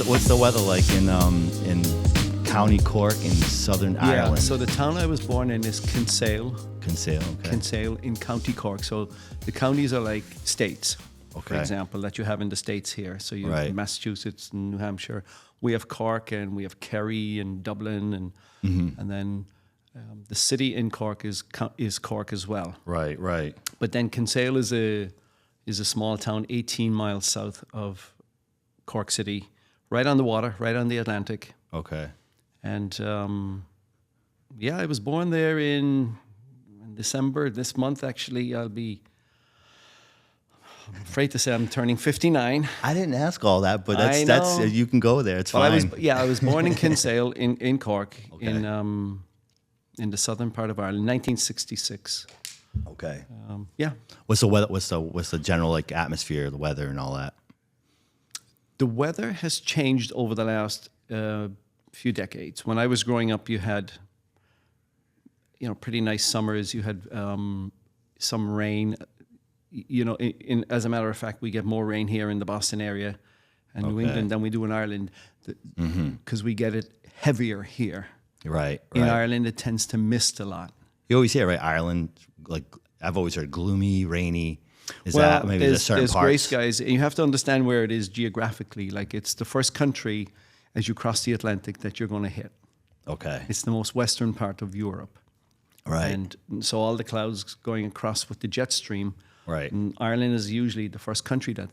what's the weather like in County Cork in Southern Ireland? So the town I was born in is Kinsale. Kinsale, okay. Kinsale in County Cork. So the counties are like states, for Okay. example, that you have in the states here. So you have Right. Massachusetts and New Hampshire. We have Cork and we have Kerry and Dublin and then the city in Cork is Cork as well. Right. But then Kinsale is a small town 18 miles south of Cork City, right on the water, right on the Atlantic. Okay. And I was born there in December. This month, actually, I'm afraid to say I'm turning 59. I didn't ask all that, but I that's know. you can go there. It's Well, fine. I was born in Kinsale in Cork Okay. in the southern part of Ireland, 1966. Okay. Yeah. What's the weather? What's the general like atmosphere, the weather, and all that? The weather has changed over the last few decades. When I was growing up, you had, pretty nice summers. You had some rain. As a matter of fact, we get more rain here in the Boston area and New Okay. England than we do in Ireland, because we get it heavier here. Right. In Ireland, it tends to mist a lot. You always hear, right? Ireland, like I've always heard, gloomy, rainy. Is that maybe there's certain there's parts? gray skies. And you have to understand where it is geographically. Like it's the first country as you cross the Atlantic that you're going to hit. Okay. It's the most western part of Europe. Right. And so all the clouds going across with the jet stream. Right. And Ireland is usually the first country that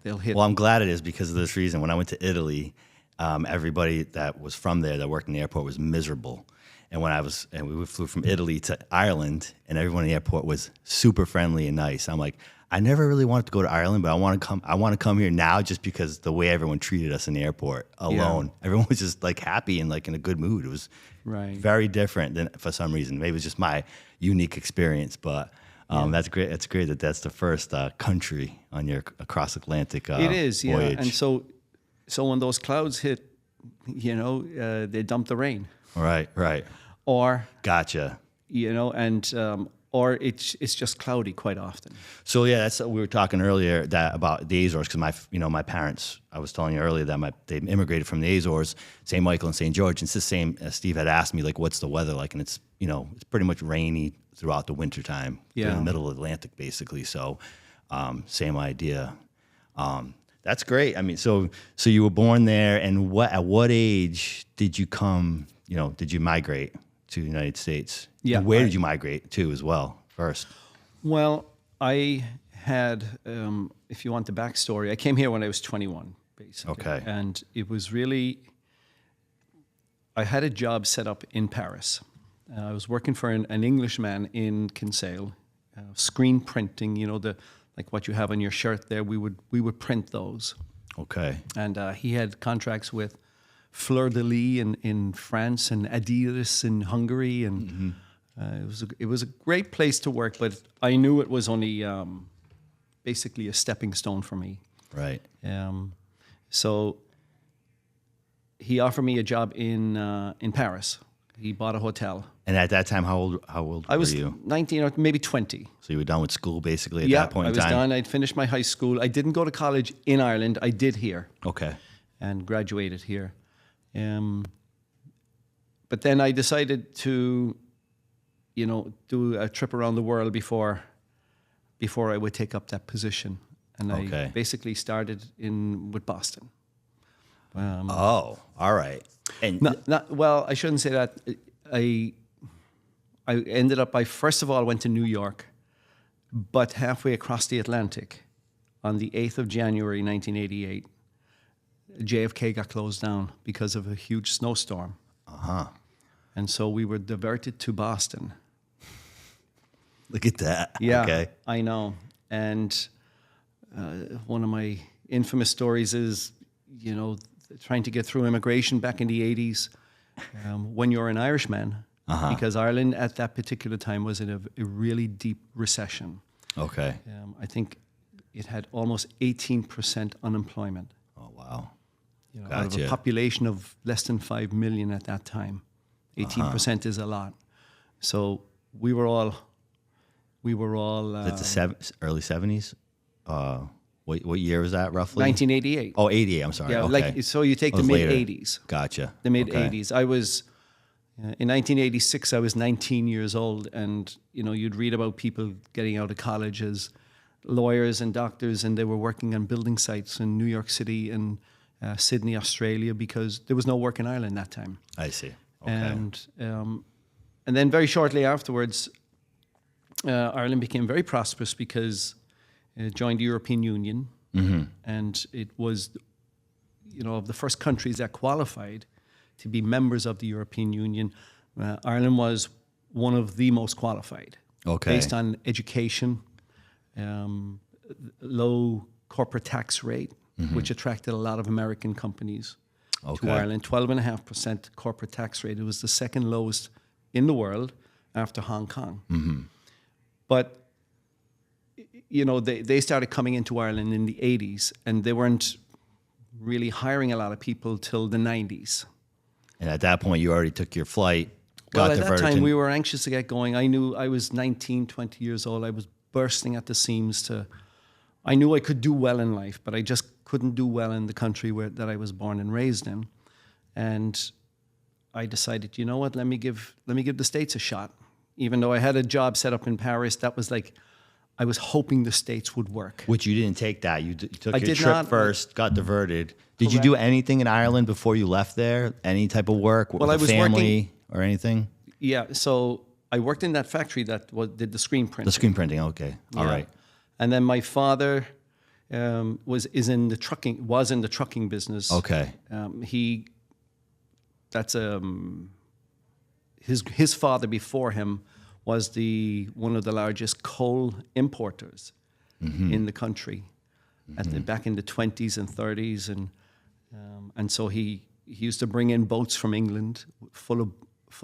they'll hit. Well, I'm glad it is because of this reason. When I went to Italy, everybody that was from there that worked in the airport was miserable. And we flew from Italy to Ireland, and everyone in the airport was super friendly and nice. I'm like, I never really wanted to go to Ireland, but I want to come here now just because the way everyone treated us in the airport alone. Yeah. Everyone was just like happy and like in a good mood. It was Right. very different than for some reason. Maybe it was just my unique experience, but that's great. It's great that that's the first country on your across Atlantic It is, yeah. voyage. And so when those clouds hit, they dump the rain. Right. Or, Gotcha. or it's just cloudy quite often. So yeah, that's we were talking earlier about the Azores because my parents. I was telling you earlier that they immigrated from the Azores, St. Michael and St. George. And it's the same. Steve had asked me like, what's the weather like, and it's it's pretty much rainy throughout the wintertime. Yeah. In the middle of the Atlantic basically. So same idea. That's great. I mean, so you were born there, and at what age did you come? Did you migrate to the United States? Yeah, And where did you migrate to as well first? Well, I had, if you want the backstory, I came here when I was 21, basically. Okay. And it was really, I had a job set up in Paris. I was working for an Englishman in Kinsale, screen printing, like what you have on your shirt there, we would print those. Okay. And he had contracts with Fleur de Lis in France and Adidas in Hungary, and it was a great place to work. But I knew it was only basically a stepping stone for me. Right. So he offered me a job in Paris. He bought a hotel. And at that time, how old I was were you? 19 or maybe 20. So you were done with school basically at Yeah, that point I in was time? done. I'd finished my high school. I didn't go to college in Ireland. I did here. Okay. And graduated here. But then I decided to, do a trip around the world before I would take up that position. And Okay. I basically started with Boston. Oh, all right. And Well, I shouldn't say that. I ended up, first of all went to New York, but halfway across the Atlantic, on the 8th of January, 1988, JFK got closed down because of a huge snowstorm. And so we were diverted to Boston. look at that. Yeah, Okay. I know. And one of my infamous stories is, trying to get through immigration back in the 80s when you're an Irishman, because Ireland at that particular time was in a really deep recession. Okay. I think it had almost 18% unemployment. Oh, wow. Out of a Gotcha. population of less than 5 million at that time. 18% is a lot. So we were all Is it the early 70s? What year was that roughly? 1988. Oh, 88. I'm sorry. Yeah, Okay. so you take It the was mid later. 80s. Gotcha. The mid Okay. 80s. I was in 1986. I was 19 years old, and you'd read about people getting out of college as lawyers and doctors, and they were working on building sites in New York City and Sydney, Australia, because there was no work in Ireland that time. I see. Okay. And then very shortly afterwards, Ireland became very prosperous because it joined the European Union, and it was, of the first countries that qualified to be members of the European Union. Ireland was one of the most qualified, based on education, low corporate tax rate, which attracted a lot of American companies to Ireland. 12.5% corporate tax rate. It was the second lowest in the world after Hong Kong. But they started coming into Ireland in the 80s, and they weren't really hiring a lot of people till the 90s. And at that point, you already took your flight. Well, at that time, we were anxious to get going. I knew I was 19, 20 years old. I was bursting at the seams I knew I could do well in life, but I just couldn't do well in the country that I was born and raised in. And I decided, you know what, let me give the States a shot. Even though I had a job set up in Paris, that was like, I was hoping the States would work. Which you didn't take that. You took I your did trip not. first, got diverted. Did you do anything in Ireland before you left there? Any type of work with I was family or anything? Yeah, so I worked in that factory that did the screen printing. The screen printing, okay. All right. And then my father was in the trucking business. Okay. His father before him was one of the largest coal importers in the country back in the 20s and 30s, and so he used to bring in boats from England full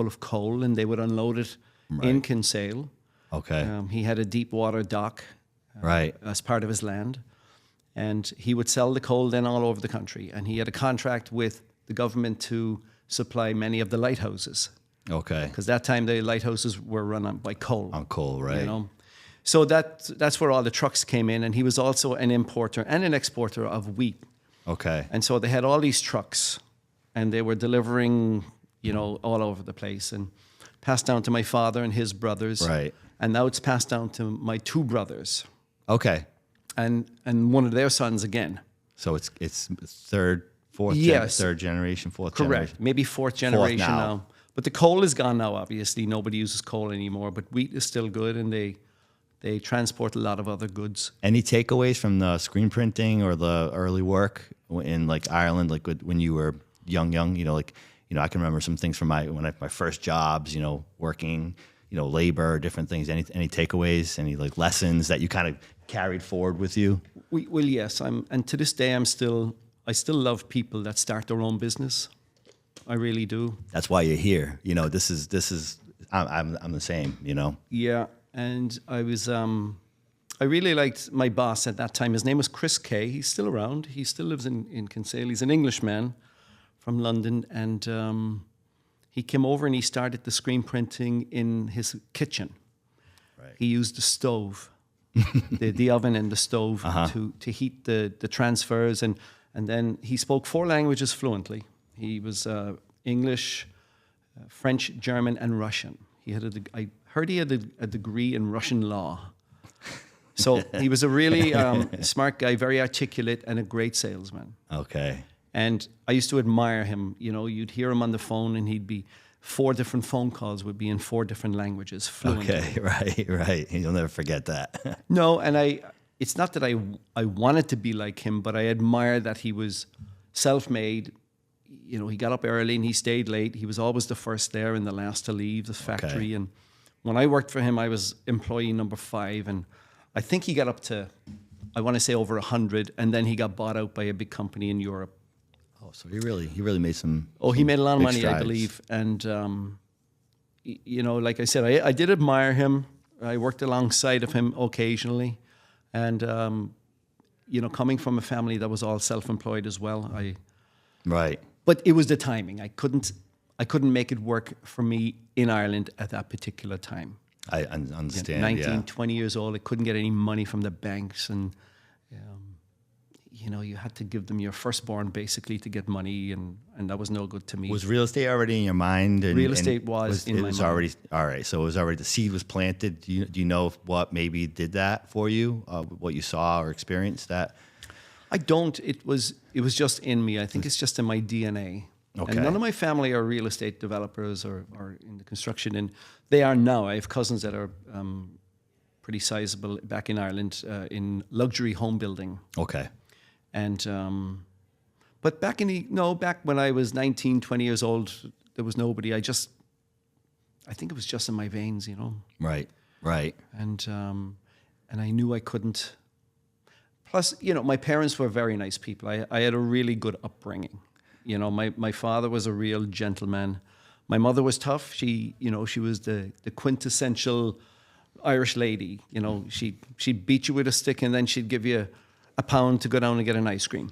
of coal, and they would unload it in Kinsale. Okay. He had a deep water dock as part of his land, and he would sell the coal then all over the country. And he had a contract with the government to supply many of the lighthouses. Okay. Because that time the lighthouses were run by coal. On coal, right. So that's where all the trucks came in, and he was also an importer and an exporter of wheat. Okay. And so they had all these trucks, and they were delivering, all over the place, and passed down to my father and his brothers. Right. And now it's passed down to my two brothers. Okay. And one of their sons again. So it's third, fourth, third generation, fourth Correct. generation. Maybe fourth generation now. now. But the coal is gone now, obviously. Nobody uses coal anymore. But wheat is still good, and they transport a lot of other goods. Any takeaways from the screen printing or the early work in Ireland, when you were young? I can remember some things from my first jobs. Working, labor, different things. Any takeaways? Any lessons that you kind of carried forward with you? Well, yes. And to this day, I still love people that start their own business. I really do. That's why you're here. This is. I'm the same. Yeah, and I was. I really liked my boss at that time. His name was Chris Kay. He's still around. He still lives in Kinsale. He's an Englishman from London, and he came over and he started the screen printing in his kitchen. Right. He used the stove, the oven and the stove to heat the transfers, and then he spoke 4 languages fluently. He was English, French, German, and Russian. I heard he had a degree in Russian law. So he was a really smart guy, very articulate, and a great salesman. Okay. And I used to admire him. You'd hear him on the phone, and he'd be 4 different phone calls would be in 4 different languages fluently. Okay, right. You'll never forget that. No, and it's not that I wanted to be like him, but I admire that he was self-made. He got up early and he stayed late. He was always the first there and the last to leave the factory. Okay. And when I worked for him, I was employee number 5, and I think he got up to, I want to say over 100, and then he got bought out by a big company in Europe. Oh, so he really made some. Oh, he made a lot of money, strides. I believe. And like I said, I did admire him. I worked alongside of him occasionally, and coming from a family that was all self-employed as well, Right. But it was the timing. I couldn't make it work for me in Ireland at that particular time. I understand. 19, 20 years old. I couldn't get any money from the banks, and you had to give them your firstborn basically to get money, and that was no good to me. Was real estate already in your mind? Real estate was in my mind. Already, all right. So it was already, the seed was planted. Do you know what maybe did that for you? What you saw or experienced that? I don't. It was just in me. I think it's just in my DNA. Okay. And none of my family are real estate developers or in the construction. And they are now. I have cousins that are pretty sizable back in Ireland in luxury home building. Okay. And but back when I was 19, 20 years old, there was nobody. I think it was just in my veins, Right. And I knew I couldn't. Plus, my parents were very nice people. I had a really good upbringing. My father was a real gentleman. My mother was tough. She was the quintessential Irish lady. She'd beat you with a stick and then she'd give you a pound to go down and get an ice cream.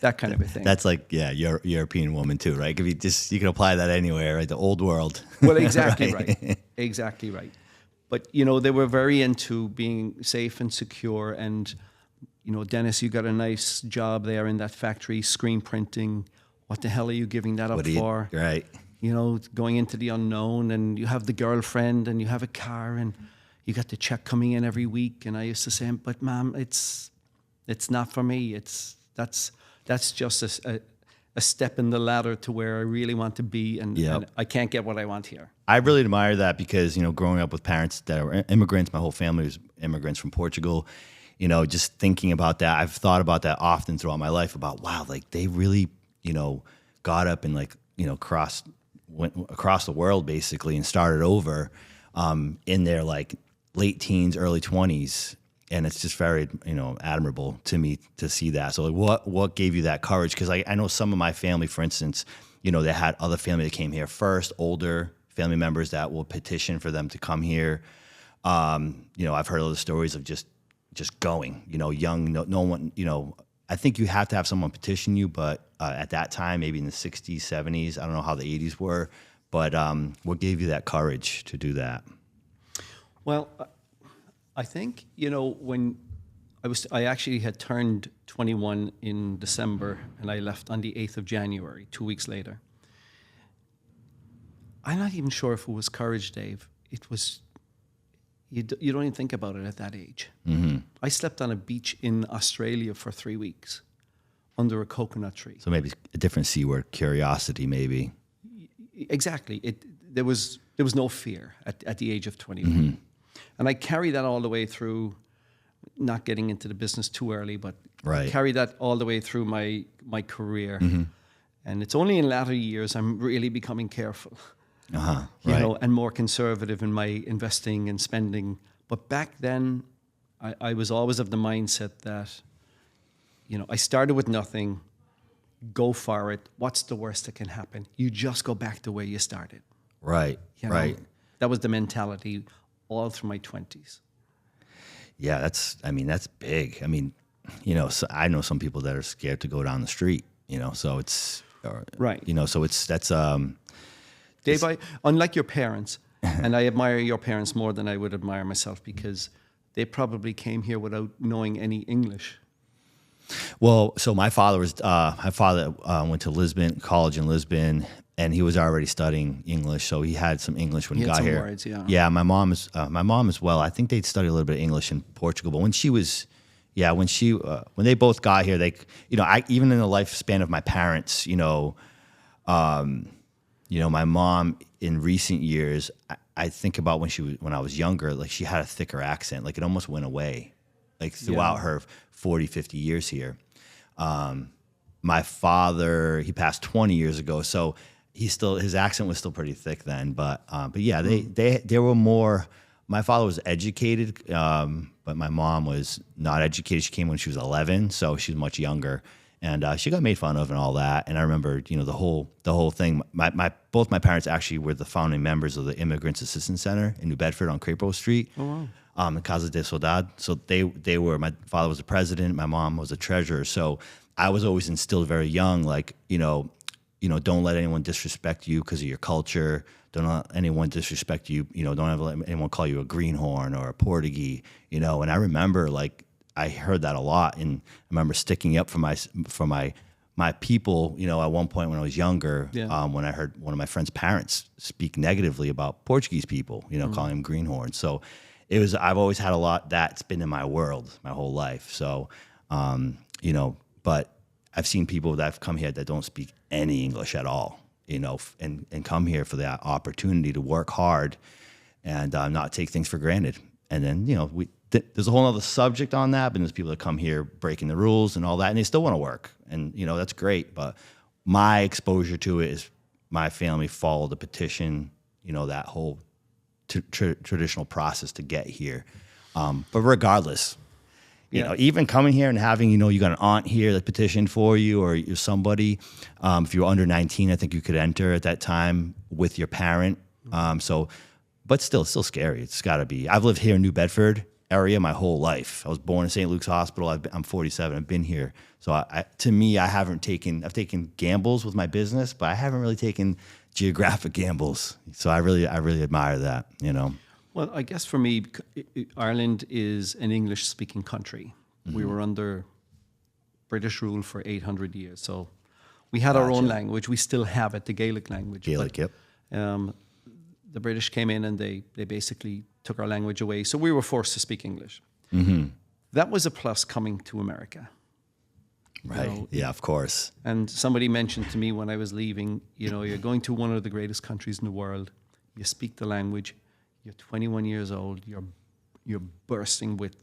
That kind of a thing. That's like, European woman too, right? You can apply that anywhere, right? The old world. Well, exactly right. Exactly right. But, they were very into being safe and secure. And, Dennis, you got a nice job there in that factory, screen printing. What the hell are you giving that up for? Right. Going into the unknown, and you have the girlfriend and you have a car and you got the check coming in every week. And I used to say, but ma'am, it's not for me. That's just a step in the ladder to where I really want to be, and I can't get what I want here. I really admire that because, growing up with parents that were immigrants, my whole family was immigrants from Portugal, just thinking about that. I've thought about that often throughout my life about, wow, like they really, got up and went across the world basically and started over in their like late teens, early 20s. And it's just very, admirable to me to see that. So like, what gave you that courage? Because I know some of my family, for instance, they had other family that came here first, older family members that will petition for them to come here. I've heard other stories of just going, young, no one, I think you have to have someone petition you, but at that time, maybe in the 60s, 70s, I don't know how the 80s were, but what gave you that courage to do that? Well, I think, when I actually had turned 21 in December and I left on the 8th of January, 2 weeks later. I'm not even sure if it was courage, Dave. It was, you don't even think about it at that age. Mm-hmm. I slept on a beach in Australia for 3 weeks under a coconut tree. So maybe a different C word, curiosity maybe. Exactly. There was no fear at the age of 21. Mm-hmm. And I carry that all the way through, not getting into the business too early, but carry that all the way through my career. Mm-hmm. And it's only in latter years I'm really becoming careful, and more conservative in my investing and spending. But back then, I was always of the mindset that, I started with nothing, go for it. What's the worst that can happen? You just go back to where you started. Right, right. That was the mentality all through my 20s. Yeah, that's big. So I know some people that are scared to go down the street, so it's right. Dave, unlike your parents, and I admire your parents more than I would admire myself because they probably came here without knowing any English. Well, so my father went to Lisbon, college in Lisbon, and he was already studying English, so he had some English when he got here. Words, yeah. Yeah, my mom as well. I think they'd studied a little bit of English in Portugal, but when they both got here, they, even in the lifespan of my parents, my mom in recent years, I think about when I was younger, like she had a thicker accent, like it almost went away, like throughout her 40, 50 years here. My father, he passed 20 years ago, so his accent was still pretty thick then, but yeah, they were more. My father was educated, but my mom was not educated. She came when she was 11, so she's much younger, and she got made fun of and all that. And I remember, the whole thing. Both my parents actually were the founding members of the Immigrants Assistance Center in New Bedford on Crapo Street, in Casa de Saudade. So they were. My father was the president. My mom was a treasurer. So I was always instilled very young, like don't let anyone disrespect you because of your culture. Don't let anyone disrespect you. Don't ever let anyone call you a greenhorn or a Portuguese. And I remember, like, I heard that a lot, and I remember sticking up for my people. You know, at one point when I was younger, when I heard one of my friend's parents speak negatively about Portuguese people, you know, calling them greenhorns. So I've always had a lot that's been in my world my whole life. So, you know, but I've seen people that have come here that don't speak any English at all, you know, and come here for that opportunity to work hard and not take things for granted. And then, you know, there's a whole other subject on that, but there's people that come here breaking the rules and all that, and they still want to work. And, you know, that's great. But my exposure to it is my family followed the petition, you know, that whole traditional process to get here. But regardless, you know, even coming here and having, you know, you got an aunt here that petitioned for you, or you're somebody, if you were under 19, I think you could enter at that time with your parent. But still, it's still scary. It's got to be. I've lived here in New Bedford area my whole life. I was born in St. Luke's Hospital. I'm 47. I've been here. So I've taken gambles with my business, but I haven't really taken geographic gambles. So I really admire that, you know. Well, I guess for me, Ireland is an English-speaking country. We were under British rule for 800 years. So we had our own language. We still have it, the Gaelic language. Gaelic, yep. The British came in and they basically took our language away. So we were forced to speak English. That was a plus coming to America. Right. You know, yeah, of course. And somebody mentioned to me when I was leaving, you know, you're going to one of the greatest countries in the world. You speak the language. You're 21 years old. You're bursting with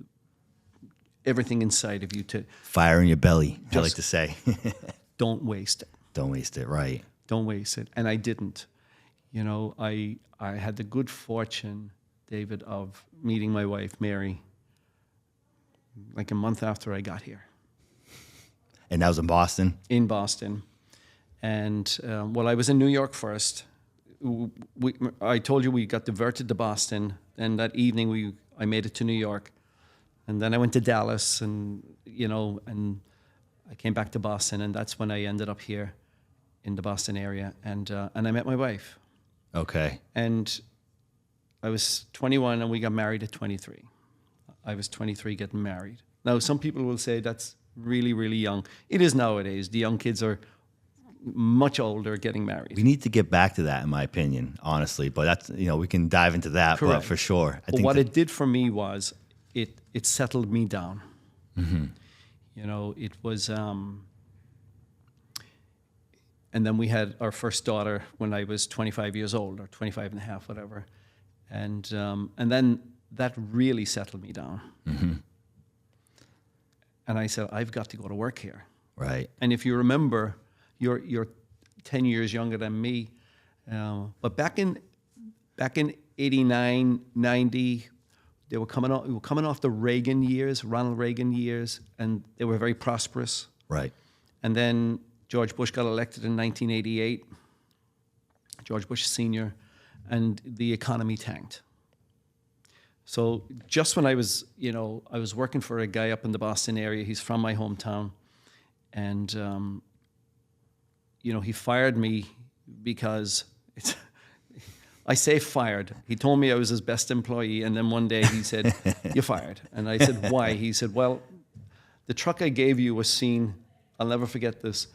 everything inside of you to fire in your belly. I like to say, don't waste it. Don't waste it. Right. Don't waste it. And I didn't. You know, I had the good fortune, David, of meeting my wife, Mary, like a month after I got here. And that was in Boston? In Boston. And, I was in New York first. I told you we got diverted to Boston. And that evening, I made it to New York. And then I went to Dallas and, you know, and I came back to Boston. And that's when I ended up here in the Boston area. And I met my wife. Okay. And I was 21 and we got married at 23. I was 23 getting married. Now, some people will say that's really, really young. It is nowadays. The young kids are much older getting married. We need to get back to that, in my opinion, honestly. But that's, you know, we can dive into that, Correct. But for sure. I think what it did for me was it settled me down. You know, it was... And then we had our first daughter when I was 25 years old, or 25 and a half, whatever. And then that really settled me down. And I said, I've got to go to work here. Right. And if you remember, you're 10 years younger than me. But back in 89, 90, we were coming off the Reagan years, Ronald Reagan years, and they were very prosperous. Right. And then George Bush got elected in 1988, George Bush Sr., and the economy tanked. So just when I was working for a guy up in the Boston area, he's from my hometown, and, you know, he fired me because I say fired. He told me I was his best employee, and then one day he said, "You're fired." And I said, "Why?" He said, "Well, the truck I gave you was seen," I'll never forget this,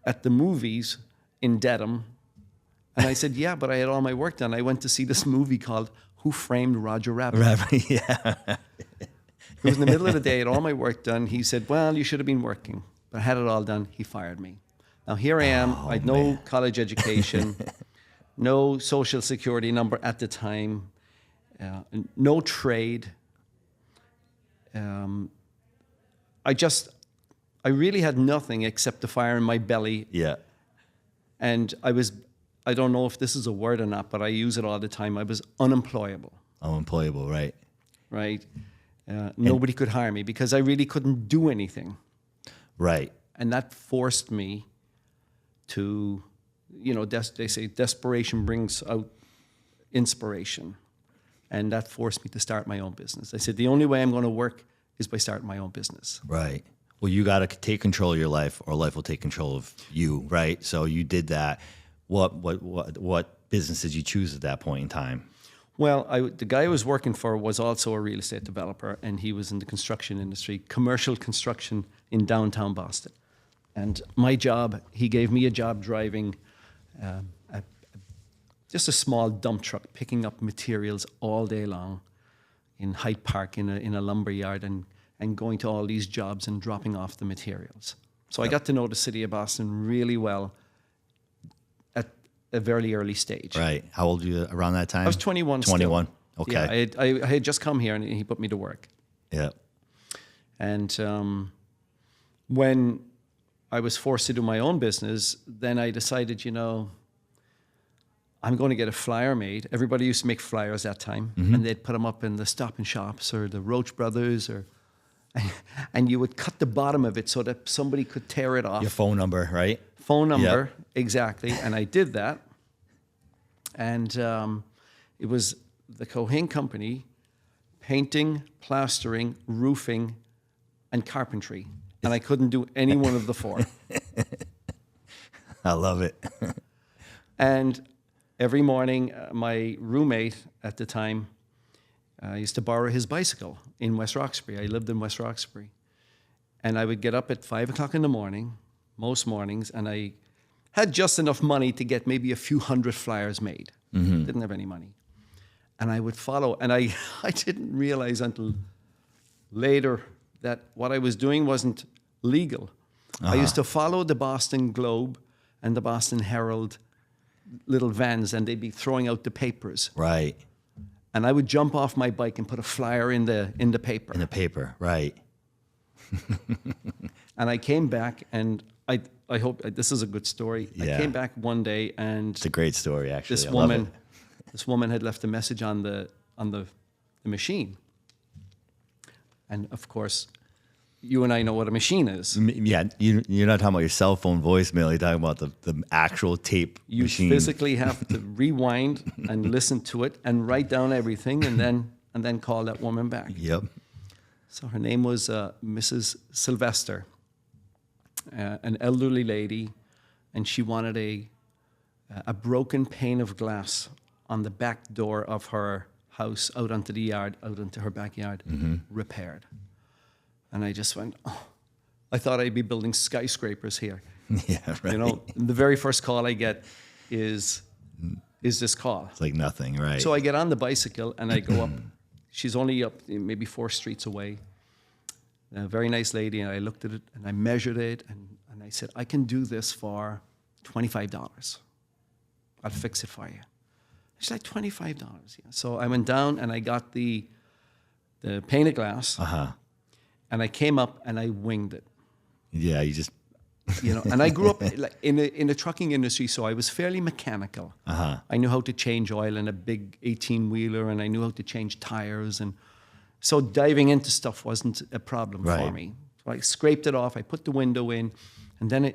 "at the movies in Dedham." And I said, "Yeah, but I had all my work done. I went to see this movie called Who Framed Roger Rabbit?" Yeah. It was in the middle of the day, I had all my work done. He said, "Well, you should have been working." But I had it all done. He fired me. Now here I am. I had no college education, no social security number at the time, no trade. I really had nothing except the fire in my belly. Yeah. And I don't know if this is a word or not, but I use it all the time. I was unemployable. Unemployable, right. Right? Nobody could hire me because I really couldn't do anything. Right. And that forced me to, you know, they say desperation brings out inspiration. And that forced me to start my own business. I said, the only way I'm going to work is by starting my own business. Right. Well, you got to take control of your life, or life will take control of you, right? So you did that. What business did you choose at that point in time? Well, the guy I was working for was also a real estate developer, and he was in the construction industry, commercial construction in downtown Boston. And my job, he gave me a job driving just a small dump truck, picking up materials all day long in Hyde Park in a lumber yard, and going to all these jobs and dropping off the materials. So I got to know the city of Boston really well at a very early stage. Right. How old were you around that time? I was 21 21. still. Okay. Yeah, I had just come here and he put me to work. Yeah. And when I was forced to do my own business, then I decided, I'm going to get a flyer made. Everybody used to make flyers that time, and they'd put them up in the Stop and Shops or the Roach Brothers, and you would cut the bottom of it so that somebody could tear it off. Your phone number, right? Phone number, Yep. exactly. And I did that. And it was the Keohane Company, painting, plastering, roofing, and carpentry. And I couldn't do any one of the four. I love it. And every morning, my roommate at the time used to borrow his bicycle in West Roxbury. I lived in West Roxbury. And I would get up at 5 o'clock in the morning, most mornings, and I had just enough money to get maybe a few hundred flyers made. Didn't have any money. And I would follow, and I didn't realize until later that what I was doing wasn't legal. I used to follow the Boston Globe and the Boston Herald little vans, and they'd be throwing out the papers. Right. And I would jump off my bike and put a flyer in the paper. In the paper, right. And I came back, and I hope this is a good story. Yeah. I came back one day, and It's a great story, actually. this I love woman, it. this woman had left a message on the machine. And of course, you and I know what a machine is. Yeah, you're not talking about your cell phone voicemail. You're talking about the actual tape You machine. physically have to rewind and listen to it and write down everything, and then call that woman back. Yep. So her name was Mrs. Sylvester, an elderly lady, and she wanted a broken pane of glass on the back door of her house out onto the yard, out into her backyard, repaired. And I just went, oh, I thought I'd be building skyscrapers here. Yeah, right. The very first call I get is this call. It's like nothing, right? So I get on the bicycle and I go up. She's only up maybe 4 streets away. A very nice lady, and I looked at it and I measured it, and I said, I can do this for $25. I'll fix it for you. She's like, $25? Yeah. So I went down and I got the pane of glass, and I came up and I winged it. Yeah, you just... And I grew up in the trucking industry, so I was fairly mechanical. I knew how to change oil in a big 18-wheeler, and I knew how to change tires, and so diving into stuff wasn't a problem for me. So I scraped it off, I put the window in, and then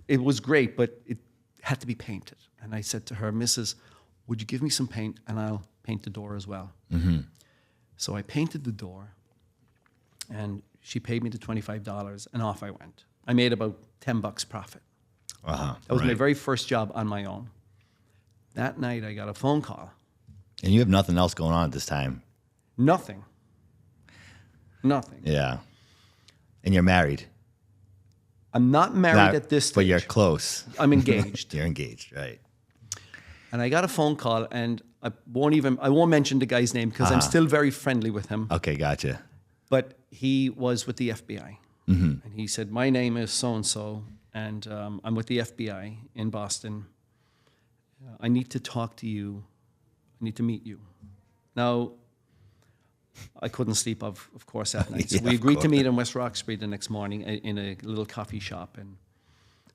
it was great, but it had to be painted. And I said to her, Mrs., would you give me some paint, and I'll paint the door as well. So I painted the door, and she paid me the $25, and off I went. I made about $10 profit. That was my very first job on my own. That night, I got a phone call. And you have nothing else going on at this time. Nothing. Yeah. And you're married. I'm not married at this stage. But you're close. I'm engaged. You're engaged, right. And I got a phone call, and I won't mention the guy's name because I'm still very friendly with him. Okay, gotcha. But he was with the FBI. And he said, my name is so-and-so, and I'm with the FBI in Boston. I need to talk to you. I need to meet you. Now, I couldn't sleep, of course, that night. So we agreed to meet in West Roxbury the next morning in a little coffee shop. And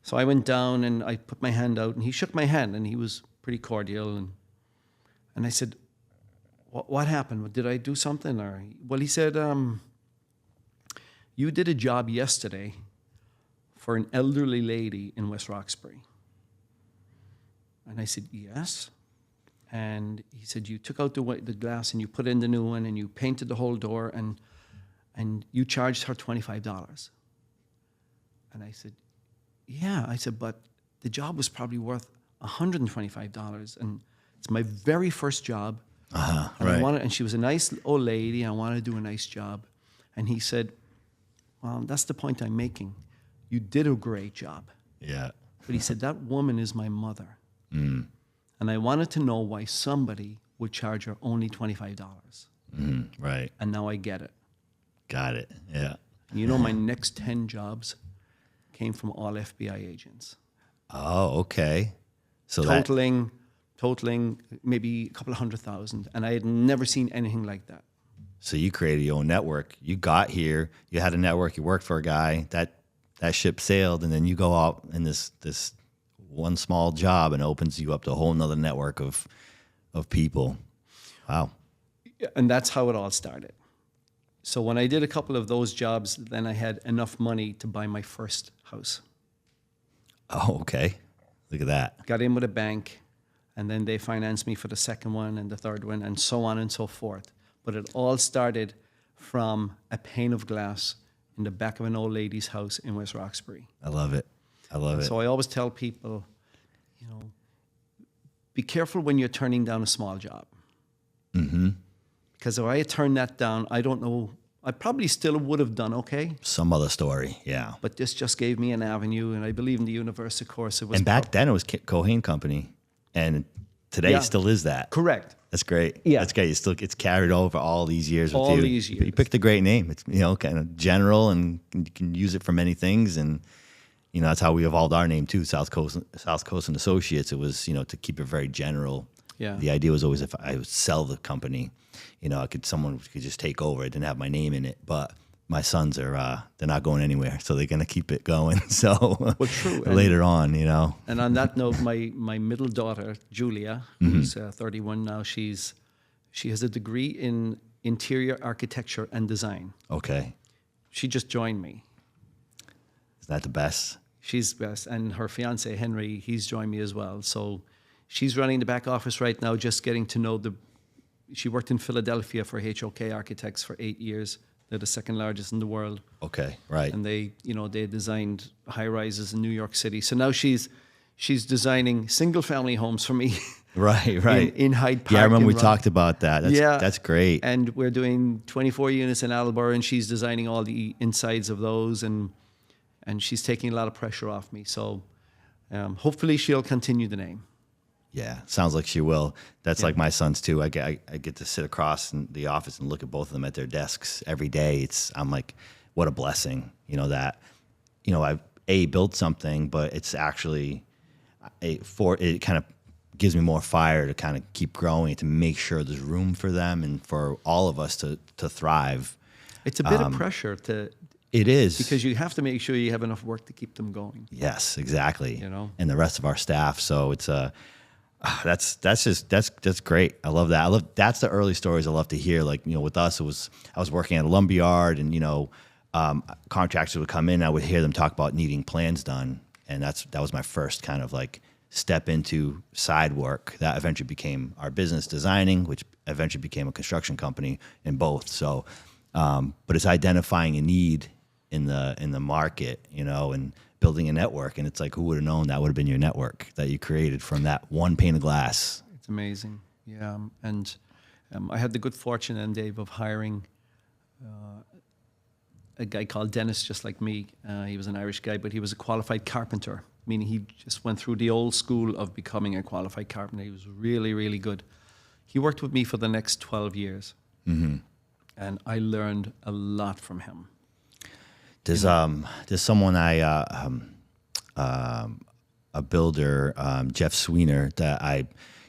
so I went down, and I put my hand out, and he shook my hand, and he was pretty cordial. And I said, what happened? Did I do something? Well, he said, you did a job yesterday for an elderly lady in West Roxbury. And I said, yes. And he said, you took out the glass and you put in the new one and you painted the whole door and you charged her $25. And I said, yeah. I said, but the job was probably worth $125. And it's my very first job. And and she was a nice old lady. I wanted to do a nice job. And he said, well, that's the point I'm making. You did a great job. Yeah. But he said, that woman is my mother. And I wanted to know why somebody would charge her only $25. Right. And now I get it. Got it. Yeah. You know, my next 10 jobs came from all FBI agents. Oh, okay. So totaling maybe a couple of 100,000. And I had never seen anything like that. So you created your own network. You got here, you had a network, you worked for a guy, that ship sailed, and then you go out in this one small job and opens you up to a whole nother network of people. Wow. And that's how it all started. So when I did a couple of those jobs, then I had enough money to buy my first house. Oh, okay. Look at that. Got in with a bank, and then they financed me for the second one and the third one, and so on and so forth. But it all started from a pane of glass in the back of an old lady's house in West Roxbury. I love it. I love it. So I always tell people, you know, be careful when you're turning down a small job. Because if I had turned that down, I don't know, I probably still would have done okay. Some other story, yeah. But this just gave me an avenue, and I believe in the universe, of course. It was. And back then it was Keohane Company, and today it still is that. Correct. That's great. Yeah. That's great. It's carried over all these years with you. All these years. You picked a great name. It's, you know, kind of general, and you can use it for many things. And, you know, that's how we evolved our name too, South Coast and Associates. It was, you know, to keep it very general. Yeah. The idea was always if I would sell the company, you know, someone could just take over. It didn't have my name in it, but my sons are they're not going anywhere, so they're gonna keep it going. So true. Later on, you know. And on that note, my middle daughter Julia, who's 31 now, she has a degree in interior architecture and design. Okay. She just joined me. Is that the best? She's best, and her fiance Henry, he's joined me as well. So she's running the back office right now, just getting to know she worked in Philadelphia for HOK Architects for 8 years. They're the second largest in the world. Okay, right. And they designed high rises in New York City. So now she's designing single family homes for me. Right. in Hyde Park. Yeah, I remember we talked about that. That's great. And we're doing 24 units in Attleboro, and she's designing all the insides of those, and she's taking a lot of pressure off me. So hopefully she'll continue the name. Yeah, sounds like she will. That's like my sons too. I get to sit across in the office and look at both of them at their desks every day. I'm like, what a blessing, you know, that, you know, I've built something, but it's actually it kind of gives me more fire to kind of keep growing, to make sure there's room for them and for all of us to thrive. It's a bit of pressure to. It is, because you have to make sure you have enough work to keep them going. Yes, exactly. You know, and the rest of our staff. So it's that's great. I love that. That's the early stories I love to hear. Like, you know, with us, I was working at a lumber yard, and, you know, contractors would come in. I would hear them talk about needing plans done, and that was my first kind of like step into side work that eventually became our business, designing, which eventually became a construction company in both. So, but it's identifying a need in the market, you know, and building a network. And it's like, who would have known that would have been your network that you created from that one pane of glass? It's amazing. Yeah. And I had the good fortune, and Dave, of hiring a guy called Denis, just like me. He was an Irish guy, but he was a qualified carpenter, meaning he just went through the old school of becoming a qualified carpenter. He was really, really good. He worked with me for the next 12 years. And I learned a lot from him. There's someone a builder, Jeff Sweener, that I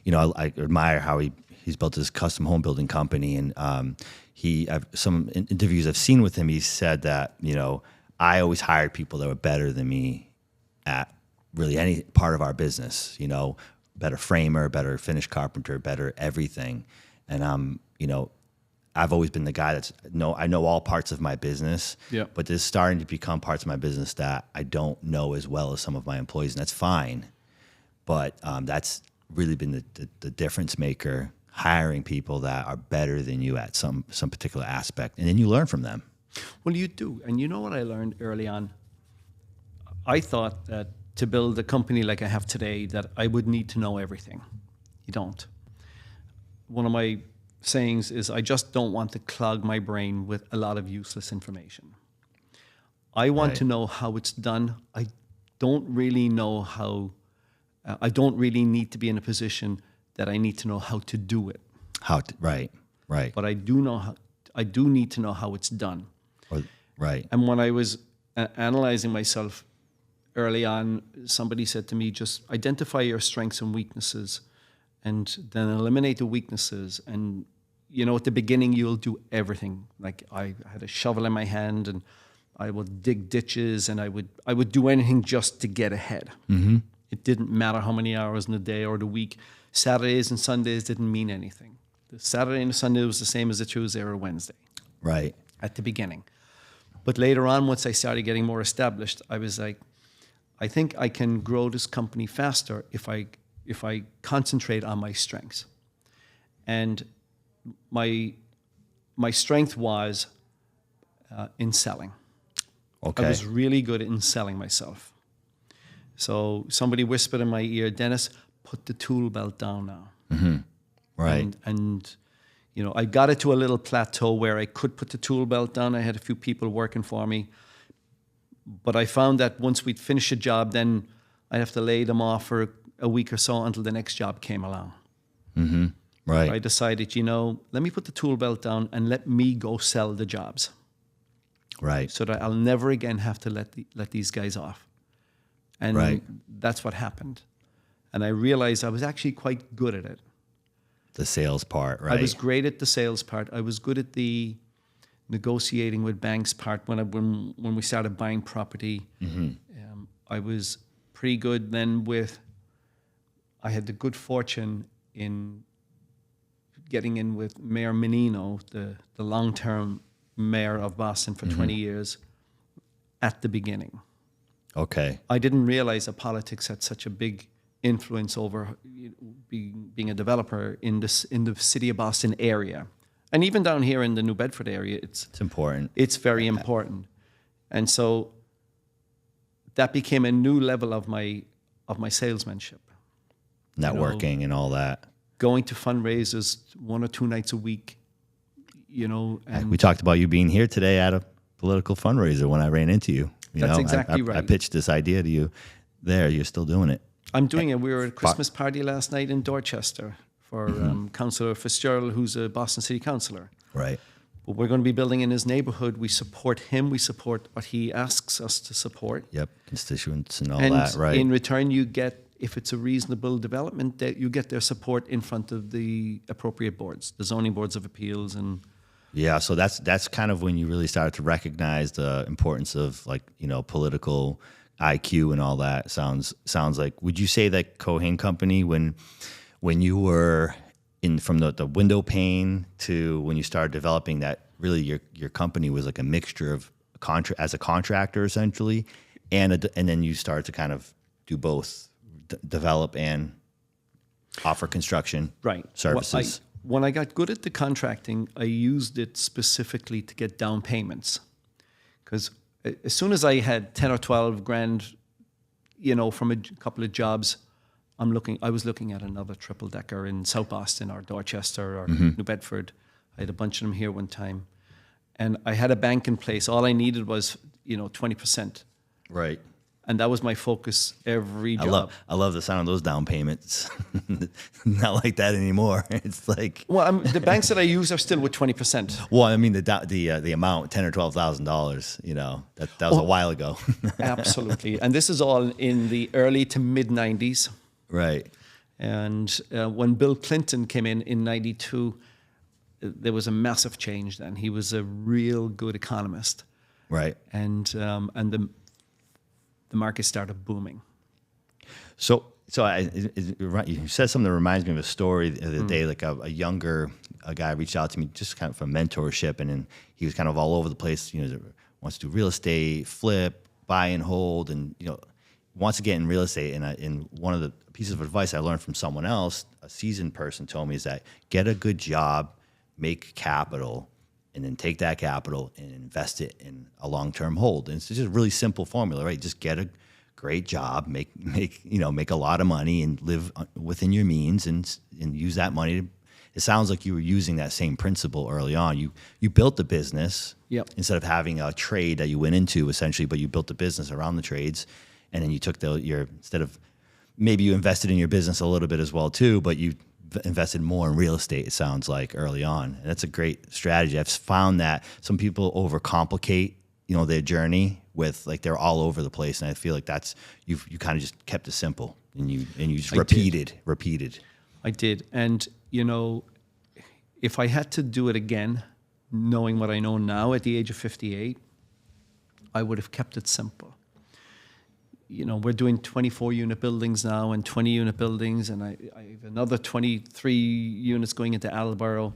admire how he's built his custom home building company, and some interviews I've seen with him, he said that, you know, I always hired people that were better than me at really any part of our business, you know, better framer, better finish carpenter, better everything. And you know, I've always been the guy I know all parts of my business, but there's starting to become parts of my business that I don't know as well as some of my employees, and that's fine. But that's really been the difference maker, hiring people that are better than you at some particular aspect, and then you learn from them. Well, you do. And you know what I learned early on? I thought that to build a company like I have today, that I would need to know everything. You don't. my sayings is, I just don't want to clog my brain with a lot of useless information. I want to know how it's done. I don't really know how. I don't really need to be in a position that I need to know how to do it. Right. But I do know how. I do need to know how it's done. Right. And when I was analyzing myself early on, somebody said to me, just identify your strengths and weaknesses and then eliminate the weaknesses. And, at the beginning, you'll do everything. Like I had a shovel in my hand and I would dig ditches and I would do anything just to get ahead. Mm-hmm. It didn't matter how many hours in the day or the week. Saturdays and Sundays didn't mean anything. The Saturday and the Sunday was the same as the Tuesday or Wednesday. Right. At the beginning. But later on, once I started getting more established, I was like, I think I can grow this company faster if I concentrate on my strengths. And my strength was in selling. Okay. I was really good in selling myself. So somebody whispered in my ear, Dennis, put the tool belt down now. Mm-hmm. Right. And I got it to a little plateau where I could put the tool belt down. I had a few people working for me. But I found that once we'd finish a job, then I'd have to lay them off for a week or so until the next job came along. Mm-hmm. Right. So I decided, let me put the tool belt down and let me go sell the jobs. Right. So that I'll never again have to let these guys off. And that's what happened. And I realized I was actually quite good at it. The sales part, right? I was great at the sales part. I was good at the negotiating with banks part when we started buying property. Mm-hmm. I was pretty good then I had the good fortune in getting in with Mayor Menino, the long-term mayor of Boston for 20 years at the beginning. Okay. I didn't realize that politics had such a big influence over being a developer in the city of Boston area. And even down here in the New Bedford area, it's important. It's very important. And so that became a new level of my salesmanship. Networking and all that. Going to fundraisers 1 or 2 nights a week, and we talked about you being here today at a political fundraiser when I ran into you. That's exactly right. I pitched this idea to you there. You're still doing it. I'm doing it. We were at a Christmas party last night in Dorchester for Councillor Fitzgerald, who's a Boston City Councillor. Right. But we're going to be building in his neighborhood. We support him. We support what he asks us to support. Yep, constituents and all that, right. And in return, you get, if it's a reasonable development, that you get their support in front of the appropriate boards, the zoning boards of appeals and... Yeah, so that's kind of when you really started to recognize the importance of political IQ and all that. Sounds like. Would you say that Keohane Company, when you were from the window pane to when you started developing that, really your company was like a mixture of as a contractor essentially, and then you started to kind of do both, develop and offer construction services. When I got good at the contracting, I used it specifically to get down payments. Because as soon as I had 10 or 12 grand, from a couple of jobs, I was looking at another triple decker in South Boston or Dorchester or New Bedford. I had a bunch of them here one time. And I had a bank in place. All I needed was, 20%. Right. And that was my focus every job. I love the sound of those down payments. Not like that anymore. It's like, well, the banks that I use are still with 20%. Well, I mean the amount, $10,000 or $12,000. That was a while ago. Absolutely, and this is all in the early to mid 90s. Right. And when Bill Clinton came in '92, there was a massive change. Then he was a real good economist. Right. And the market started booming. So you said something that reminds me of a story the other day. Like a guy reached out to me just kind of for mentorship, and then he was kind of all over the place. Wants to do real estate, flip, buy and hold, and wants to get in real estate. And one of the pieces of advice I learned from someone else, a seasoned person, told me is that get a good job, make capital, and then take that capital and invest it in a long-term hold. And it's just a really simple formula, right? Just get a great job, make a lot of money, and live within your means, and use that money it sounds like you were using that same principle early on. You built the business instead of having a trade that you went into essentially, but you built a business around the trades, and then you took instead of maybe you invested in your business a little bit as well too, but you invested more in real estate, it sounds like, early on. And that's a great strategy. I've found that some people overcomplicate, their journey with like they're all over the place. And I feel like you kind of just kept it simple and you just repeated. I did. And, if I had to do it again, knowing what I know now at the age of 58, I would have kept it simple. We're doing 24 unit buildings now and 20 unit buildings, and I have another 23 units going into Attleboro.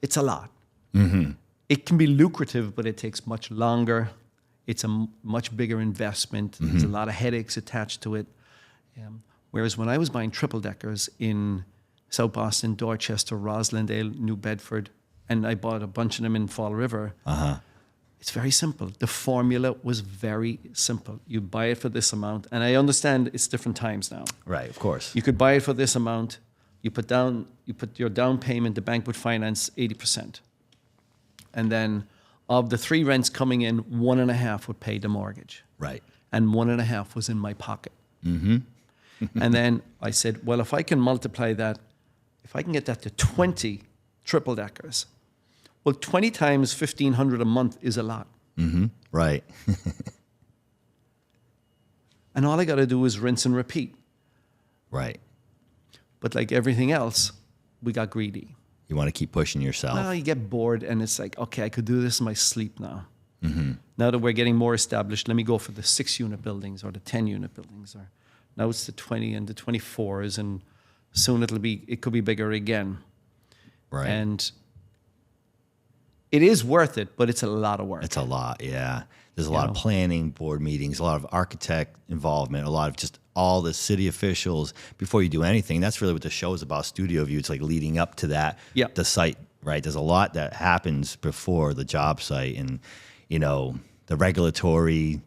It's a lot. Mm-hmm. It can be lucrative, but it takes much longer. It's a much bigger investment. Mm-hmm. There's a lot of headaches attached to it. Whereas when I was buying triple deckers in South Boston, Dorchester, Roslindale, New Bedford, and I bought a bunch of them in Fall River, it's very simple. The formula was very simple. You buy it for this amount. And I understand it's different times now. Right, of course. You could buy it for this amount. You put your down payment, the bank would finance 80%. And then of the 3 rents coming in, 1.5 would pay the mortgage. Right. And 1.5 was in my pocket. Mm-hmm. And then I said, well, if I can multiply that, if I can get that to 20 triple deckers, well, 20 times $1,500 a month is a lot. Mm-hmm. Right. And all I got to do is rinse and repeat. Right. But like everything else, we got greedy. You want to keep pushing yourself. Well, you get bored and it's like, okay, I could do this in my sleep now. Mm-hmm. Now that we're getting more established, let me go for the 6 unit buildings or the 10 unit buildings. Or now it's the 20 and the 24s, and soon it could be bigger again. Right. And it is worth it, but it's a lot of work. It's a lot, yeah. There's a lot of planning, board meetings, a lot of architect involvement, a lot of just all the city officials before you do anything. That's really what the show is about, Studio View. It's like leading up to that, the site, right? There's a lot that happens before the job site, and, the regulatory,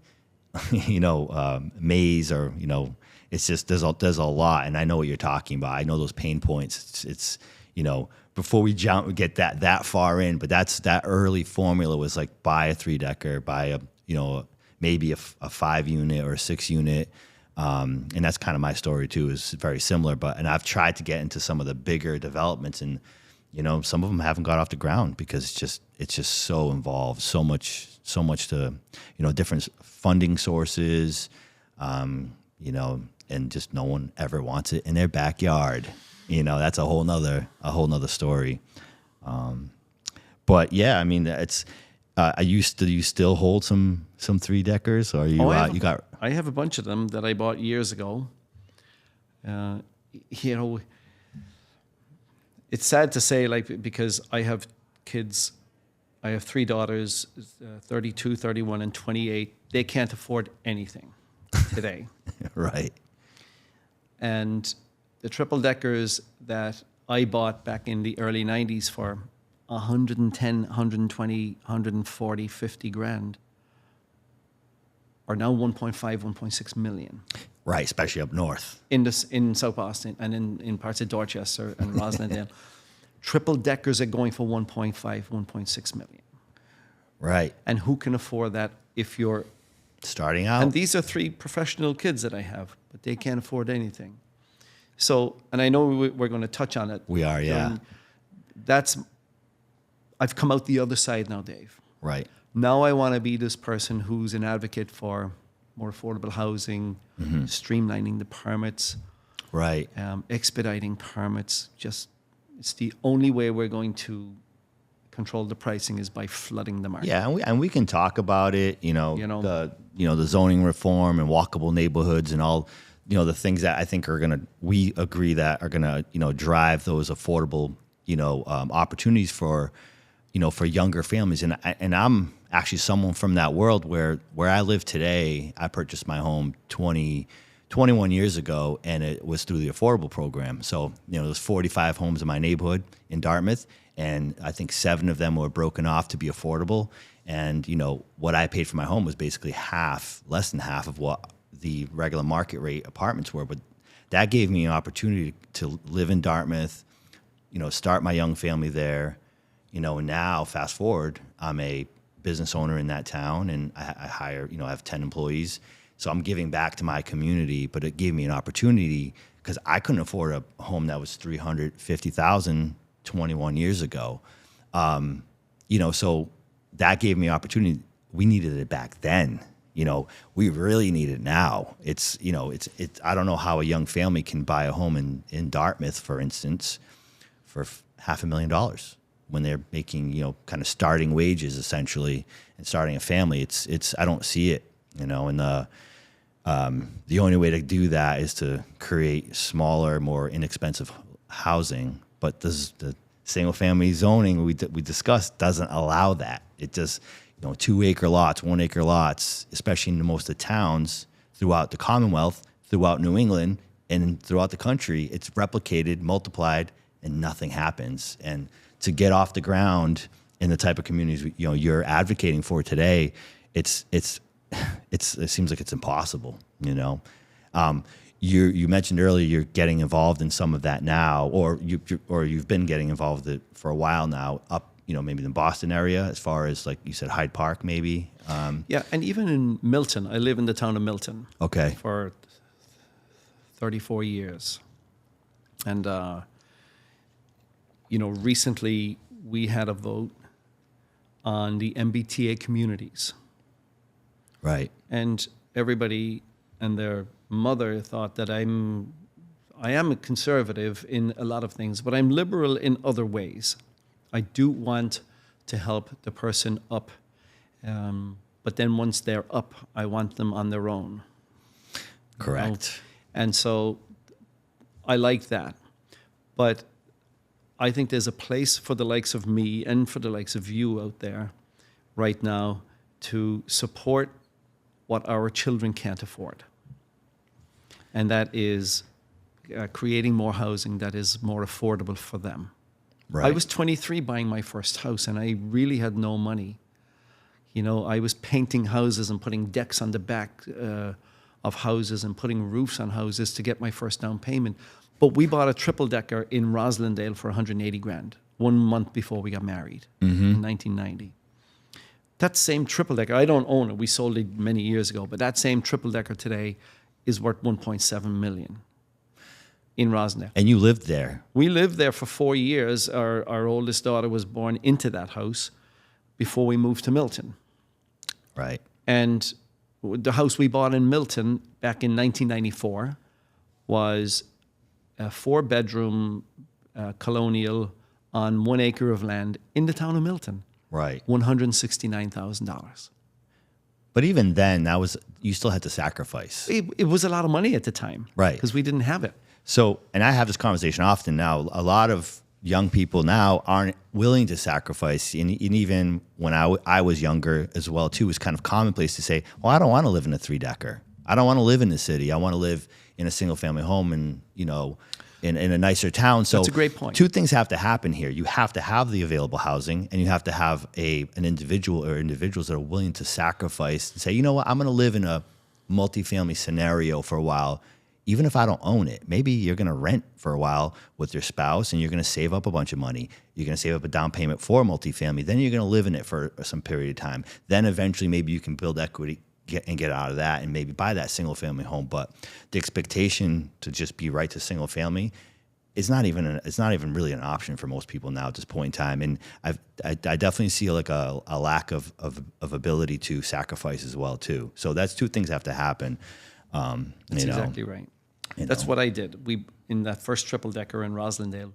maze, or, it's just, there's a lot. And I know what you're talking about. I know those pain points. It's before we get that far in, but that early formula was like buy a 3-decker, buy a, maybe a 5 unit or a 6 unit. And that's kind of my story too, is very similar, and I've tried to get into some of the bigger developments, and, some of them haven't got off the ground because it's just so involved, so much to, different funding sources, and just no one ever wants it in their backyard. That's a whole nother story. But yeah, I mean, it's, do you still hold some 3-deckers, or you, I have a bunch of them that I bought years ago. It's sad to say, because I have kids, I have 3 daughters, 32, 31, and 28. They can't afford anything today. Right. And the triple deckers that I bought back in the early 90s for 110, 120, 140, 50 grand are now 1.5, 1.6 million. Right, especially up north. In South Boston and in parts of Dorchester and Roslindale. Triple deckers are going for 1.5, 1.6 million. Right. And who can afford that if you're starting out? And these are 3 professional kids that I have, but they can't afford anything. So, and I know we're going to touch on it. We are, yeah. I've come out the other side now, Dave. Right. Now I want to be this person who's an advocate for more affordable housing, streamlining the permits, right, expediting permits. It's the only way we're going to control the pricing is by flooding the market. Yeah, and we can talk about it. The zoning reform and walkable neighborhoods and all. The things that I think we agree that are gonna, drive those affordable, opportunities for younger families. And I'm actually someone from that world where I live today. I purchased my home 21 years ago, and it was through the affordable program. So, there's 45 homes in my neighborhood in Dartmouth, and I think 7 of them were broken off to be affordable. And, what I paid for my home was basically less than half of what the regular market rate apartments were. But that gave me an opportunity to live in Dartmouth, start my young family there, and now fast forward, I'm a business owner in that town, and I hire, I have 10 employees. So I'm giving back to my community, but it gave me an opportunity because I couldn't afford a home that was $350,000 21 years ago. So that gave me opportunity. We needed it back then. We really need it now. It's I don't know how a young family can buy a home in Dartmouth, for instance, for $500,000 when they're making, kind of starting wages essentially and starting a family. It's I don't see it, and the only way to do that is to create smaller, more inexpensive housing. But the single family zoning we discussed doesn't allow that. It just 2-acre lots, 1-acre lots, especially in most of the towns throughout the Commonwealth, throughout New England, and throughout the country. It's replicated, multiplied, and nothing happens. And to get off the ground in the type of communities you're advocating for today, it seems like it's impossible. You mentioned earlier you're getting involved in some of that now, or you've been getting involved with it for a while now. Up, maybe in the Boston area, as far as like you said, Hyde Park, maybe. Yeah, and even in Milton, I live in the town of Milton. Okay. For 34 years, and recently we had a vote on the MBTA communities. Right. And everybody and their mother thought that I am a conservative in a lot of things, but I'm liberal in other ways. I do want to help the person up, but then once they're up, I want them on their own. Correct. And so I like that. But I think there's a place for the likes of me and for the likes of you out there right now to support what our children can't afford. And that is creating more housing that is more affordable for them. Right. I was 23 buying my first house, and I really had no money. I was painting houses and putting decks on the back of houses and putting roofs on houses to get my first down payment. But we bought a triple-decker in Roslindale for $180,000 1 month before we got married in 1990. That same triple-decker, I don't own it. We sold it many years ago. But that same triple-decker today is worth $1.7 million in Roslindale. And you lived there. We lived there for 4 years. Our oldest daughter was born into that house before we moved to Milton. Right. And the house we bought in Milton back in 1994 was a 4-bedroom colonial on 1 acre of land in the town of Milton. Right. $169,000. But even then, you still had to sacrifice. It was a lot of money at the time. Right. Because we didn't have it. So, and I have this conversation often now, a lot of young people now aren't willing to sacrifice. And even when I was younger as well, too, it was kind of commonplace to say, well, I don't want to live in a 3-decker. I don't want to live in the city. I want to live in a single-family home and, in a nicer town. So that's a great point. 2 things have to happen here. You have to have the available housing, and you have to have an individual or individuals that are willing to sacrifice and say, you know what, I'm going to live in a multifamily scenario for a while, even if I don't own it. Maybe you're going to rent for a while with your spouse, and you're going to save up a bunch of money. You're going to save up a down payment for a multifamily. Then you're going to live in it for some period of time. Then eventually maybe you can build equity get out of that and maybe buy that single family home. But the expectation to just be right to single family is not even really an option for most people now at this point in time. And I definitely see like a lack of ability to sacrifice as well too. So that's 2 things have to happen. That's exactly right. That's what I did. We in that first triple-decker in Roslindale,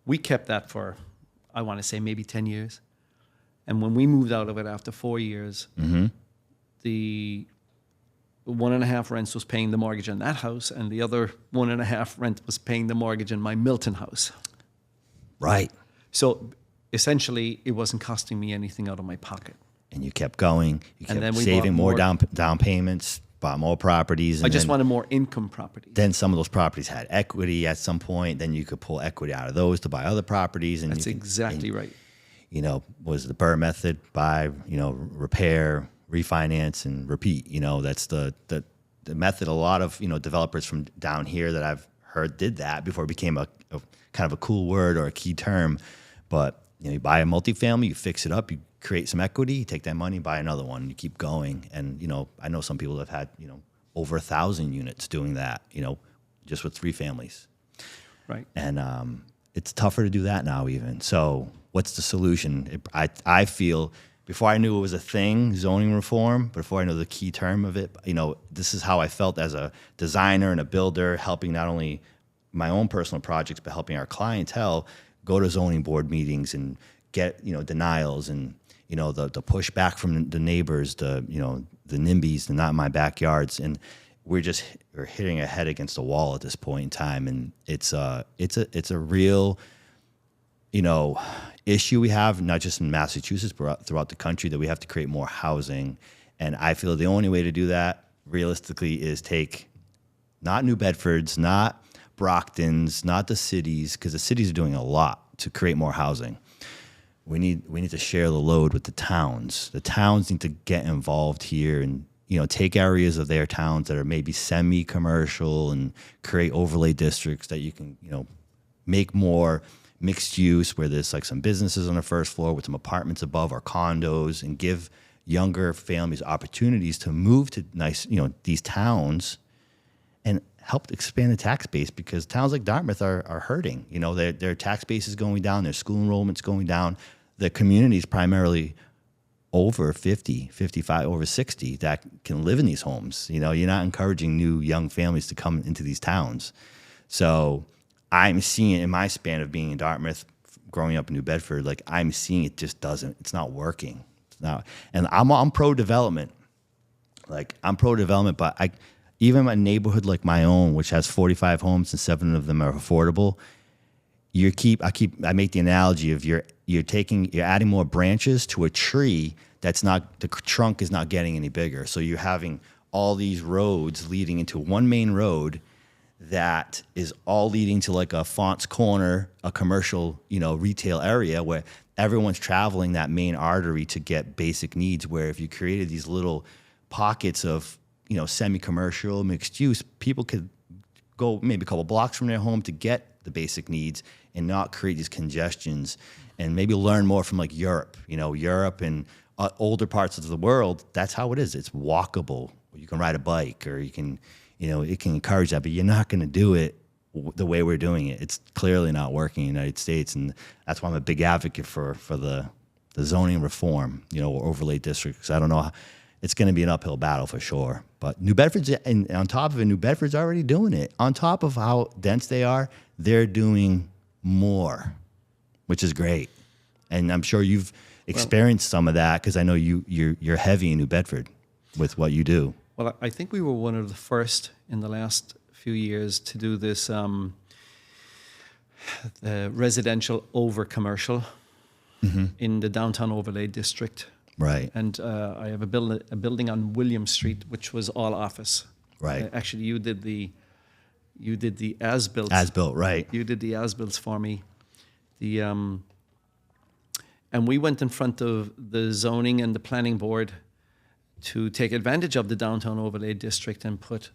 we kept that for, I want to say, maybe 10 years. And when we moved out of it after 4 years, the 1.5 rents was paying the mortgage on that house, and the other 1.5 rent was paying the mortgage in my Milton house. Right. So essentially, it wasn't costing me anything out of my pocket. And you kept going. You kept then we saving bought more down payments, bought more properties. And I just wanted more income properties. Then some of those properties had equity at some point. Then you could pull equity out of those to buy other properties. And That's exactly right. Was the Burr method: buy, repair, refinance, and repeat. That's the method a lot of developers from down here that I've heard did that before it became a kind of a cool word or a key term. But you buy a multifamily, you fix it up, you create some equity, you take that money, buy another one, you keep going. And I know some people have had over 1,000 units doing that, just with 3 families. Right. And it's tougher to do that now even. So what's the solution? I feel before I knew it was a thing, zoning reform, before I know the key term of it, this is how I felt as a designer and a builder, helping not only my own personal projects, but helping our clientele go to zoning board meetings and get, denials and, the pushback from the neighbors, the NIMBYs, the not in my backyards. And we're hitting our head against the wall at this point in time. And it's a real, issue we have, not just in Massachusetts, but throughout the country, that we have to create more housing. And I feel the only way to do that realistically is take not New Bedfords, not Brockton's, not the cities, because the cities are doing a lot to create more housing. We need to share the load with the towns. The towns need to get involved here and take areas of their towns that are maybe semi-commercial and create overlay districts that you can make more mixed use, where there's like some businesses on the first floor with some apartments above or condos, and give younger families opportunities to move to nice these towns and help expand the tax base, because towns like Dartmouth are hurting. Their tax base is going down, their school enrollment's going down. The community's primarily over 50, 55, over 60 that can live in these homes. You're not encouraging new young families to come into these towns. So I'm seeing in my span of being in Dartmouth, growing up in New Bedford, like I'm seeing it's not working. It's not, and I'm pro-development. Like I'm pro-development, but even a neighborhood like my own, which has 45 homes and 7 of them are affordable, I make the analogy of you're adding more branches to a tree the trunk is not getting any bigger. So you're having all these roads leading into one main road that is all leading to like a Font's Corner, a commercial, retail area where everyone's traveling that main artery to get basic needs, where if you created these little pockets of semi-commercial, mixed use, people could go maybe a couple blocks from their home to get the basic needs and not create these congestions, and maybe learn more from like Europe. Europe and older parts of the world, that's how it is. It's walkable. You can ride a bike, or you can, it can encourage that, but you're not going to do it the way we're doing it. It's clearly not working in the United States, and that's why I'm a big advocate for the zoning reform, or overlay districts. I don't know. It's going to be an uphill battle for sure. But New Bedford's, and on top of it, New Bedford's already doing it. On top of how dense they are, they're doing more, which is great. And I'm sure you've experienced some of that, because I know you're heavy in New Bedford with what you do. Well, I think we were one of the first in the last few years to do this residential over commercial in the downtown overlay district. Right. And I have a building on William Street, which was all office. Right. Actually, you did the as-built. As-built, right. You did the as-builts for me. And we went in front of the zoning and the planning board to take advantage of the downtown overlay district and put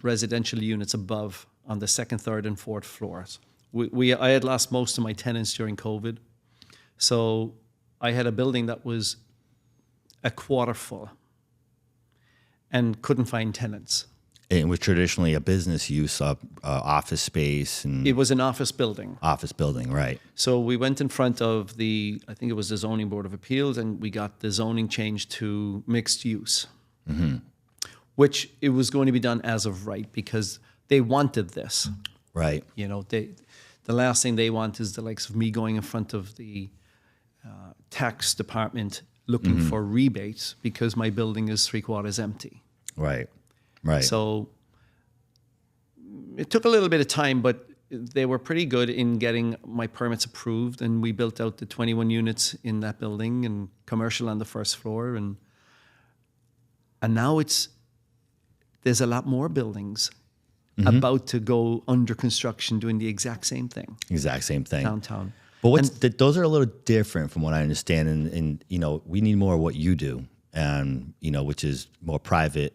residential units above on the 2nd, 3rd, and 4th floors. I had lost most of my tenants during COVID, so I had a building that was a quarter full and couldn't find tenants. It was traditionally a business use of office space. And it was an office building. Office building, right. So we went in front of I think it was the Zoning Board of Appeals, and we got the zoning changed to mixed use, which it was going to be done as of right, because they wanted this. Right. The last thing they want is the likes of me going in front of the tax department looking for rebates because my building is 3/4 empty. Right. Right. So it took a little bit of time, but they were pretty good in getting my permits approved, and we built out the 21 units in that building and commercial on the first floor, and now there's a lot more buildings about to go under construction doing the exact same thing. Exact same thing. Downtown. But those are a little different from what I understand, and we need more of what you do, and which is more private,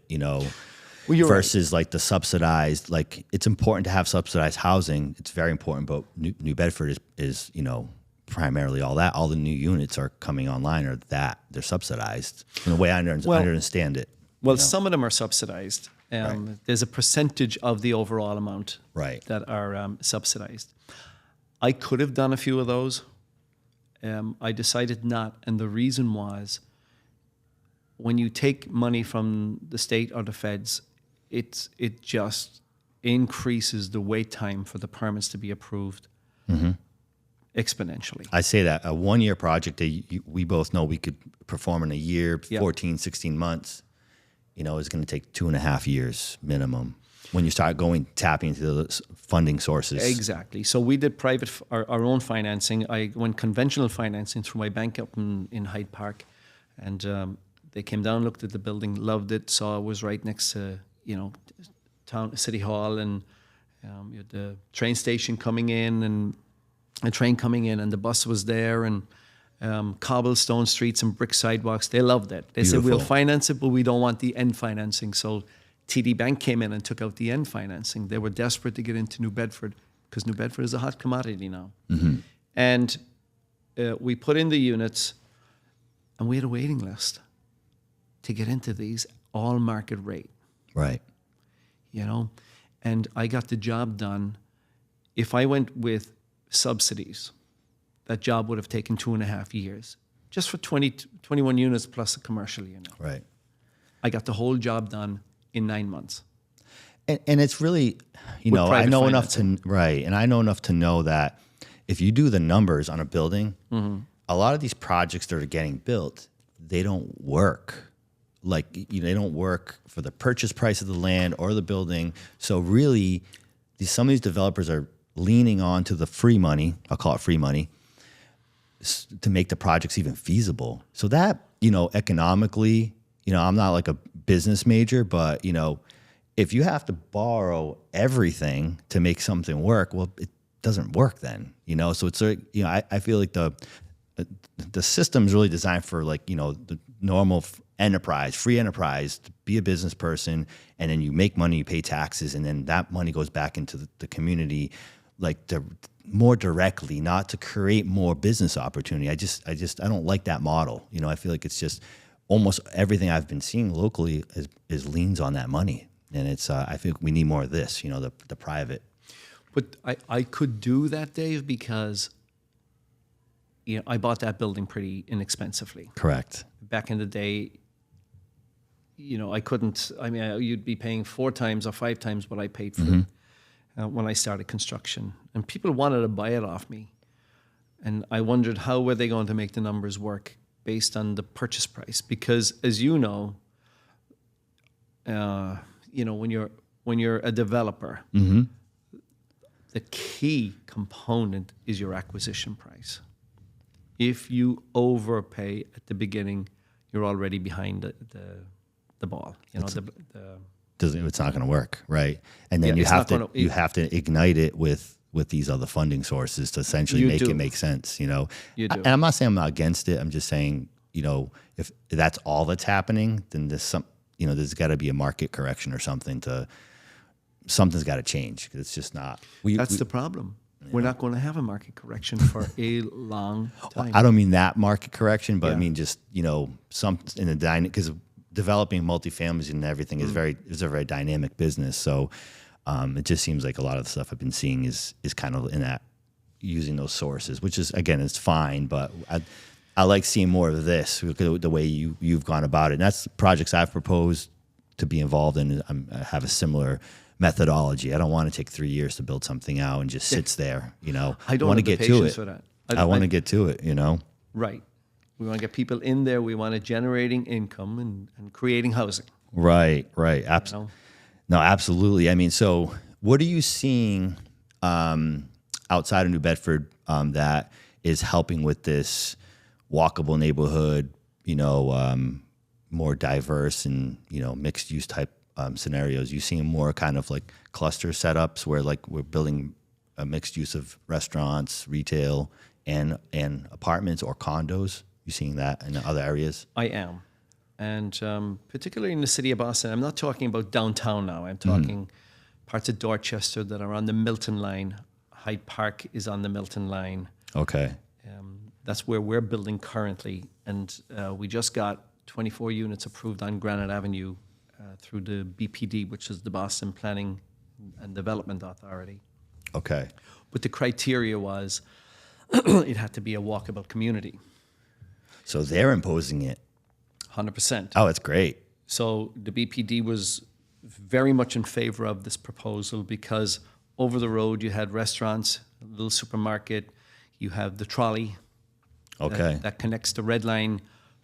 Well, you're versus like the subsidized. Like it's important to have subsidized housing. It's very important, but New Bedford is primarily all that. All the new units are coming online are that they're subsidized. From the way I understand it. Well, some of them are subsidized. There's a percentage of the overall amount that are subsidized. I could have done a few of those. I decided not, and the reason was when you take money from the state or the feds, it just increases the wait time for the permits to be approved exponentially. I say that a 1-year project that we both know we could perform in a year, 14, 16 months, is going to take 2.5 years minimum when you start tapping into the funding sources. Exactly. So we did our own financing. I went conventional financing through my bank up in Hyde Park, and they came down, looked at the building, loved it, saw it was right next to City Hall, and you had the train station coming in and a train coming in, and the bus was there, and cobblestone streets and brick sidewalks. They loved it. They said, we'll finance it, but we don't want the end financing. So TD Bank came in and took out the end financing. They were desperate to get into New Bedford because New Bedford is a hot commodity now. And we put in the units, and we had a waiting list to get into these, all market rate. Right. And I got the job done. If I went with subsidies, that job would have taken 2.5 years, just for 21 units plus a commercial unit. Right. I got the whole job done in 9 months. And it's really, I know enough to know that if you do the numbers on a building, a lot of these projects that are getting built, they don't work. Like, they don't work for the purchase price of the land or the building. So really, some of these developers are leaning on to the free money, I'll call it free money, to make the projects even feasible. So that, economically, I'm not like a business major, but, if you have to borrow everything to make something work, well, it doesn't work then, So it's, I feel like the system is really designed for the normal enterprise, free enterprise, to be a business person, and then you make money, you pay taxes, and then that money goes back into the community, more directly, not to create more business opportunity. I don't like that model. I feel like it's just almost everything I've been seeing locally is leans on that money, and it's I think we need more of this. The private. But I could do that, Dave, because I bought that building pretty inexpensively. Correct. Back in the day, I couldn't. You'd be paying 4 times or 5 times what I paid for it when I started construction, and people wanted to buy it off me, and I wondered how were they going to make the numbers work based on the purchase price? Because as when you're a developer, the key component is your acquisition price. If you overpay at the beginning, you're already behind the ball. It's not going to work, right? And then you have to ignite it with these other funding sources to essentially make it make sense. You do. And I'm not saying I'm not against it. I'm just saying, if that's all that's happening, then there's got to be a market correction or something. Something's got to change. It's just not. That's the problem. We're not going to have a market correction for a long time. I don't mean that market correction, but I mean just some in the dynamic, because developing multifamilies and everything is a very dynamic business. So it just seems like a lot of the stuff I've been seeing is kind of in that, using those sources, which is, again, it's fine, but I like seeing more of this, the way you've gone about it. And that's projects I've proposed to be involved in. I have a similar methodology. I don't want to take 3 years to build something out and just sits there. I don't want to get to it. For that. I want to get to it. Right. We want to get people in there. We want it generating income and creating housing. Right. No, absolutely. I mean, so what are you seeing outside of New Bedford that is helping with this walkable neighborhood, more diverse and, mixed use type scenarios? You seeing more kind of like cluster setups where we're building a mixed use of restaurants, retail, and apartments or condos? You seeing that in other areas? I am. And particularly in the city of Boston, I'm not talking about downtown now. I'm talking parts of Dorchester that are on the Milton line. Hyde Park is on the Milton line. Okay. That's where we're building currently. And we just got 24 units approved on Granite Avenue through the BPD, which is the Boston Planning and Development Authority. Okay. But the criteria was it had to be a walkable community. So they're imposing it. 100%. Oh, it's great. So the BPD was very much in favor of this proposal because over the road you had restaurants, a little supermarket, you have the trolley that connects the Red Line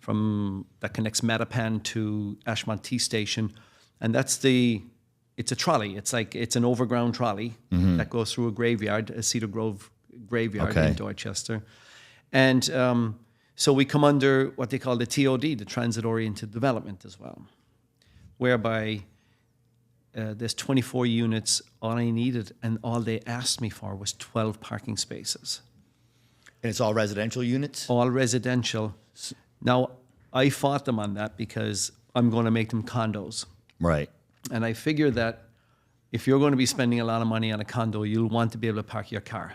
that connects Mattapan to Ashmont T Station. And it's a trolley. It's an overground trolley that goes through a graveyard, a Cedar Grove graveyard in Dorchester. And so we come under what they call the TOD, the Transit-Oriented Development as well, whereby there's 24 units. All I needed and all they asked me for was 12 parking spaces. And it's all residential units? All residential. Now, I fought them on that because I'm going to make them condos. Right. And I figure that if you're going to be spending a lot of money on a condo, you'll want to be able to park your car.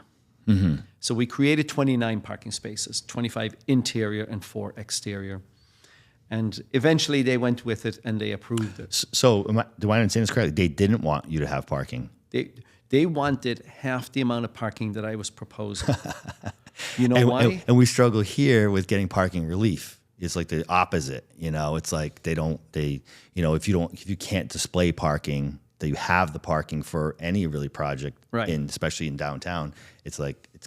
So we created 29 parking spaces, 25 interior and 4 exterior. And eventually they went with it and they approved it. So do I understand this correctly? They didn't want you to have parking. They wanted half the amount of parking that I was proposing. You know why? And we struggle here with getting parking relief. It's like the opposite, you know. It's like if you can't display parking, that you have the parking for any really project, right, especially in downtown, it's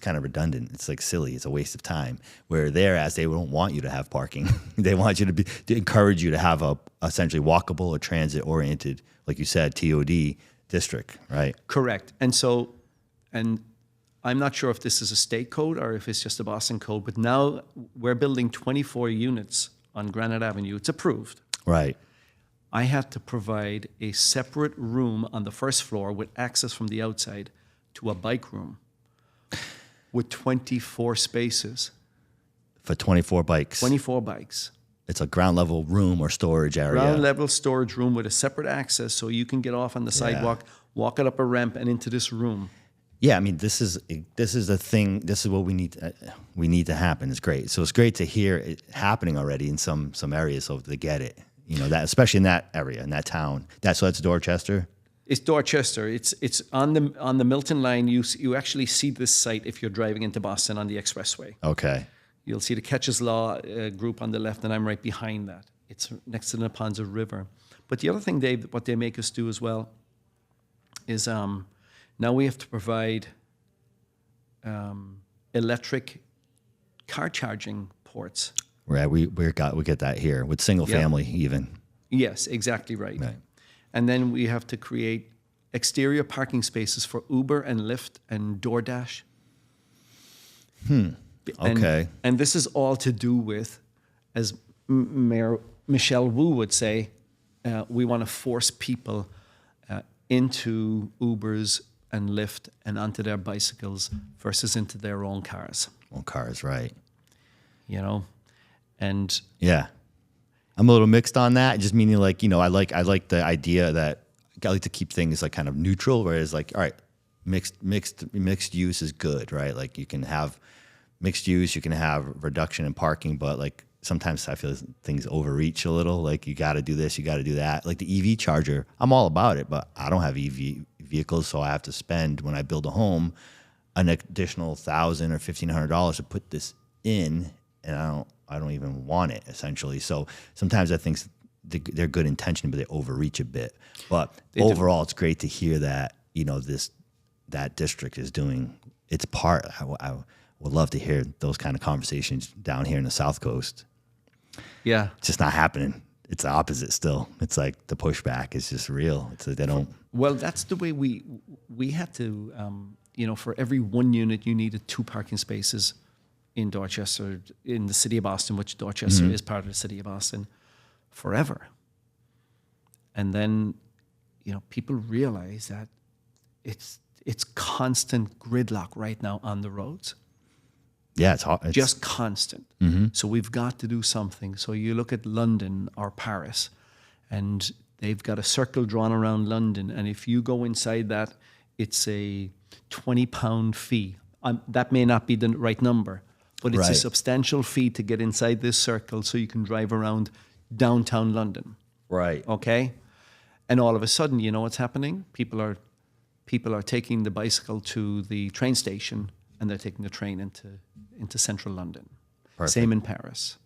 kind of redundant. It's like silly. It's a waste of time. Where they don't want you to have parking. They want you to encourage you to have a essentially walkable or transit oriented, like you said, TOD district, right? Correct. And I'm not sure if this is a state code or if it's just a Boston code, but now we're building 24 units on Granite Avenue. It's approved. Right. I had to provide a separate room on the first floor with access from the outside to a bike room with 24 spaces. For 24 bikes. 24 bikes. It's a ground level room or storage area. Ground level storage room with a separate access so you can get off on the sidewalk, walk it up a ramp and into this room. Yeah, I mean, this is the thing. This is what we need to happen. It's great. So it's great to hear it happening already in some areas, so they get it. You know, that especially in that area, in that town. That's Dorchester. It's Dorchester. It's on the Milton line. You actually see this site if you're driving into Boston on the expressway. Okay. You'll see the Catches Law group on the left, and I'm right behind that. It's next to the Neponset River. But the other thing, Dave, what they make us do as well is now we have to provide electric car charging ports. Right, we get that here with single family even. Yes, exactly right. And then we have to create exterior parking spaces for Uber and Lyft and DoorDash. Okay. And this is all to do with, as Mayor Michelle Wu would say, we want to force people into Ubers and Lyft and onto their bicycles versus into their own cars. Own cars, right. You know? And yeah, I'm a little mixed on that. Just meaning, like, you know, I like the idea that I like to keep things like kind of neutral. Whereas, like, all right, mixed use is good, right? Like, you can have mixed use, you can have reduction in parking, but like sometimes I feel things overreach a little. Like, you got to do this, you got to do that. Like the EV charger, I'm all about it, but I don't have EV vehicles, so I have to spend when I build a home an additional $1,000 or $1,500 to put this in, and I don't even want it, essentially. So sometimes I think they're good intention, but they overreach a bit. But overall, it's great to hear that, you know, that district is doing its part. I would love to hear those kind of conversations down here in the South Coast. Yeah. It's just not happening. It's the opposite still. It's like the pushback is just real. It's like they don't. Well, that's the way we had to, you know, for every one unit, you needed 2 parking spaces in Dorchester, in the city of Boston, which Dorchester is part of the city of Boston, forever. And then, you know, people realize that it's constant gridlock right now on the roads. Yeah, it's hard. just constant. So we've got to do something. So you look at London or Paris, and they've got a circle drawn around London, and if you go inside that, it's a £20 fee. That may not be the right number, but it's a Right. substantial fee to get inside this circle so you can drive around downtown London. Right. Okay? And all of a sudden, you know what's happening? People are taking the bicycle to the train station, and they're taking the train into central London. Perfect. Same in Paris.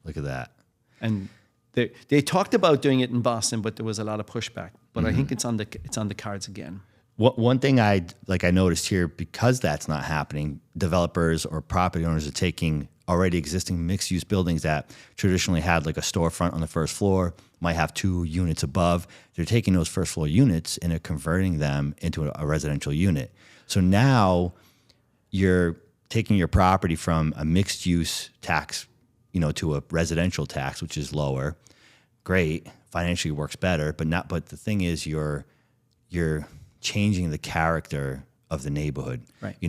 Look at that. And they talked about doing it in Boston, but there was a lot of pushback. But I think it's on the cards again. One thing I noticed here, because that's not happening, developers or property owners are taking already existing mixed-use buildings that traditionally had like a storefront on the first floor, might have 2 units above. They're taking those first floor units and they're converting them into a residential unit. So now you're taking your property from a mixed-use tax, to a residential tax, which is lower. Great, financially works better, but the thing is, you're changing the character of the neighborhood. Right. You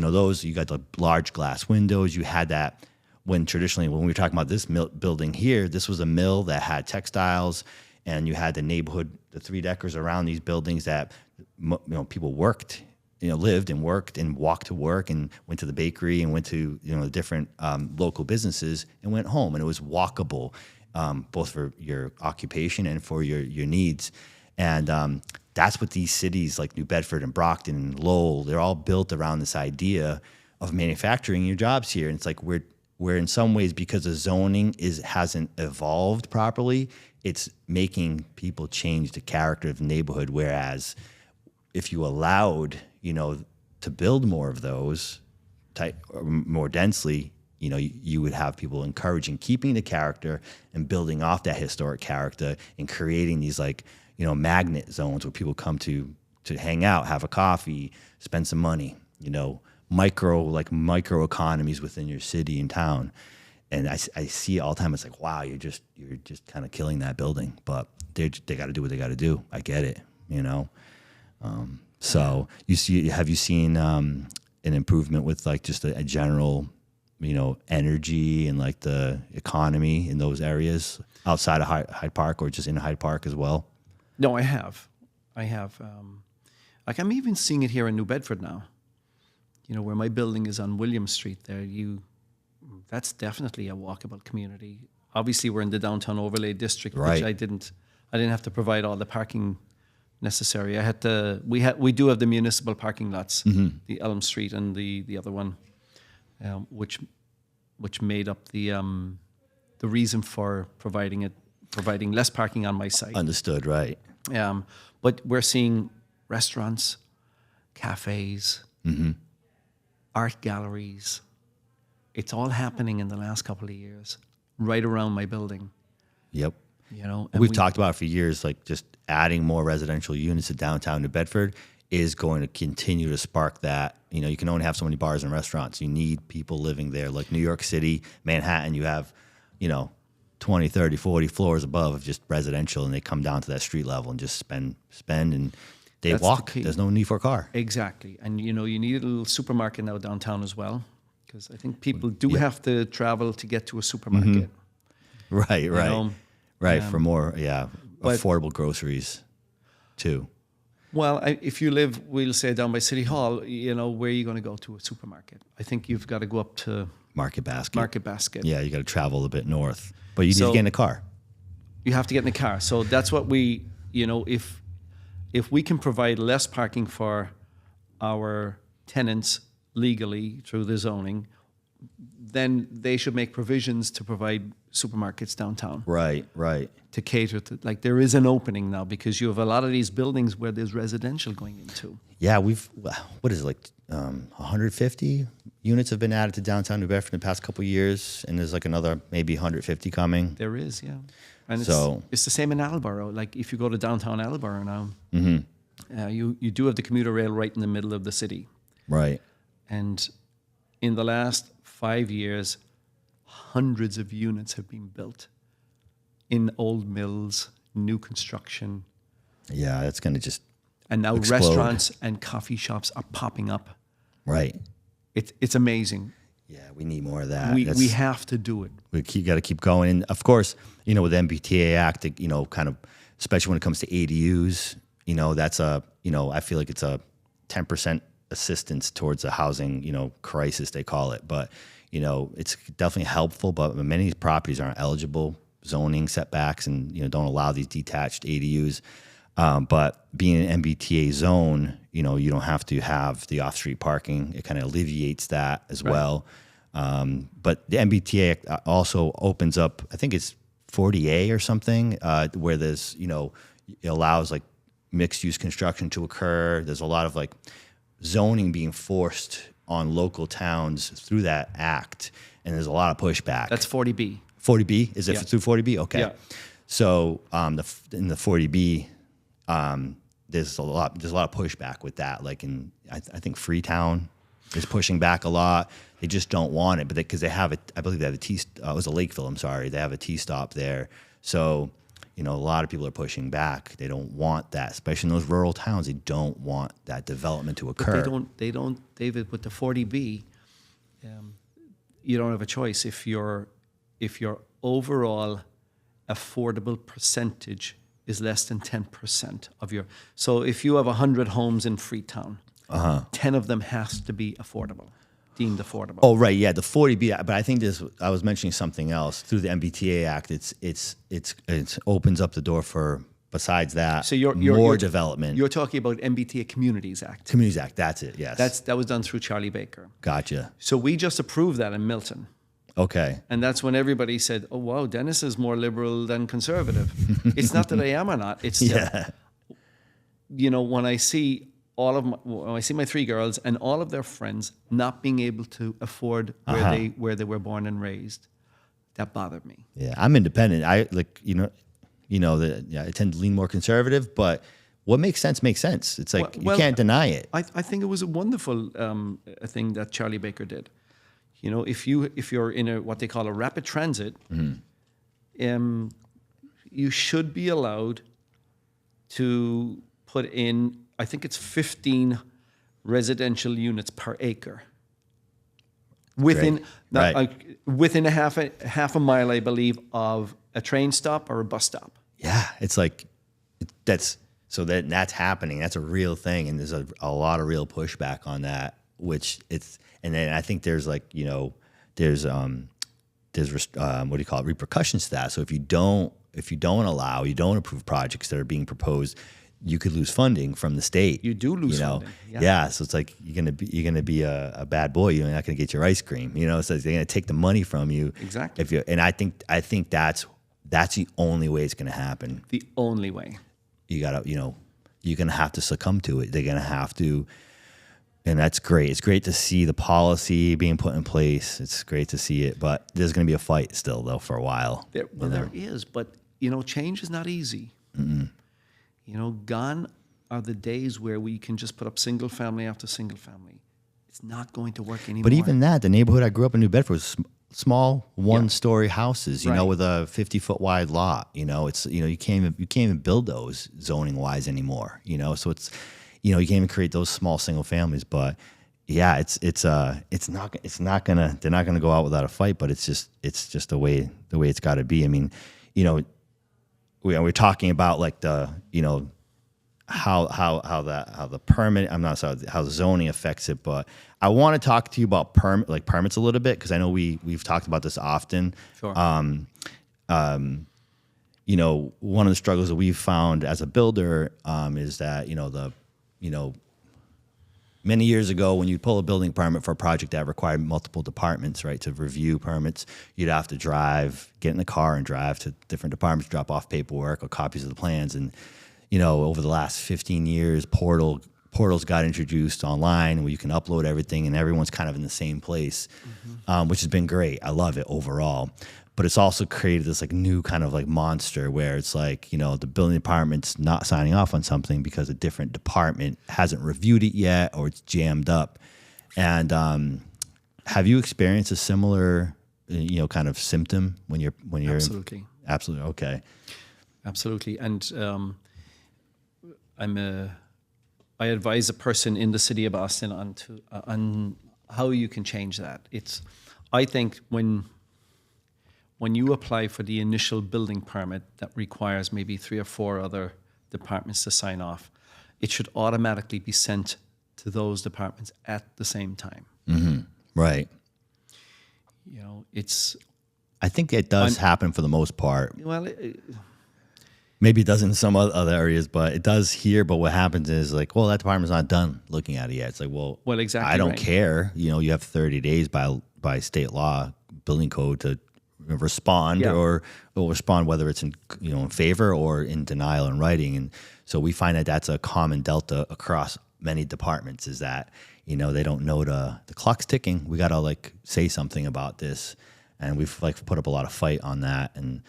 got the large glass windows. You had that when traditionally, when we were talking about this building here, this was a mill that had textiles, and you had the neighborhood, the 3-deckers around these buildings that people worked, lived and worked and walked to work and went to the bakery and went to the different local businesses and went home, and it was walkable, both for your occupation and for your needs. And that's what these cities like New Bedford and Brockton and Lowell, they're all built around this idea of manufacturing your jobs here. And it's like we're in some ways, because the zoning hasn't evolved properly, it's making people change the character of the neighborhood. Whereas if you allowed, to build more of those or more densely, you would have people encouraging keeping the character and building off that historic character and creating these magnet zones where people come to hang out, have a coffee, spend some money, micro economies within your city and town. And I see it all the time. It's like, wow, you're just kind of killing that building, but they got to do what they got to do. I get it, So have you seen an improvement with like just a general, energy and like the economy in those areas outside of Hyde Park, or just in Hyde Park as well? No, I have. Like I'm even seeing it here in New Bedford now. Where my building is on William Street there, that's definitely a walkable community. Obviously, we're in the downtown overlay district, Right. which I didn't have to provide all the parking necessary. We do have the municipal parking lots, the Elm Street and the other one, which made up the reason for providing less parking on my site. Understood, right. But we're seeing restaurants, cafes, art galleries. It's all happening in the last couple of years, right around my building. Yep. And We've talked about it for years, like just adding more residential units to downtown New Bedford is going to continue to spark that. You can only have so many bars and restaurants. You need people living there. Like New York City, Manhattan, you have, 20, 30, 40 floors above of just residential, and they come down to that street level and just spend and they That's walk. the key. There's no need for a car. Exactly. And, you need a little supermarket now downtown as well, because I think people do have to travel to get to a supermarket. Right. Right, for more, but- affordable groceries, too. Well, if you live, we'll say, down by City Hall, where are you going to go to a supermarket? I think you've got to go up to Market Basket. Market Basket. Yeah, you got to travel a bit north. But you need to get in a car. You have to get in the car. So that's what we, if we can provide less parking for our tenants legally through the zoning, then they should make provisions to provide supermarkets downtown. Right. To cater to, like, there is an opening now because you have a lot of these buildings where there's residential going into. Yeah, what is it, like 150 units have been added to downtown New Bedford in the past couple of years, and there's like another maybe 150 coming. There is, yeah. And So- it's the same in Attleboro. Like, if you go to downtown Attleboro now, you do have the commuter rail right in the middle of the city. Right. And in the last 5 years, hundreds of units have been built in old mills, new construction. Yeah, it's going to just And now explode. restaurants and coffee shops are popping up. Right. It's amazing. Yeah, we need more of that. We have to do it. We got to keep going. And of course, with the MBTA Act, kind of, especially when it comes to ADUs, that's I feel like it's a 10% assistance towards the housing, crisis, they call it. But, it's definitely helpful, but many of these properties aren't eligible, zoning setbacks, and, don't allow these detached ADUs. But being an MBTA zone, you don't have to have the off-street parking. It kind of alleviates that as well. But the MBTA also opens up, I think it's 40A or something, where there's, it allows like mixed-use construction to occur. There's a lot of like zoning being forced on local towns through that act, and there's a lot of pushback. That's 40B. 40B? Is it through 40B? Okay. Yeah. So in the 40B, there's a lot of pushback with that. Like I think Freetown is pushing back a lot. They just don't want it, but because they have it, I believe they have it was a Lakeville. I'm sorry, they have a T-stop there. So a lot of people are pushing back. They don't want that, especially in those rural towns. They don't want that development to occur. But they don't, David. With the 40B, you don't have a choice. If your overall affordable percentage is less than 10% of your, so if you have 100 homes in Freetown, 10 of them has to be affordable, deemed affordable. Oh, right, yeah, the 40B. But I think I was mentioning something else through the MBTA Act. It opens up the door for, besides that, so more development. You're talking about MBTA Communities Act. Communities Act, that's it. Yes, that was done through Charlie Baker. Gotcha. So we just approved that in Milton. Okay. And that's when everybody said, "Oh wow, Denis is more liberal than conservative." It's not that I am or not. It's that, when I see my three girls and all of their friends not being able to afford where they were born and raised, that bothered me. Yeah, I'm independent. I like I tend to lean more conservative, but what makes sense makes sense. It's like you can't deny it. I think it was a wonderful thing that Charlie Baker did. If you're in what they call a rapid transit, you should be allowed to put in, I think it's 15 residential units per acre. Within within a half a mile, I believe, of a train stop or a bus stop. Yeah, it's like that's happening. That's a real thing, and there's a lot of real pushback on that. And then I think there's there's repercussions to that. So if you don't approve projects that are being proposed, you could lose funding from the state. You do lose funding. Yeah. So it's like you're gonna be a bad boy. You're not gonna get your ice cream. So they're gonna take the money from you. Exactly. And I think that's the only way it's gonna happen. The only way. You gotta you're gonna have to succumb to it. They're gonna have to. And that's great. It's great to see the policy being put in place. It's great to see it, but there's going to be a fight still, though, for a while. There is, but change is not easy. Gone are the days where we can just put up single family after single family. It's not going to work anymore. But even that, the neighborhood I grew up in, New Bedford, was small one-story houses, with a 50-foot wide lot. It's you can't even build those zoning-wise anymore. So it's. You can't even create those small single families, but yeah, they're not gonna go out without a fight, but it's just the way it's got to be. I mean, we're talking about like the how the permit. How the zoning affects it, but I want to talk to you about permits a little bit because I know we've talked about this often. Sure. One of the struggles that we've found as a builder is that many years ago, when you pull a building permit for a project that required multiple departments, right, to review permits, you'd have to get in the car and drive to different departments, drop off paperwork or copies of the plans. And, over the last 15 years, portals got introduced online where you can upload everything and everyone's kind of in the same place, which has been great. I love it overall. But it's also created this like new kind of like monster where it's like, the building department's not signing off on something because a different department hasn't reviewed it yet or it's jammed up. And have you experienced a similar, kind of symptom when you're Absolutely. Absolutely. Okay. Absolutely. And I advise a person in the city of Austin how you can change that. I think when you apply for the initial building permit that requires maybe 3 or 4 other departments to sign off, it should automatically be sent to those departments at the same time. Right. You know, I think it does happen for the most part. well, Maybe it does in some other areas, but it does here. But what happens is like, well, that department's not done looking at it yet. It's like, well, exactly I don't right. care. You know, you have 30 days by state law, building code to respond or respond whether it's in favor or in denial in writing. And so we find that that's a common delta across many departments is that, they don't know the clock's ticking. We got to like say something about this. And we've like put up a lot of fight on that. And,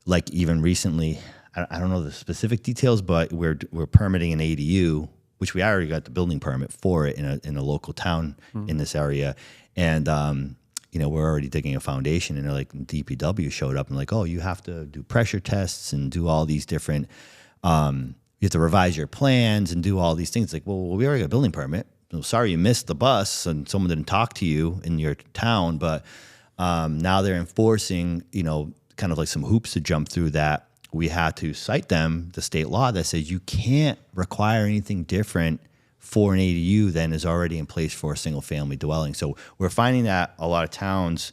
like even recently, I don't know the specific details, but we're permitting an ADU, which we already got the building permit for it in a local town in this area, and we're already digging a foundation, and they're like DPW showed up and like, oh, you have to do pressure tests and do all these different, you have to revise your plans and do all these things. Like, well, we already got a building permit. Sorry you missed the bus and someone didn't talk to you in your town, but now they're enforcing, kind of like some hoops to jump through that we had to cite them, the state law that says you can't require anything different for an ADU than is already in place for a single family dwelling. So we're finding that a lot of towns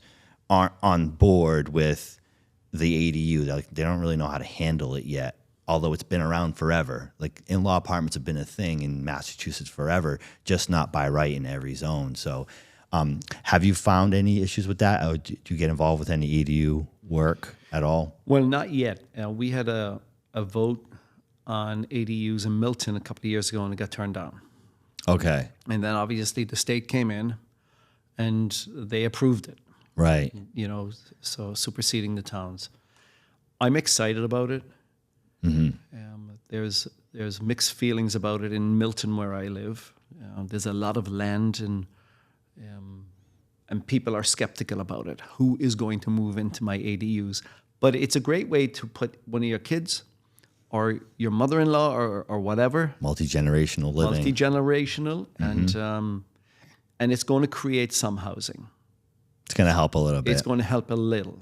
aren't on board with the ADU. They don't really know how to handle it yet, although it's been around forever. Like in-law apartments have been a thing in Massachusetts forever, just not by right in every zone. So have you found any issues with that? Or do you get involved with any ADU work at all? Well, not yet. We had a vote on ADUs in Milton a couple of years ago, and it got turned down. Okay. And then obviously the state came in, and they approved it. Right. So superseding the towns. I'm excited about it. There's mixed feelings about it in Milton, where I live. There's a lot of land and people are skeptical about it. Who is going to move into my ADUs? But it's a great way to put one of your kids or your mother-in-law or whatever. Multi-generational living. Multi-generational. And it's going to create some housing. It's going to help a little bit. It's going to help a little.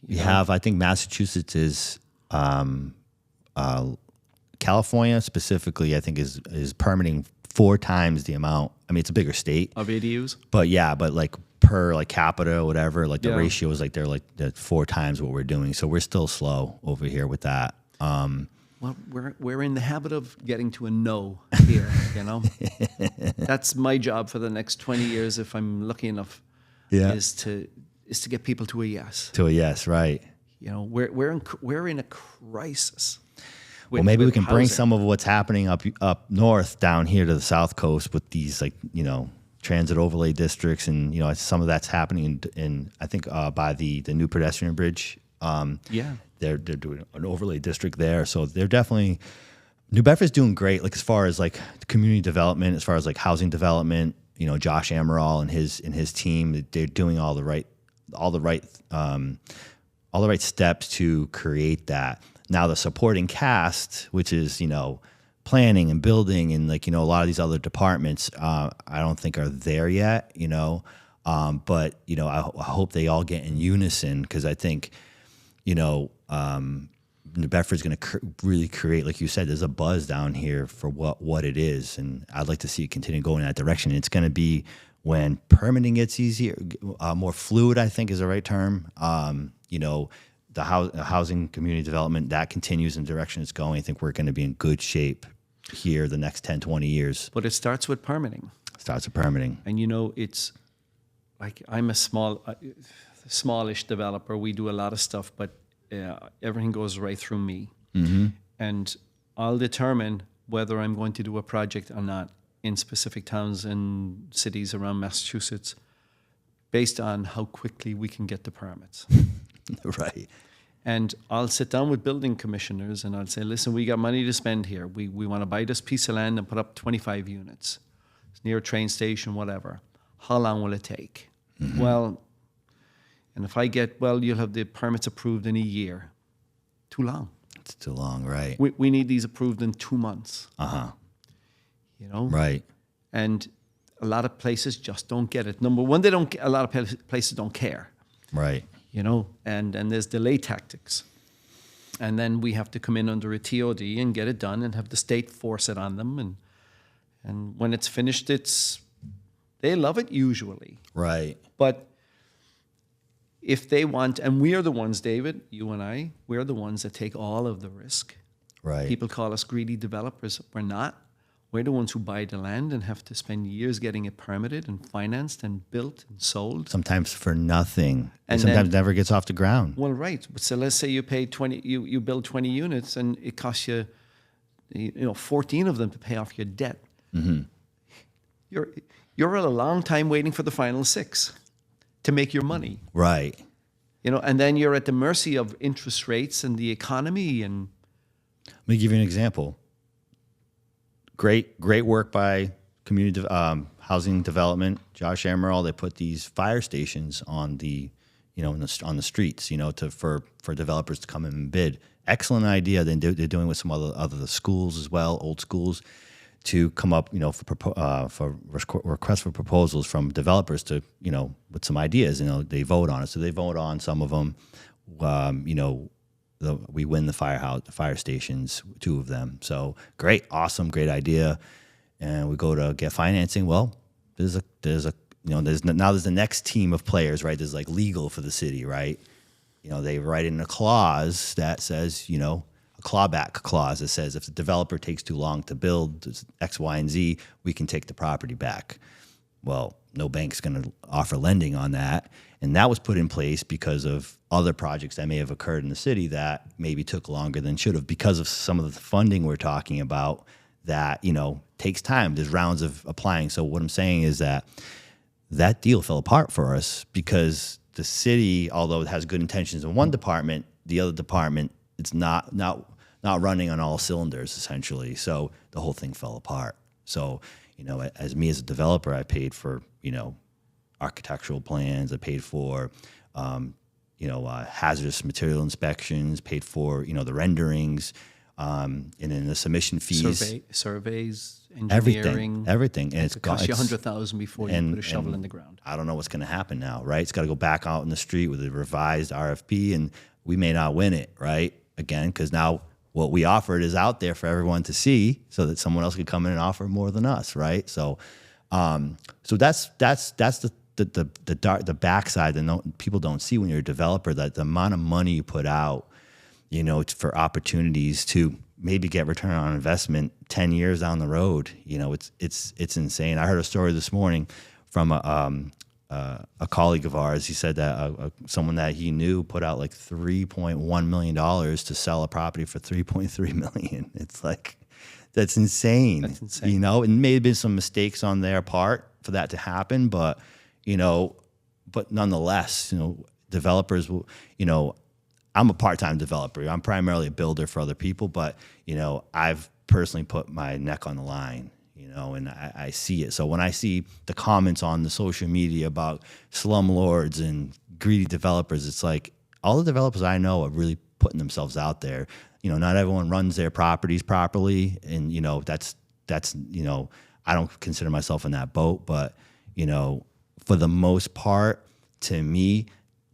I think Massachusetts is, California specifically, I think is permitting 4 times the amount. I mean, it's a bigger state Of ADUs? but like per like capita or whatever, like the ratio is like they're like 4 times what we're doing. So we're still slow over here with that. Well, we're in the habit of getting to a no here, That's my job for the next 20 years, if I'm lucky enough, is to get people to a yes. To a yes, right. We're in a crisis. Well, maybe we can bring some of what's happening up north down here to the South Coast with these transit overlay districts, and some of that's happening in I think by the new pedestrian bridge. They're doing an overlay district there, so they're definitely New Bedford's doing great. Like as far as like community development, as far as like housing development, Josh Amaral and his team, they're doing all the right steps to create that. Now the supporting cast, which is, planning and building and a lot of these other departments, I don't think are there yet, but, I hope they all get in unison because I think, New Bedford's going to really create, like you said, there's a buzz down here for what it is. And I'd like to see it continue going in that direction. It's going to be when permitting gets easier, more fluid, I think is the right term. The housing community development, that continues in the direction it's going. I think we're going to be in good shape here the next 10, 20 years. But it starts with permitting. And, it's like I'm a smallish developer. We do a lot of stuff, but everything goes right through me. Mm-hmm. And I'll determine whether I'm going to do a project or not in specific towns and cities around Massachusetts based on how quickly we can get the permits. Right. And I'll sit down with building commissioners and I'll say, listen, we got money to spend here. We want to buy this piece of land and put up 25 units. It's near a train station, whatever. How long will it take? Mm-hmm. Well, and if I get, you'll have the permits approved in a year. Too long. It's too long, right. We need these approved in 2 months. Uh-huh. You know? Right. And a lot of places just don't get it. Number one, a lot of places don't care. Right. You know, and there's delay tactics. And then we have to come in under a TOD and get it done and have the state force it on them. And when it's finished, they love it usually. Right. But if they want, and we are the ones, David, you and I, we're the ones that take all of the risk. Right. People call us greedy developers. We're not. We're the ones who buy the land and have to spend years getting it permitted and financed and built and sold. Sometimes for nothing. And sometimes then, never gets off the ground. Well, right. So let's say you pay 20, you build 20 units and it costs you, 14 of them to pay off your debt. Mm-hmm. You're a long time waiting for the final 6 to make your money. Right. And then you're at the mercy of interest rates and the economy. And let me give you an example. Great work by community housing development. Josh Emerald, they put these fire stations on the on the streets, for developers to come in and bid. Excellent idea. They're doing with some other schools as well, old schools, to come up, for requests for proposals from developers to, with some ideas. They vote on it. So they vote on some of them. We win the fire stations, 2 of them. So great, awesome, great idea. And we go to get financing. Well, there's the next team of players, right? There's like legal for the city, right? They write in a clause that says, a clawback clause that says if the developer takes too long to build X, Y, and Z, we can take the property back. Well, no bank's going to offer lending on that. And that was put in place because of other projects that may have occurred in the city that maybe took longer than should have because of some of the funding we're talking about that, takes time. There's rounds of applying. So what I'm saying is that deal fell apart for us because the city, although it has good intentions in one department, the other department, it's not running on all cylinders, essentially. So the whole thing fell apart. So, as a developer, I paid for, architectural plans. I paid for, hazardous material inspections, paid for, the renderings, and then the submission fees. Surveys, engineering. Everything. And it costs you $100,000 before you put a shovel in the ground. I don't know what's going to happen now, right? It's got to go back out in the street with a revised RFP, and we may not win it, right? Again, because now what we offered is out there for everyone to see so that someone else could come in and offer more than us, right? So that's the backside that people don't see when you're a developer, that the amount of money you put out, for opportunities to maybe get return on investment 10 years down the road. It's insane. I heard a story this morning from a colleague of ours. He said that someone that he knew put out like $3.1 million to sell a property for $3.3 million. It's like, that's insane. That's insane. It may have been some mistakes on their part for that to happen, but nonetheless, developers will, I'm a part-time developer. I'm primarily a builder for other people, but, I've personally put my neck on the line, and I see it. So when I see the comments on the social media about slumlords and greedy developers, it's like all the developers I know are really putting themselves out there. Not everyone runs their properties properly, and, that's I don't consider myself in that boat, but, for the most part, to me,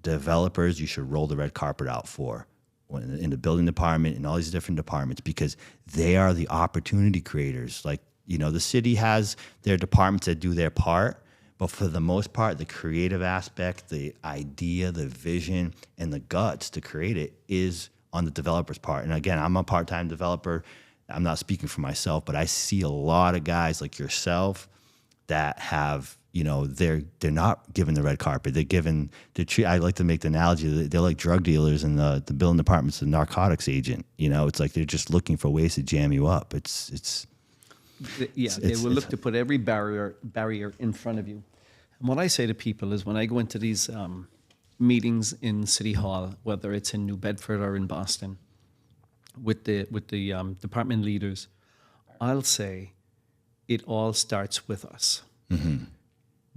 developers you should roll the red carpet out for in the building department and all these different departments, because they are the opportunity creators. Like, the city has their departments that do their part, but for the most part, the creative aspect, the idea, the vision, and the guts to create it is on the developer's part. And again, I'm a part-time developer. I'm not speaking for myself, but I see a lot of guys like yourself that have, they're not given the red carpet. I like to make the analogy that they're like drug dealers in the building department's the narcotics agent. It's like they're just looking for ways to jam you up. They will look to put every barrier in front of you. And what I say to people is when I go into these meetings in City Hall, whether it's in New Bedford or in Boston, with the department leaders, I'll say it all starts with us. Mm-hmm.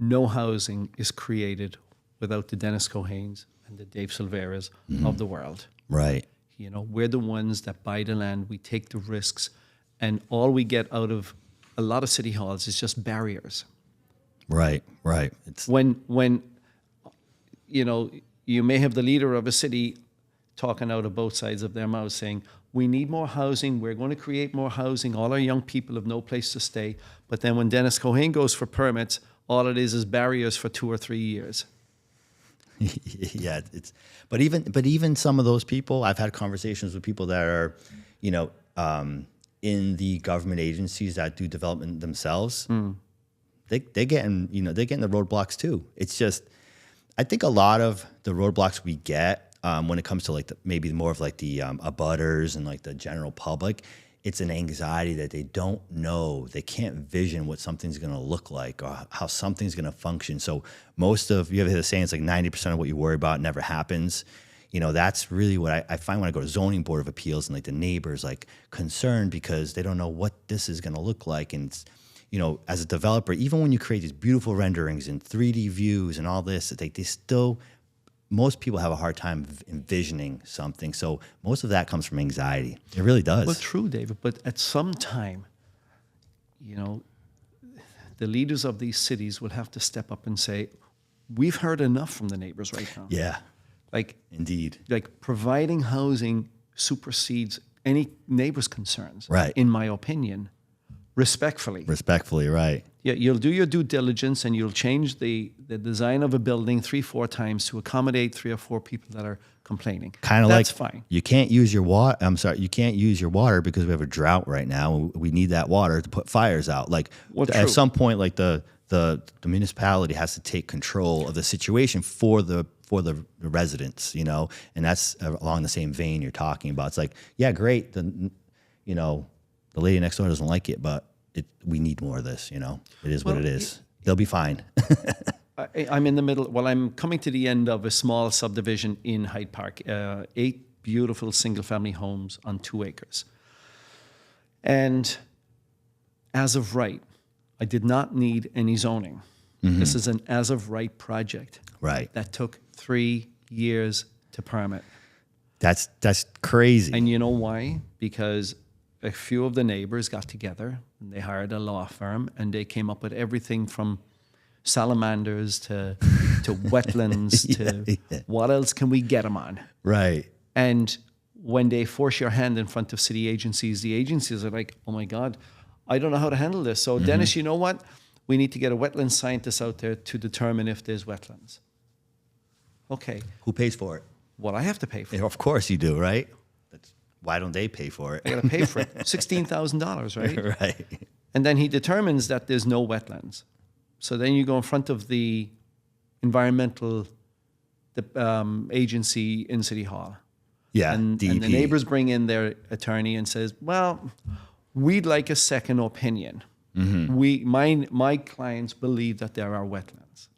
No housing is created without the Denis Keohanes and the Dave Silveiras of the world. Right. We're the ones that buy the land, we take the risks, and all we get out of a lot of city halls is just barriers. Right. It's When you may have the leader of a city talking out of both sides of their mouths saying, we need more housing, we're going to create more housing, all our young people have no place to stay. But then when Denis Keohane goes for permits, all it is barriers for 2 or 3 years. yeah, but even some of those people, I've had conversations with people that are, in the government agencies that do development themselves. They're getting the roadblocks too. It's just, I think a lot of the roadblocks we get when it comes to like maybe more of like the abutters and like the general public, it's an anxiety that they don't know. They can't vision what something's going to look like or how something's going to function. So you ever hear the saying, it's like 90% of what you worry about never happens. That's really what I find when I go to zoning board of appeals, and like the neighbors like concerned because they don't know what this is going to look like. And it's, as a developer, even when you create these beautiful renderings and 3D views and all this, most people have a hard time envisioning something. So most of that comes from anxiety. It really does. Well, true, David. But at some time, the leaders of these cities will have to step up and say, we've heard enough from the neighbors right now. Yeah. Like, indeed. Like providing housing supersedes any neighbor's concerns. Right. In my opinion, respectfully. Respectfully, right. Yeah, you'll do your due diligence and you'll change the design of a building 3-4 times to accommodate 3 or 4 people that are complaining. Kind of like that's fine. You can't use your water. I'm sorry, you can't use your water because we have a drought right now. We need that water to put fires out. Like at some point, like the municipality has to take control of the situation for the residents, and that's along the same vein you're talking about. It's like, yeah, great. The lady next door doesn't like it, but we need more of this, It is what it is. They'll be fine. I'm in the middle. Well, I'm coming to the end of a small subdivision in Hyde Park, 8 beautiful single-family homes on 2 acres. And as of right, I did not need any zoning. Mm-hmm. This is an as-of-right project. Right. That took 3 years to permit. That's crazy. And you know why? Because a few of the neighbors got together and they hired a law firm and they came up with everything from salamanders to wetlands to what else can we get them on? Right. And when they force your hand in front of city agencies, the agencies are like, oh my God, I don't know how to handle this. So Dennis, you know what? We need to get a wetland scientist out there to determine if there's wetlands. Okay. Who pays for it? Well, I have to pay for it. Of course you do, right? Why don't they pay for it? I got to pay for it. $16,000, right? Right. And then he determines that there's no wetlands. So then you go in front of the environmental agency in City Hall. Yeah, and the neighbors bring in their attorney and says, well, we'd like a second opinion. Mm-hmm. My clients believe that there are wetlands.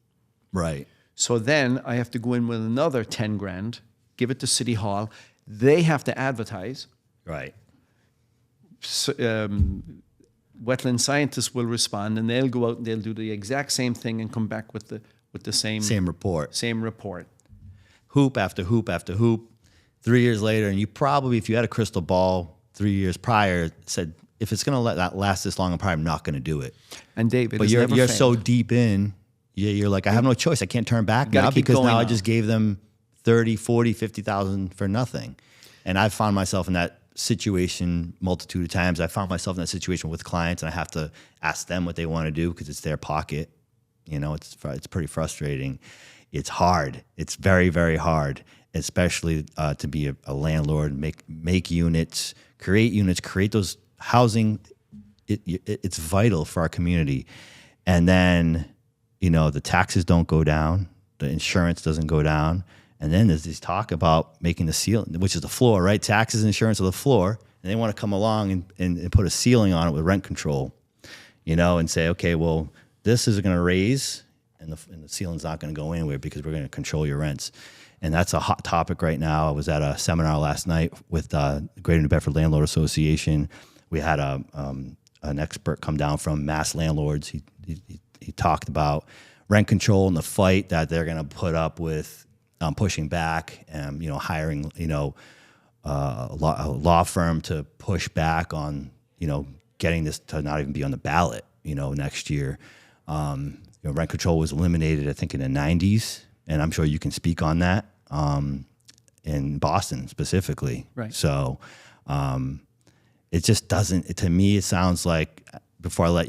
Right. So then I have to go in with another 10 grand, give it to City Hall. They have to advertise. Right. So, wetland scientists will respond, and they'll go out and they'll do the exact same thing and come back with the same report. Same report. Hoop after hoop after hoop. 3 years later, and you probably, if you had a crystal ball 3 years prior, said, if it's going to last this long, I'm probably not going to do it. And David, but you're so deep in, you're like, I have no choice. I can't turn back now because now I just gave them 30, 40, 50,000 for nothing. And I've found myself in that situation multitude of times. I found myself in that situation with clients, and I have to ask them what they want to do because it's their pocket. It's pretty frustrating. It's hard. It's very, very hard, especially to be a landlord, make units, create those housing. It's vital for our community. And then, the taxes don't go down, the insurance doesn't go down. And then there's this talk about making the ceiling, which is the floor, right? Taxes and insurance are the floor. And they want to come along and put a ceiling on it with rent control, and say, okay, well, this is going to raise and the ceiling's not going to go anywhere because we're going to control your rents. And that's a hot topic right now. I was at a seminar last night with the Greater New Bedford Landlord Association. We had an expert come down from Mass Landlords. He talked about rent control and the fight that they're going to put up with pushing back and, hiring, a law firm to push back on, getting this to not even be on the ballot, next year. rent control was eliminated, I think, in the 90s, and I'm sure you can speak on that in Boston specifically. Right. So it just doesn't, to me, it sounds like, before I let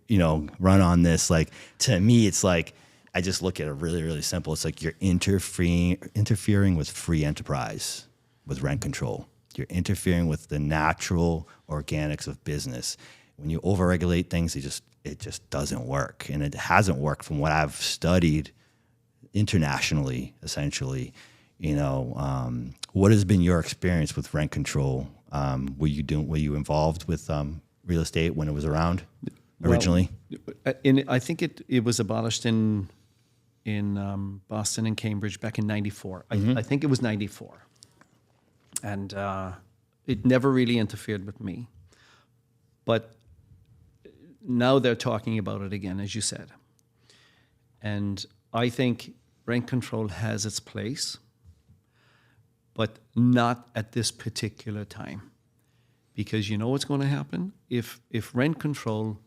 you, run on this, like, to me, it's like, I just look at it really, really simple. It's like you're interfering with free enterprise with rent control. You're interfering with the natural organics of business. When you overregulate things, it just doesn't work. And it hasn't worked from what I've studied internationally, essentially. What has been your experience with rent control? Were you involved with real estate when it was around originally? Well, I think it was abolished in Boston and Cambridge back in '94. I think it was '94, and it never really interfered with me. But now they're talking about it again, as you said, and I think rent control has its place, but not at this particular time. Because you know what's going to happen? If rent control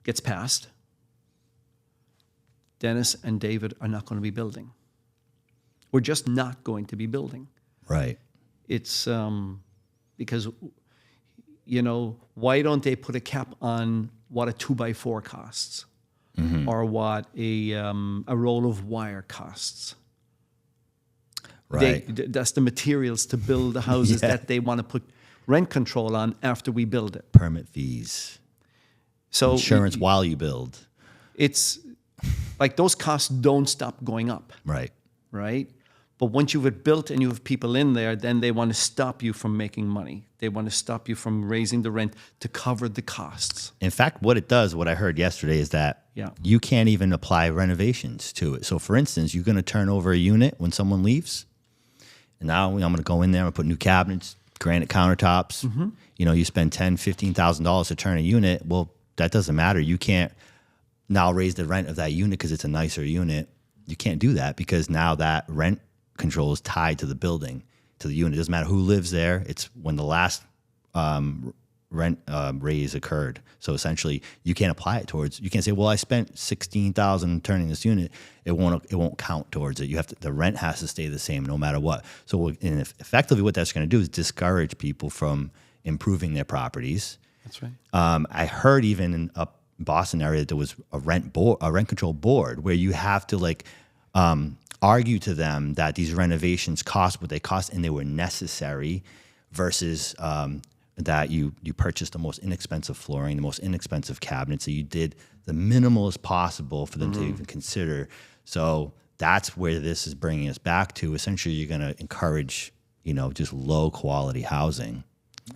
gets passed, Denis and David are not going to be building. We're just not going to be building. Right. It's because, why don't they put a cap on what a 2x4 costs, or what a roll of wire costs? Right. That's the materials to build the houses that they want to put rent control on after we build it. Permit fees. So insurance while you build. It's like those costs don't stop going up. Right. Right? But once you have built and you have people in there, then they want to stop you from making money. They want to stop you from raising the rent to cover the costs. In fact, what I heard yesterday is that you can't even apply renovations to it. So for instance, you're going to turn over a unit when someone leaves. And now I'm going to go in there and put new cabinets, granite countertops. You spend $10,000, $15,000 to turn a unit. Well, that doesn't matter. You can't now raise the rent of that unit because it's a nicer unit. You can't do that because now that rent control is tied to the building, to the unit. It doesn't matter who lives there. It's when the last rent raise occurred. So essentially, you can't apply it towards. You can't say, "Well, I spent $16,000 turning this unit." It won't count towards it. The rent has to stay the same no matter what. So, effectively, what that's going to do is discourage people from improving their properties. That's right. I heard even in a Boston area that there was a rent control board where you have to argue to them that these renovations cost what they cost and they were necessary, versus that you purchased the most inexpensive flooring, the most inexpensive cabinets, so you did the minimalist possible for them to even consider. So that's where this is bringing us back to. Essentially, you're going to encourage, just low quality housing.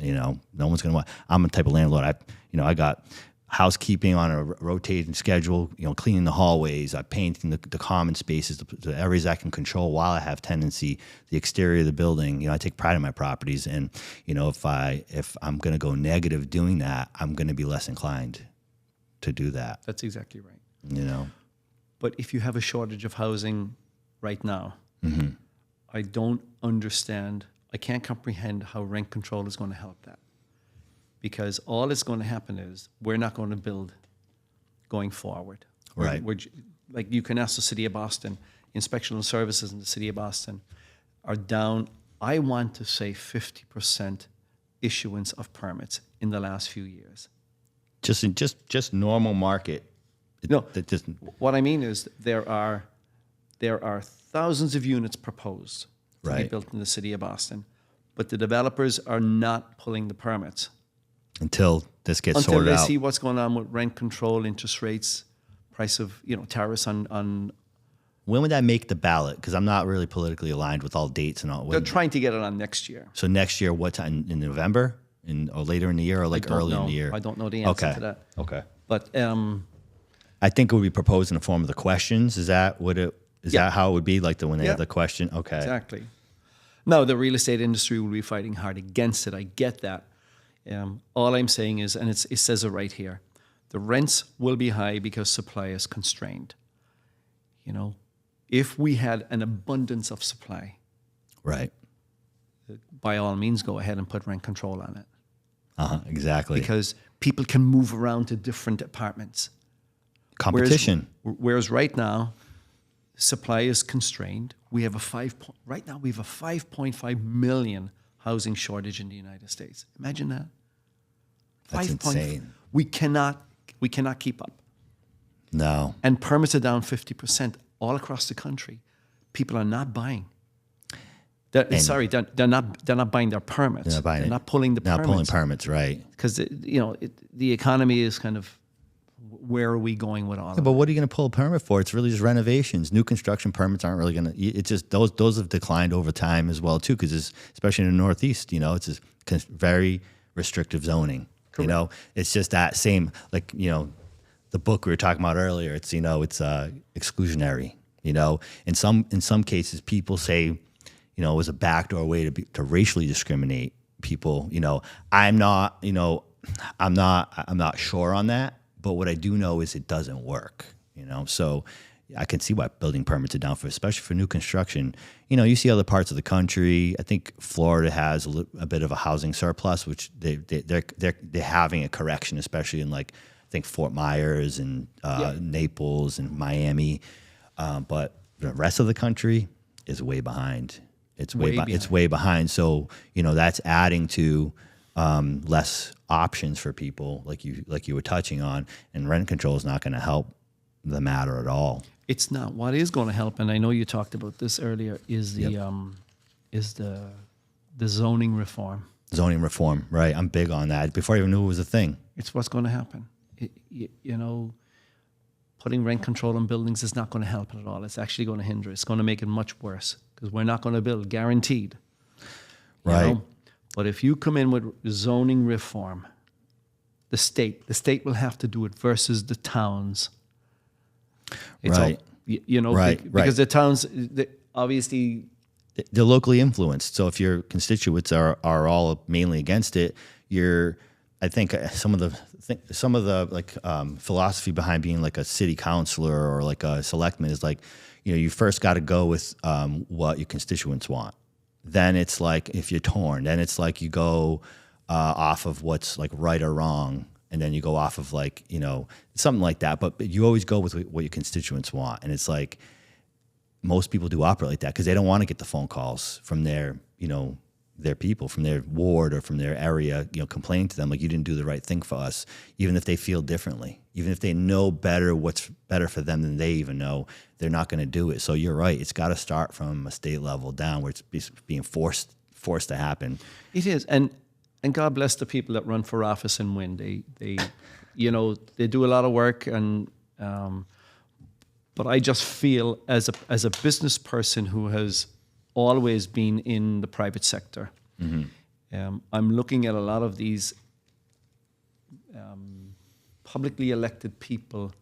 No one's going to want. I'm a type of landlord. I got housekeeping on a rotating schedule, cleaning the hallways, painting the common spaces, the areas I can control while I have tenancy, the exterior of the building. I take pride in my properties, and if I'm going to go negative doing that, I'm going to be less inclined to do that. That's exactly right. But if you have a shortage of housing right now, I don't understand. I can't comprehend how rent control is going to help that. Because all that's going to happen is we're not going to build going forward. Right. Like you can ask the city of Boston, inspectional services in the city of Boston are down, I want to say 50% issuance of permits in the last few years. Just normal market. What I mean is there are thousands of units proposed to be built in the city of Boston, but the developers are not pulling the permits. Until this gets sorted out. Until they see what's going on with rent control, interest rates, price of, tariffs on. When would that make the ballot? Because I'm not really politically aligned with all dates and all. They're trying to get it on next year. So next year, what time? In November? Or later in the year, or early in the year? I don't know the answer to that. Okay. But I think it would be proposed in the form of the questions. Is that what it? Is that how it would be? Like when they have the question? Okay. Exactly. No, the real estate industry will be fighting hard against it. I get that. All I'm saying is, and it says it right here, the rents will be high because supply is constrained. If we had an abundance of supply, right, by all means, go ahead and put rent control on it. Exactly. Because people can move around to different apartments. Competition. Whereas right now, supply is constrained. We have right now we have a 5.5 million housing shortage in the United States. Imagine that. That's insane. We cannot keep up. No. And permits are down 50% all across the country. People are not buying. They're not buying their permits. They're not pulling the permits. Not pulling permits, right? Because the economy is kind of, where are we going with all of But it? what are you going to pull a permit for? It's really just renovations. New construction permits aren't really going to. It's just those have declined over time as well too, because especially in the Northeast, it's just very restrictive zoning. Correct. It's just that same, like, the book we were talking about earlier. It's it's exclusionary. In some cases, people say, it was a backdoor way to racially discriminate people. I'm not sure on that. But what I do know is it doesn't work, So I can see why building permits are down especially for new construction. You see other parts of the country. I think Florida has a bit of a housing surplus, which they're having a correction, especially in I think Fort Myers and Naples and Miami. But the rest of the country is way behind. It's way behind. So that's adding to less options for people, like you were touching on, and rent control is not going to help the matter at all. It's not. What is going to help, and I know you talked about this earlier, is the zoning reform. Zoning reform, right? I'm big on that. Before I even knew it was a thing. It's what's going to happen. Putting rent control on buildings is not going to help it at all. It's actually going to hinder. It's going to make it much worse because we're not going to build, guaranteed. Right. But if you come in with zoning reform, the state will have to do it versus the towns. It's right. Because the towns, obviously, they're locally influenced. So if your constituents are all mainly against it, I think some of the philosophy behind being like a city councilor or like a selectman is you first got to go with what your constituents want. Then it's like if you're torn, then it's like you go off of what's like right or wrong, and then you go off of something like that. But you always go with what your constituents want, and it's like most people do operate like that because they don't want to get the phone calls from their people, from their ward or from their area, complaining to them like you didn't do the right thing for us, even if they feel differently, even if they know better what's better for them than they even know, they're not going to do it. So you're right. It's got to start from a state level down where it's being forced to happen. It is. And God bless the people that run for office and win. They do a lot of work. And, but I just feel as a business person who has always been in the private sector, I'm looking at a lot of these publicly elected people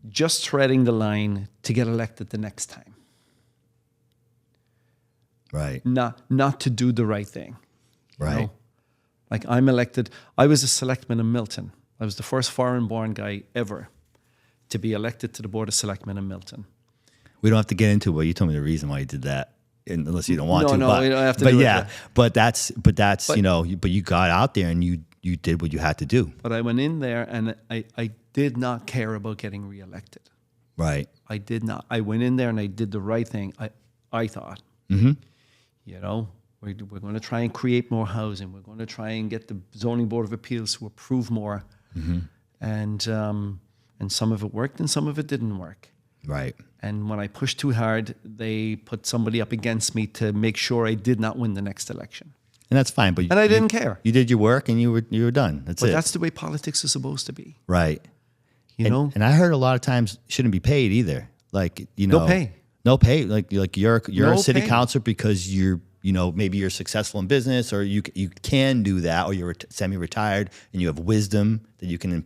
just treading the line to get elected the next time. Right. Not to do the right thing. Right. Like I'm elected. I was a selectman in Milton. I was the first foreign-born guy ever to be elected to the Board of Selectmen in Milton. We don't have to get into it, but you told me the reason why you did that, unless you don't want to. No, but, we don't have to. But do yeah, it. but that's but you got out there and you did what you had to do. But I went in there and I did not care about getting reelected. Right. I did not. I went in there and I did the right thing. I thought. Mm-hmm. We're going to try and create more housing. We're going to try and get the Zoning Board of Appeals to approve more. Mm-hmm. And some of it worked and some of it didn't work. Right. And when I pushed too hard, they put somebody up against me to make sure I did not win the next election. And that's fine, but I didn't care. You did your work and you were done. That's it. But that's the way politics is supposed to be. Right. And I heard a lot of times shouldn't be paid either. Like, no pay. No pay. Like you're No a city pay. councilor because maybe you're successful in business, or you can do that, or you're semi-retired and you have wisdom that you can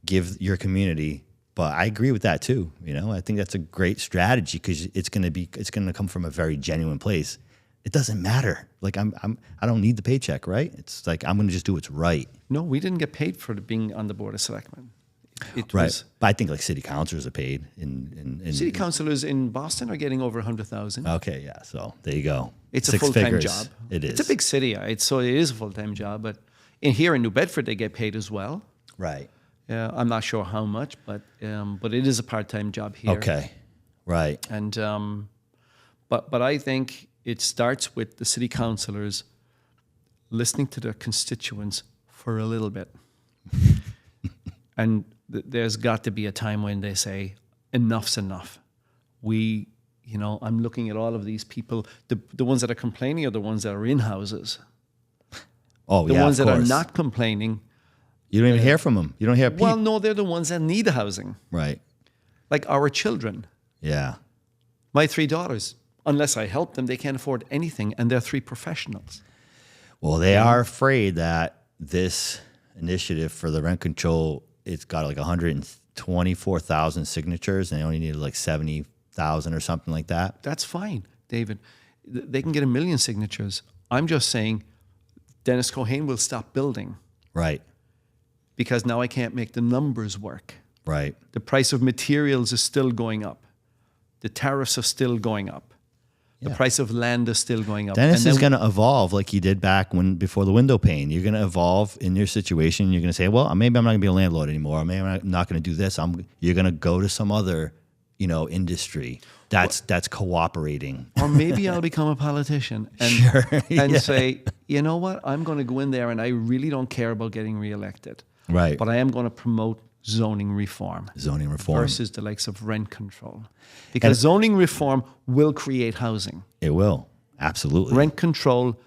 give your community. But I agree with that too. I think that's a great strategy because it's going to come from a very genuine place. It doesn't matter. Like I don't need the paycheck, right? It's like I'm going to just do what's right. No, we didn't get paid for being on the Board of Selectmen. It Right. was, But I think like city councilors are paid in city councilors in Boston are getting over 100,000. Okay, yeah. So there you go. It's a 6 full-time figures. job. It is. It's a big city, so it is a full-time job. But here in New Bedford, they get paid as well. Right. I'm not sure how much, but it is a part-time job here. Okay, right. And but I think it starts with the city councillors listening to their constituents for a little bit, and there's got to be a time when they say enough's enough. I'm looking at all of these people. The ones that are complaining are the ones that are in houses. Oh, the yeah, ones of that are course. not complaining. You don't even hear from them. You don't hear people. Well, no, they're the ones that need housing. Right. Like our children. Yeah. My 3 daughters, unless I help them, they can't afford anything, and they're 3 professionals. Well, they are afraid that this initiative for the rent control, it's got like 124,000 signatures, and they only needed like 70,000 or something like that. That's fine, David. They can get 1 million signatures. I'm just saying Denis Keohane will stop building. Right. Because now I can't make the numbers work. Right. The price of materials is still going up. The tariffs are still going up. The price of land is still going up. Denis is going to evolve like he did back before the window pane. You're going to evolve in your situation. You're going to say, well, maybe I'm not going to be a landlord anymore. Or maybe I'm not going to do this. You're going to go to some other, industry that's cooperating. Or maybe I'll become a politician and, say, you know what? I'm going to go in there and I really don't care about getting reelected. Right. But I am going to promote zoning reform. Zoning reform. Versus the likes of rent control. Because zoning reform will create housing. It will. Absolutely. Rent control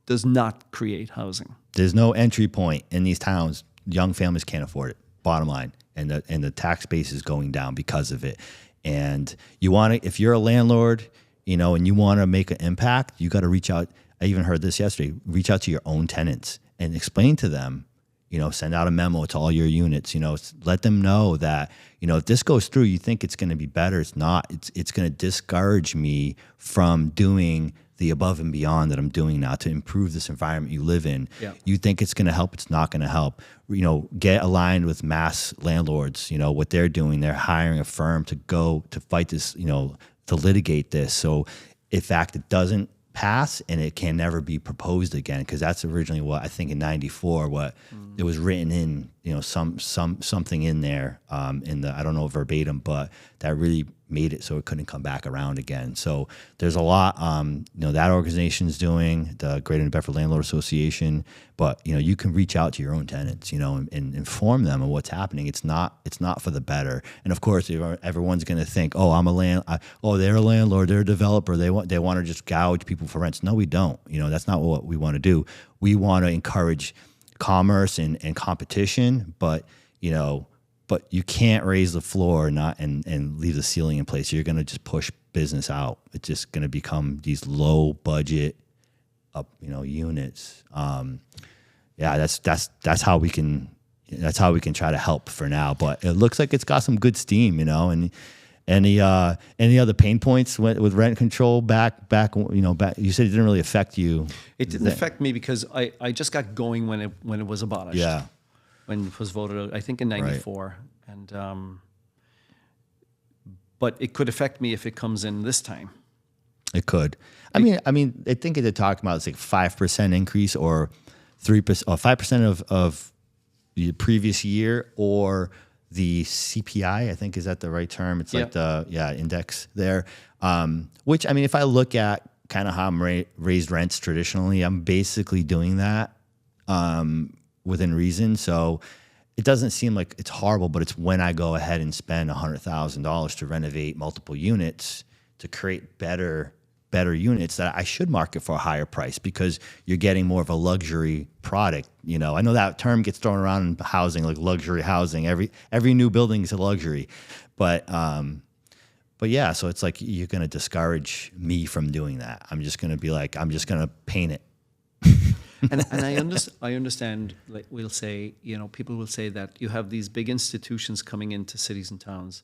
does not create housing. There's no entry point in these towns. Young families can't afford it, bottom line. And the tax base is going down because of it. And you want to, if you're a landlord, and you want to make an impact, you got to reach out. I even heard this yesterday. Reach out to your own tenants and explain to them, send out a memo to all your units, let them know that, if this goes through, you think it's going to be better. It's not. It's going to discourage me from doing the above and beyond that I'm doing now to improve this environment you live in. Yeah. You think it's going to help. It's not going to help. Get aligned with mass landlords. What they're doing. They're hiring a firm to go to fight this, to litigate this. So in fact, it doesn't pass and it can never be proposed again, because that's originally what I think in '94 what it was written in, something in there in the, I don't know verbatim, but that really made it so it couldn't come back around again. So there's a lot that organization's doing, the Greater New Bedford Landlord Association, but you can reach out to your own tenants, and inform them of what's happening. It's not for the better. And of course, everyone's going to think, oh, they're a landlord, they're a developer, they want to just gouge people for rents. No, we don't. That's not what we want to do. We want to encourage commerce and competition, but you can't raise the floor and leave the ceiling in place. You're going to just push business out. It's just going to become these low budget units. That's how we can try to help for now. But it looks like it's got some good steam, and any other pain points with rent control back, you said it didn't really affect you. It didn't affect me because I just got going when it was abolished. Yeah. When it was voted out, I think in '94. Right. And but it could affect me if it comes in this time. It could. I mean, I think they're talking about it's like 5% increase or 3% or 5% of the previous year, or the CPI. I think is that the right term? It's like the index there. Which if I look at kind of how I'm raised rents traditionally, I'm basically doing that within reason. So it doesn't seem like it's horrible, but it's when I go ahead and spend $100,000 to renovate multiple units to create better units that I should market for a higher price, because you're getting more of a luxury product. I know that term gets thrown around in housing, like luxury housing. Every new building is a luxury, but yeah. So it's like you're going to discourage me from doing that. I'm just going to be like, I'm just going to paint it. and I understand. Like we'll say, people will say that you have these big institutions coming into cities and towns,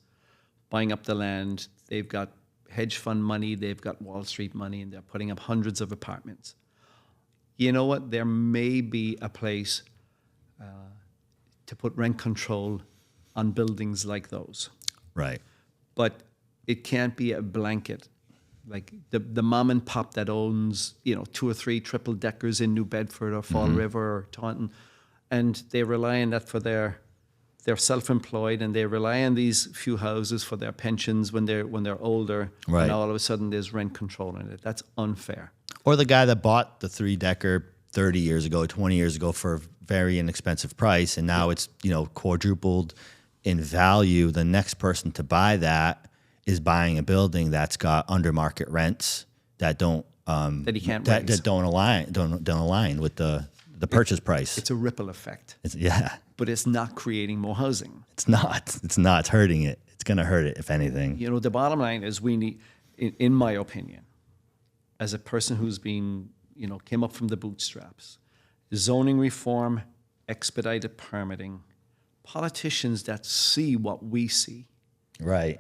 buying up the land. They've got hedge fund money, they've got Wall Street money, and they're putting up hundreds of apartments. You know what? There may be a place to put rent control on buildings like those. Right. But it can't be a blanket. Like the mom and pop that owns, 2 or 3 triple deckers in New Bedford or Fall River or Taunton, and they rely on that for their they're self-employed and they rely on these few houses for their pensions when they're older. Right. And all of a sudden there's rent control in it. That's unfair. Or the guy that bought the 3-decker 30 years ago, 20 years ago for a very inexpensive price, and now it's, you know, quadrupled in value. The next person to buy that is buying a building that's got under market rents that don't that he can't raise. that don't align with the purchase price. It's a ripple effect. Yeah. But it's not creating more housing. It's not. It's hurting it. It's going to hurt it, if anything. You know, the bottom line is we need, in my opinion, as a person who's been, you know, came up from the bootstraps, zoning reform, expedited permitting, politicians that see what we see. Right.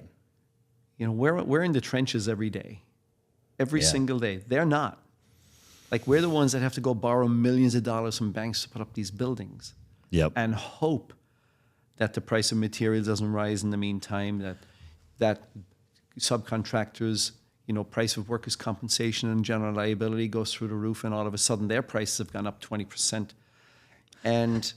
You know, we're in the trenches every day, every single day. They're not. Like, we're the ones that have to go borrow millions of dollars from banks to put up these buildings. Yep. And hope that the price of materials doesn't rise in the meantime, that subcontractors, you know, price of workers' compensation and general liability goes through the roof, and all of a sudden their prices have gone up 20%. And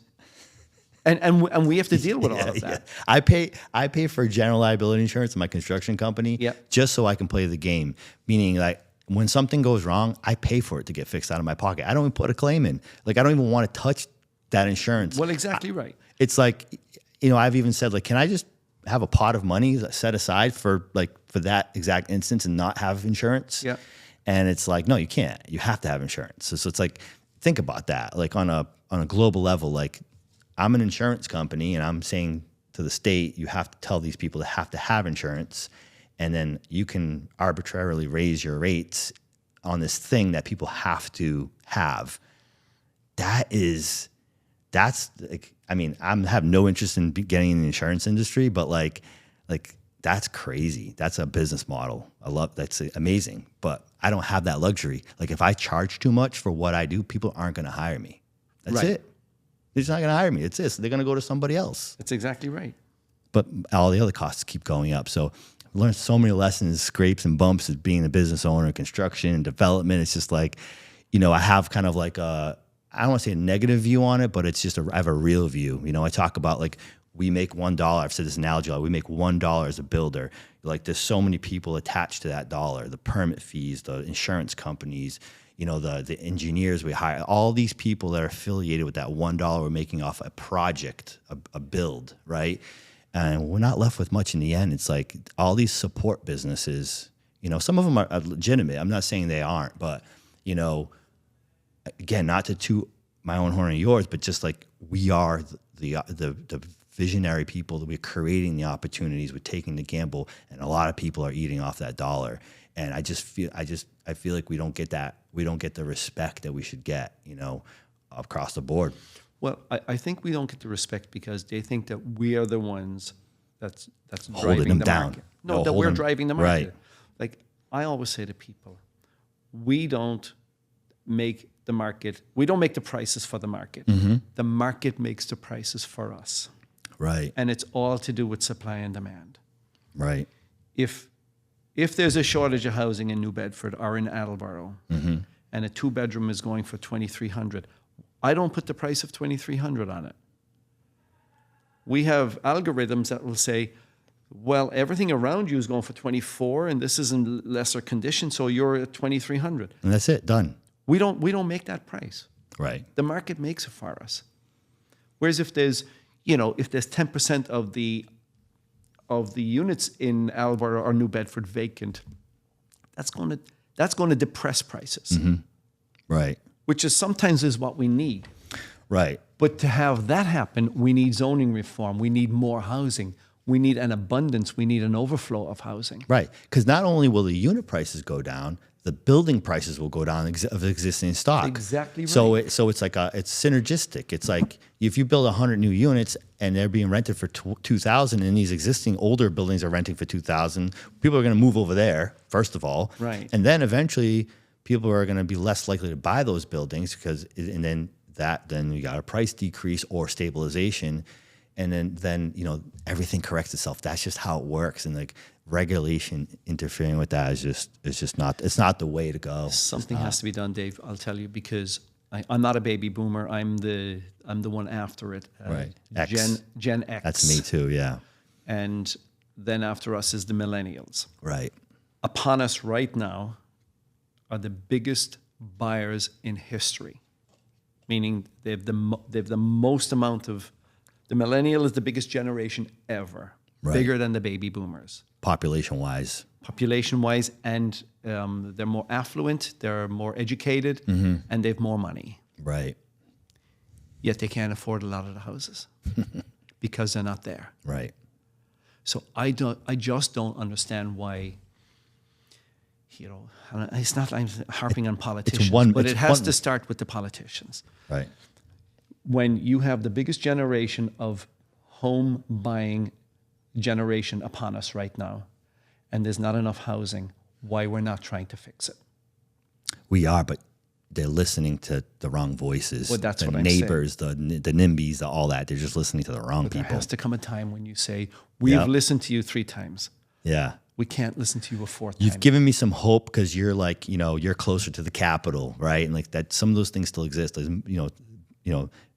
we have to deal with all of that. Yeah. I pay for general liability insurance in my construction company just so I can play the game. Meaning, like, when something goes wrong, I pay for it to get fixed out of my pocket. I don't even put a claim in. Like, I don't even want to touch that insurance. Well, exactly right. It's like, you know, I've even said, like, can I just have a pot of money set aside for that exact instance and not have insurance? Yeah. And it's like, no, you can't. You have to have insurance. So it's like, think about that. Like, on a global level, like, I'm an insurance company and I'm saying to the state, you have to tell these people to have insurance, and then you can arbitrarily raise your rates on this thing that people have to have. That's like, I mean, I have no interest in getting in the insurance industry, but like that's crazy. That's a business model. That's amazing, but I don't have that luxury. Like, if I charge too much for what I do, people aren't going to hire me. That's it. They're just not going to hire me. It's this. They're going to go to somebody else. That's exactly right. But all the other costs keep going up. So I learned so many lessons, scrapes and bumps as being a business owner, construction and development. It's just like, you know, I have kind of like I don't want to say a negative view on it, but it's just I have a real view. You know, I talk about, like, we make $1. I've said this analogy, we make $1 as a builder. Like, there's so many people attached to that dollar, the permit fees, the insurance companies, you know, the engineers we hire, all these people that are affiliated with that $1 we're making off a project, a build, right? And we're not left with much in the end. It's like all these support businesses, you know, some of them are legitimate. I'm not saying they aren't, but, you know, again, not to toot my own horn or yours, but just like, we are the visionary people, that we're creating the opportunities, we're taking the gamble, and a lot of people are eating off that dollar. And I feel like we don't get that. We don't get the respect that we should get, you know, across the board. Well, I think we don't get the respect because they think that we are the ones that's holding driving them the down. market. No, that we're driving the market. Right. Like, I always say to people, we don't make the market. We don't make the prices for the market. Mm-hmm. The market makes the prices for us. Right. And it's all to do with supply and demand. Right. If there's a shortage of housing in New Bedford or in Attleboro, mm-hmm. and a 2-bedroom is going for $2,300, I don't put the price of $2,300 on it. We have algorithms that will say, well, everything around you is going for $2,400, and this is in lesser condition, so you're at $2,300. And that's it, done. We don't make that price. Right. The market makes it for us. Whereas if there's 10% of the units in Attleboro or New Bedford vacant, that's going to depress prices. Mm-hmm. Right. Which is sometimes what we need. Right. But to have that happen, we need zoning reform. We need more housing. We need an abundance. We need an overflow of housing. Right. Because not only will the unit prices go down, the building prices will go down of existing stock. Exactly right. So it's like it's synergistic. It's like if you build 100 new units and they're being rented for 2,000, and these existing older buildings are renting for 2,000, people are going to move over there, first of all. Right. And then eventually people are going to be less likely to buy those buildings then you got a price decrease or stabilization. And then everything corrects itself. That's just how it works. And like regulation interfering with that is just not the way to go. Something has to be done, Dave. I'll tell you, because I'm not a baby boomer. I'm the one after it. Right. X. Gen X. That's me too. Yeah. And then after us is the millennials. Right. Upon us right now are the biggest buyers in history, meaning they've the most amount of. The millennial is the biggest generation ever, Right. bigger than the baby boomers. Population-wise. Population-wise, and they're more affluent, they're more educated, and they've more money. Right. Yet they can't afford a lot of the houses because they're not there. Right. So I just don't understand why. And it's not like I'm harping on politicians, but it has to start with the politicians. Right. When you have the biggest generation of home buying generation upon us right now, and there's not enough housing, why we're not trying to fix it? We are, but they're listening to the wrong voices. Well, that's the what I'm neighbors, the NIMBYs, all that. They're just listening to the wrong But there people. has to come a time when you say, we've listened to you 3 times. Yeah. We can't listen to you a 4th You've time. given me some hope because you're like, you're closer to the capital, right? And like that, some of those things still exist. There's,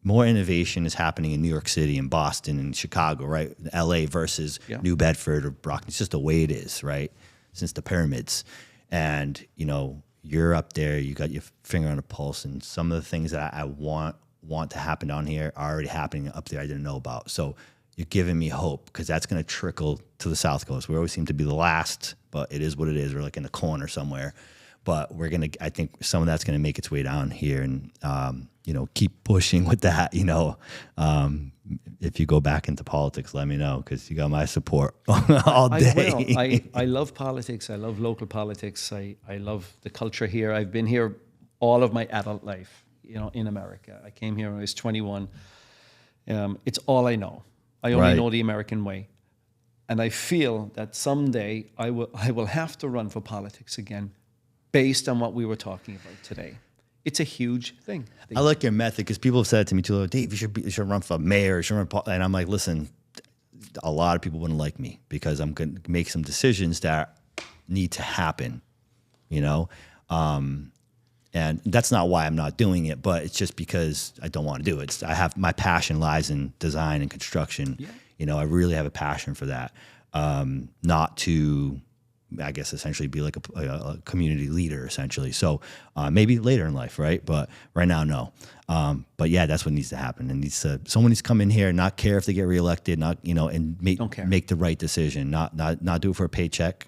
more innovation is happening in New York City and Boston and Chicago, right? LA versus New Bedford or Brockton. It's just the way it is, right? Since the pyramids. And, you're up there, you got your finger on the pulse, and some of the things that I want to happen down here are already happening up there I didn't know about. So you're giving me hope because that's going to trickle to the South Coast. We always seem to be the last, but it is what it is. We're like in the corner somewhere. But I think some of that's going to make its way down here, and keep pushing with that. If you go back into politics, let me know because you got my support all day. I will. I love politics. I love local politics. I love the culture here. I've been here all of my adult life. In America, I came here when I was 21. It's all I know. I only know the American way, and I feel that someday I will have to run for politics again, based on what we were talking about today. It's a huge thing. I like your method because people have said it to me too, Dave, you should run for mayor, you should run and I'm like, listen, a lot of people wouldn't like me because I'm going to make some decisions that need to happen, and that's not why I'm not doing it, but it's just because I don't want to do it. My passion lies in design and construction. Yeah. I really have a passion for that. Not to, I guess, essentially be like a community leader, essentially. So maybe later in life, right? But right now, no. But yeah, that's what needs to happen. And someone needs to come in here and not care if they get reelected, and make the right decision, not do it for a paycheck.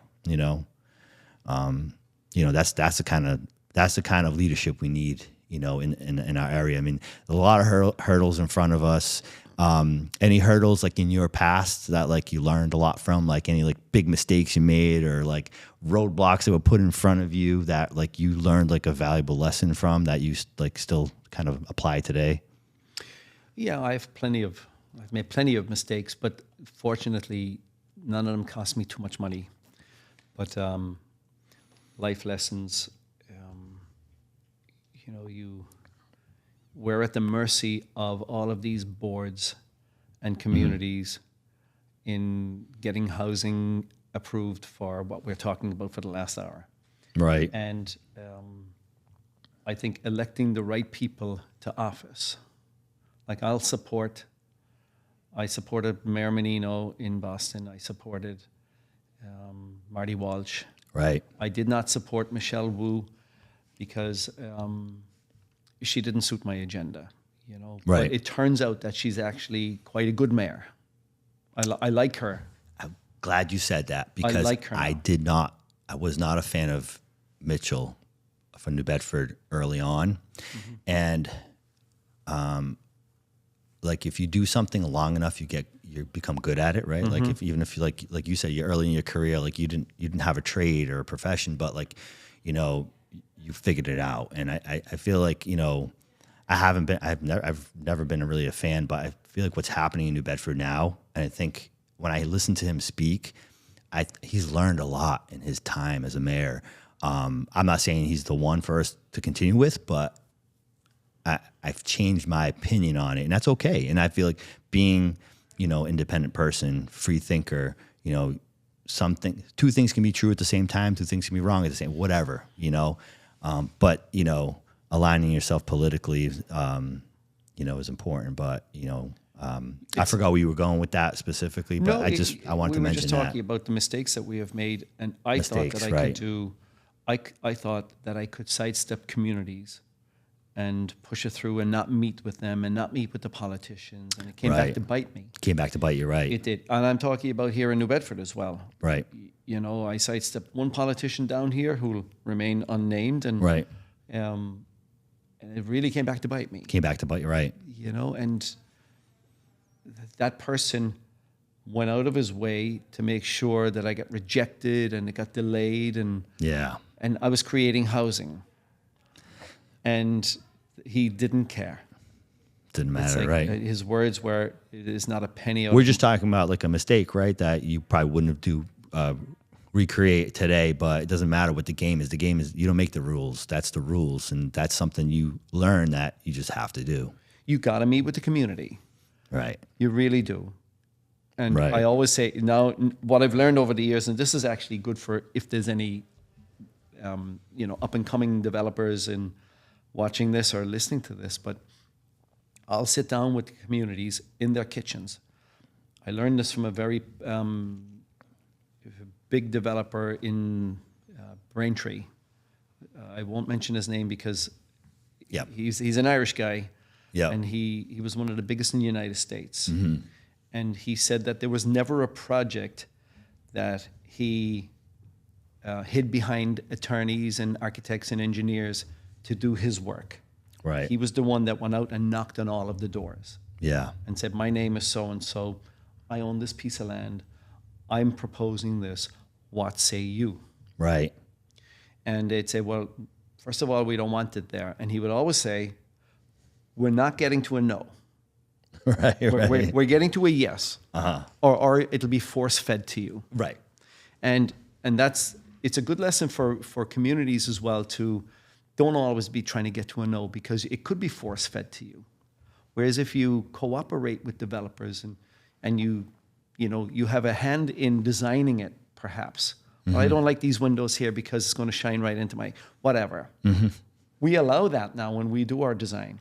That's the kind of leadership we need, in our area. I mean, a lot of hurdles in front of us. Any hurdles like in your past that like you learned a lot from, like any like big mistakes you made or like roadblocks that were put in front of you that like you learned like a valuable lesson from that you like still kind of apply today? Yeah, I've made plenty of mistakes, but fortunately none of them cost me too much money. But life lessons, we're at the mercy of all of these boards and communities in getting housing approved for what we're talking about for the last hour. Right. And I think electing the right people to office, like I supported Mayor Menino in Boston. I supported Marty Walsh. Right. I did not support Michelle Wu because she didn't suit my agenda, Right. But it turns out that she's actually quite a good mayor. I like her. I'm glad you said that because I like her now. I was not a fan of Mitchell from New Bedford early on. Mm-hmm. And like if you do something long enough, you become good at it, right? Mm-hmm. Like even if you like you said, you're early in your career, like you didn't have a trade or a profession, but like, you figured it out. And I feel like, I've never been really a fan, but I feel like what's happening in New Bedford now, and I think when I listen to him speak, he's learned a lot in his time as a mayor. I'm not saying he's the one for us to continue with, but I've changed my opinion on it, and that's okay. And I feel like being, independent person, free thinker, two things can be true at the same time, two things can be wrong at the same, whatever, but aligning yourself politically, is important. But I forgot where you were going with that specifically. But No, I wanted to mention that. We were just talking about the mistakes that we have made, and I thought that I could do. I thought that I could sidestep communities and push it through and not meet with them and not meet with the politicians, and it came back to bite me. Came back to bite you, right? It did, and I'm talking about here in New Bedford as well. Right. I sidestepped one politician down here who will remain unnamed, and and it really came back to bite me. Came back to bite you, right? And that person went out of his way to make sure that I got rejected and it got delayed, and I was creating housing, and he didn't care. Didn't matter, right? His words were, "It is not a penny." We're just talking about like a mistake, right? That you probably wouldn't have recreate today, but it doesn't matter what the game is. The game is, you don't make the rules. That's the rules, and that's something you learn that you just have to do. You got to meet with the community. Right. You really do. And I always say, now, what I've learned over the years, and this is actually good for if there's any, up-and-coming developers and watching this or listening to this, but I'll sit down with the communities in their kitchens. I learned this from a very big developer in Braintree. I won't mention his name because he's an Irish guy. Yeah, and he was one of the biggest in the United States. Mm-hmm. And he said that there was never a project that he hid behind attorneys and architects and engineers to do his work. Right. He was the one that went out and knocked on all of the doors. Yeah. And said, "My name is so-and-so. I own this piece of land. I'm proposing this. What say you?" Right. And they'd say, "Well, first of all, we don't want it there." And he would always say, "We're not getting to a no. We're getting to a yes, or it'll be force-fed to you." Right. And it's a good lesson for communities as well to don't always be trying to get to a no, because it could be force-fed to you. Whereas if you cooperate with developers and you have a hand in designing it, perhaps. Mm-hmm. Well, I don't like these windows here because it's going to shine right into my whatever. Mm-hmm. We allow that now when we do our design.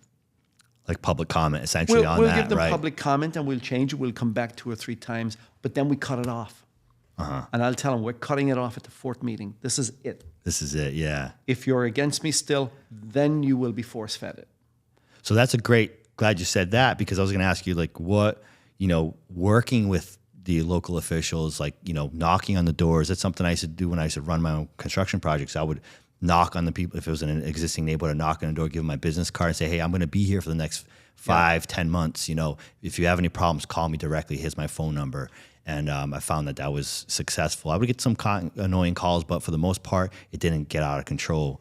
Like public comment, essentially, on that, right? We'll give them public comment, and we'll change it. We'll come back 2 or 3 times, but then we cut it off. And I'll tell them, we're cutting it off at the 4th meeting. This is it. This is it, yeah. If you're against me still, then you will be force-fed it. So that's glad you said that, because I was going to ask you, like, what, working with the local officials, like, knocking on the doors. That's something I used to do when I used to run my own construction projects. I would knock on the people, if it was in an existing neighborhood, I'd knock on the door, give them my business card and say, "Hey, I'm going to be here for the next 5-10 months. If you have any problems, call me directly. Here's my phone number." And I found that was successful. I would get some annoying calls, but for the most part, it didn't get out of control.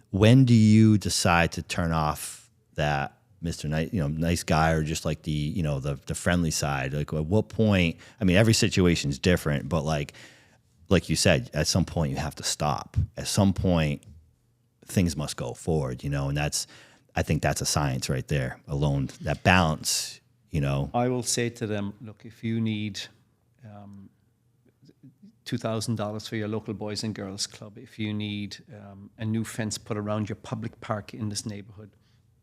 When do you decide to turn off that Mr. Nice, nice guy, or just like the friendly side? Like, at what point? I mean, every situation is different, but like you said, at some point you have to stop. At some point, things must go forward, and I think that's a science right there alone. That balance, I will say to them, look, if you need $2,000 for your local Boys and Girls Club, if you need a new fence put around your public park in this neighborhood,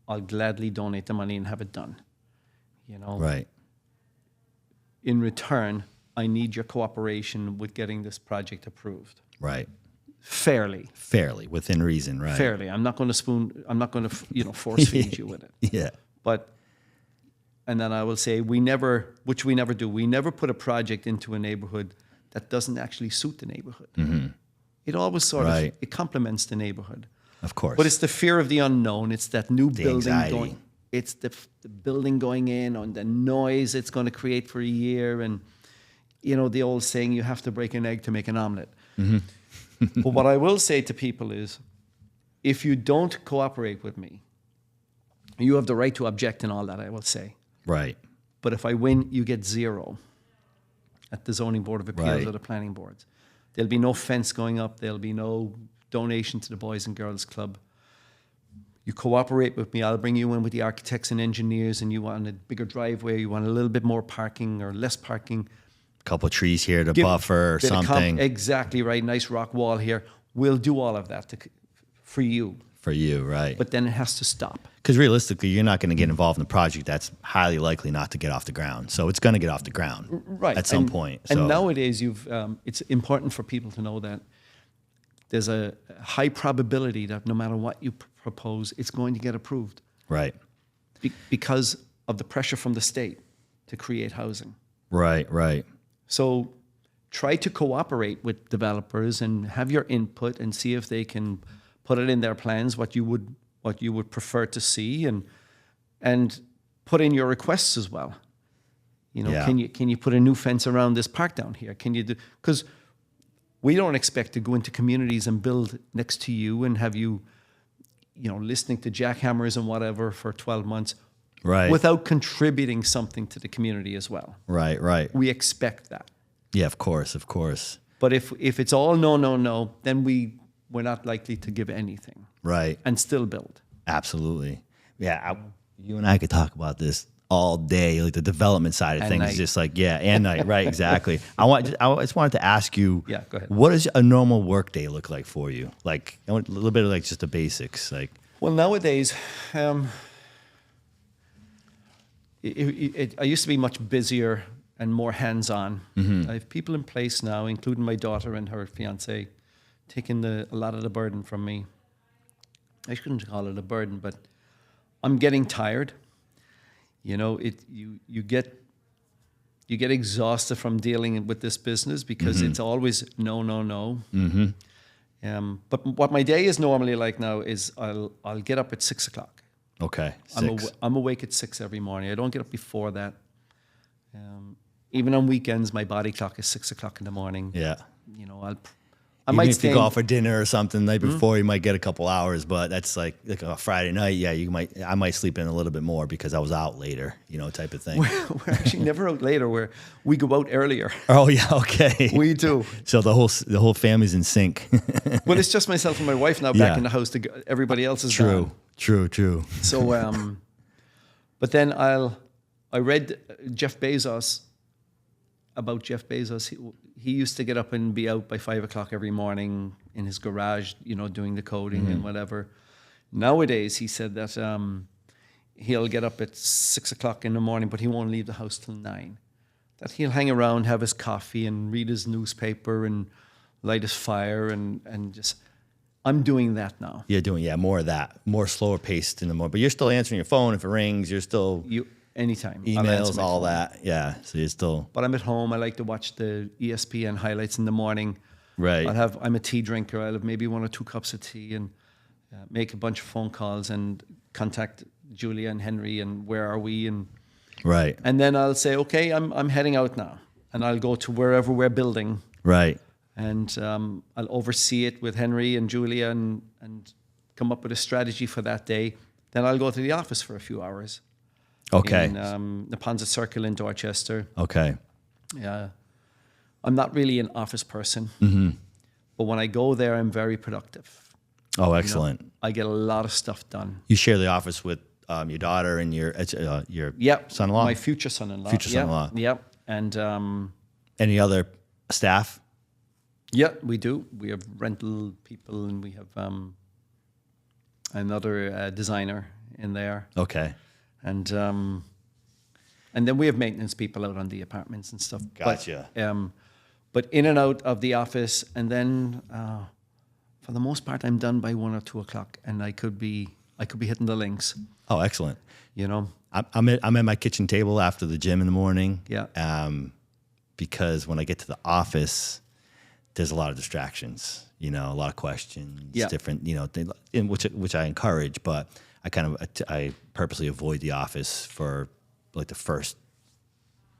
I'll gladly donate the money and have it done. Right. In return, I need your cooperation with getting this project approved. Right. Fairly, within reason, right? Fairly. I'm not going to force feed you with it. Yeah. And then I will say, we never do. We never put a project into a neighborhood that doesn't actually suit the neighborhood. Mm-hmm. It always it complements the neighborhood. Of course. But it's the fear of the unknown. It's that new building anxiety. It's the building going in, and the noise it's going to create for a year. And, the old saying, you have to break an egg to make an omelet. Mm-hmm. But what I will say to people is, if you don't cooperate with me, you have the right to object and all that, I will say. Right. But if I win, you get 0 at the Zoning Board of Appeals or the Planning Boards. There'll be no fence going up. There'll be no donation to the Boys and Girls Club. You cooperate with me, I'll bring you in with the architects and engineers, and you want a bigger driveway, you want a little bit more parking or less parking. A couple of trees here to buffer or something. Exactly right. Nice rock wall here. We'll do all of that for you. For you, right? But then it has to stop. Because realistically, you're not going to get involved in a project that's highly likely not to get off the ground. So it's going to get off the ground at some point. And So nowadays, it's important for people to know that there's a high probability that no matter what you propose, it's going to get approved. right, Because of the pressure from the state to create housing. right. So try to cooperate with developers and have your input and see if they can put it in their plans what you would prefer to see, and put in your requests as well. You know, Yeah. can you put a new fence around this park down here? Can you do, because we don't expect to go into communities and build next to you and have you listening to jackhammers and whatever for 12 months. Right. Without contributing something to the community as well. Right. We expect that. Yeah, of course. But if it's all no, then we're not likely to give anything Right. and still build. Absolutely. Yeah, you and I could talk about this all day, like the development side of And things. night. It's just like, yeah, and night, right, exactly. I just wanted to ask you, Yeah, go ahead. what does a normal work day look like for you? Like I want a little bit of like just the basics, like Well, nowadays, I used to be much busier and more hands-on. I have people in place now, including my daughter and her fiance, taking a lot of the burden from me. I shouldn't call it a burden, but I'm getting tired. You know, you get exhausted from dealing with this business because it's always no. But what my day is normally like now is I'll get up at 6 o'clock. okay, 6. I'm awake at 6 every morning. I don't get up before that. Even on weekends, my body clock is 6 o'clock in the morning. Yeah. You know, I Even might if stay. you go out for dinner or something the night before, you might get a couple hours, but that's like a Friday night. Yeah, I might sleep in a little bit more because I was out later, type of thing. We're actually never out later. We go out earlier. Oh yeah, okay. We do. So the whole family's in sync. Well, it's just myself and my wife now back in the house. Everybody else is gone. True. So, but then I read about Jeff Bezos. He used to get up and be out by 5 o'clock every morning in his garage, doing the coding and whatever. Nowadays, he said that he'll get up at 6 o'clock in the morning, but he won't leave the house till 9. That he'll hang around, have his coffee, and read his newspaper and light his fire and just. I'm doing that now. You're more of that, more slower paced in the morning. But you're still answering your phone if it rings. You're still Anytime. I'll answer emails, my all phone. that. Yeah, so you're still But I'm at home. I like to watch the ESPN highlights in the morning. right. I'm a tea drinker. I'll have maybe 1 or 2 cups of tea and make a bunch of phone calls and contact Julia and Henry and where are we Right. and then I'll say, okay, I'm heading out now, and I'll go to wherever we're building, Right. and I'll oversee it with Henry and Julia and come up with a strategy for that day. Then I'll go to the office for a few hours. Okay. In Neponset Circle in Dorchester. Okay. Yeah, I'm not really an office person, but when I go there, I'm very productive. Oh, excellent. I get a lot of stuff done. You share the office with your daughter and your son-in-law? My future son-in-law. Future son-in-law. Yep. And Any other staff? yeah, we do. We have rental people, and we have another designer in there. Okay. And then we have maintenance people out on the apartments and stuff. Gotcha. But in and out of the office, and then for the most part, I'm done by 1 or 2 o'clock, and I could be hitting the links. Oh, excellent. I'm at my kitchen table after the gym in the morning. Yeah. Because when I get to the office, there's a lot of distractions. A lot of questions. Yeah. Different. Which I encourage, but I purposely avoid the office for like the first,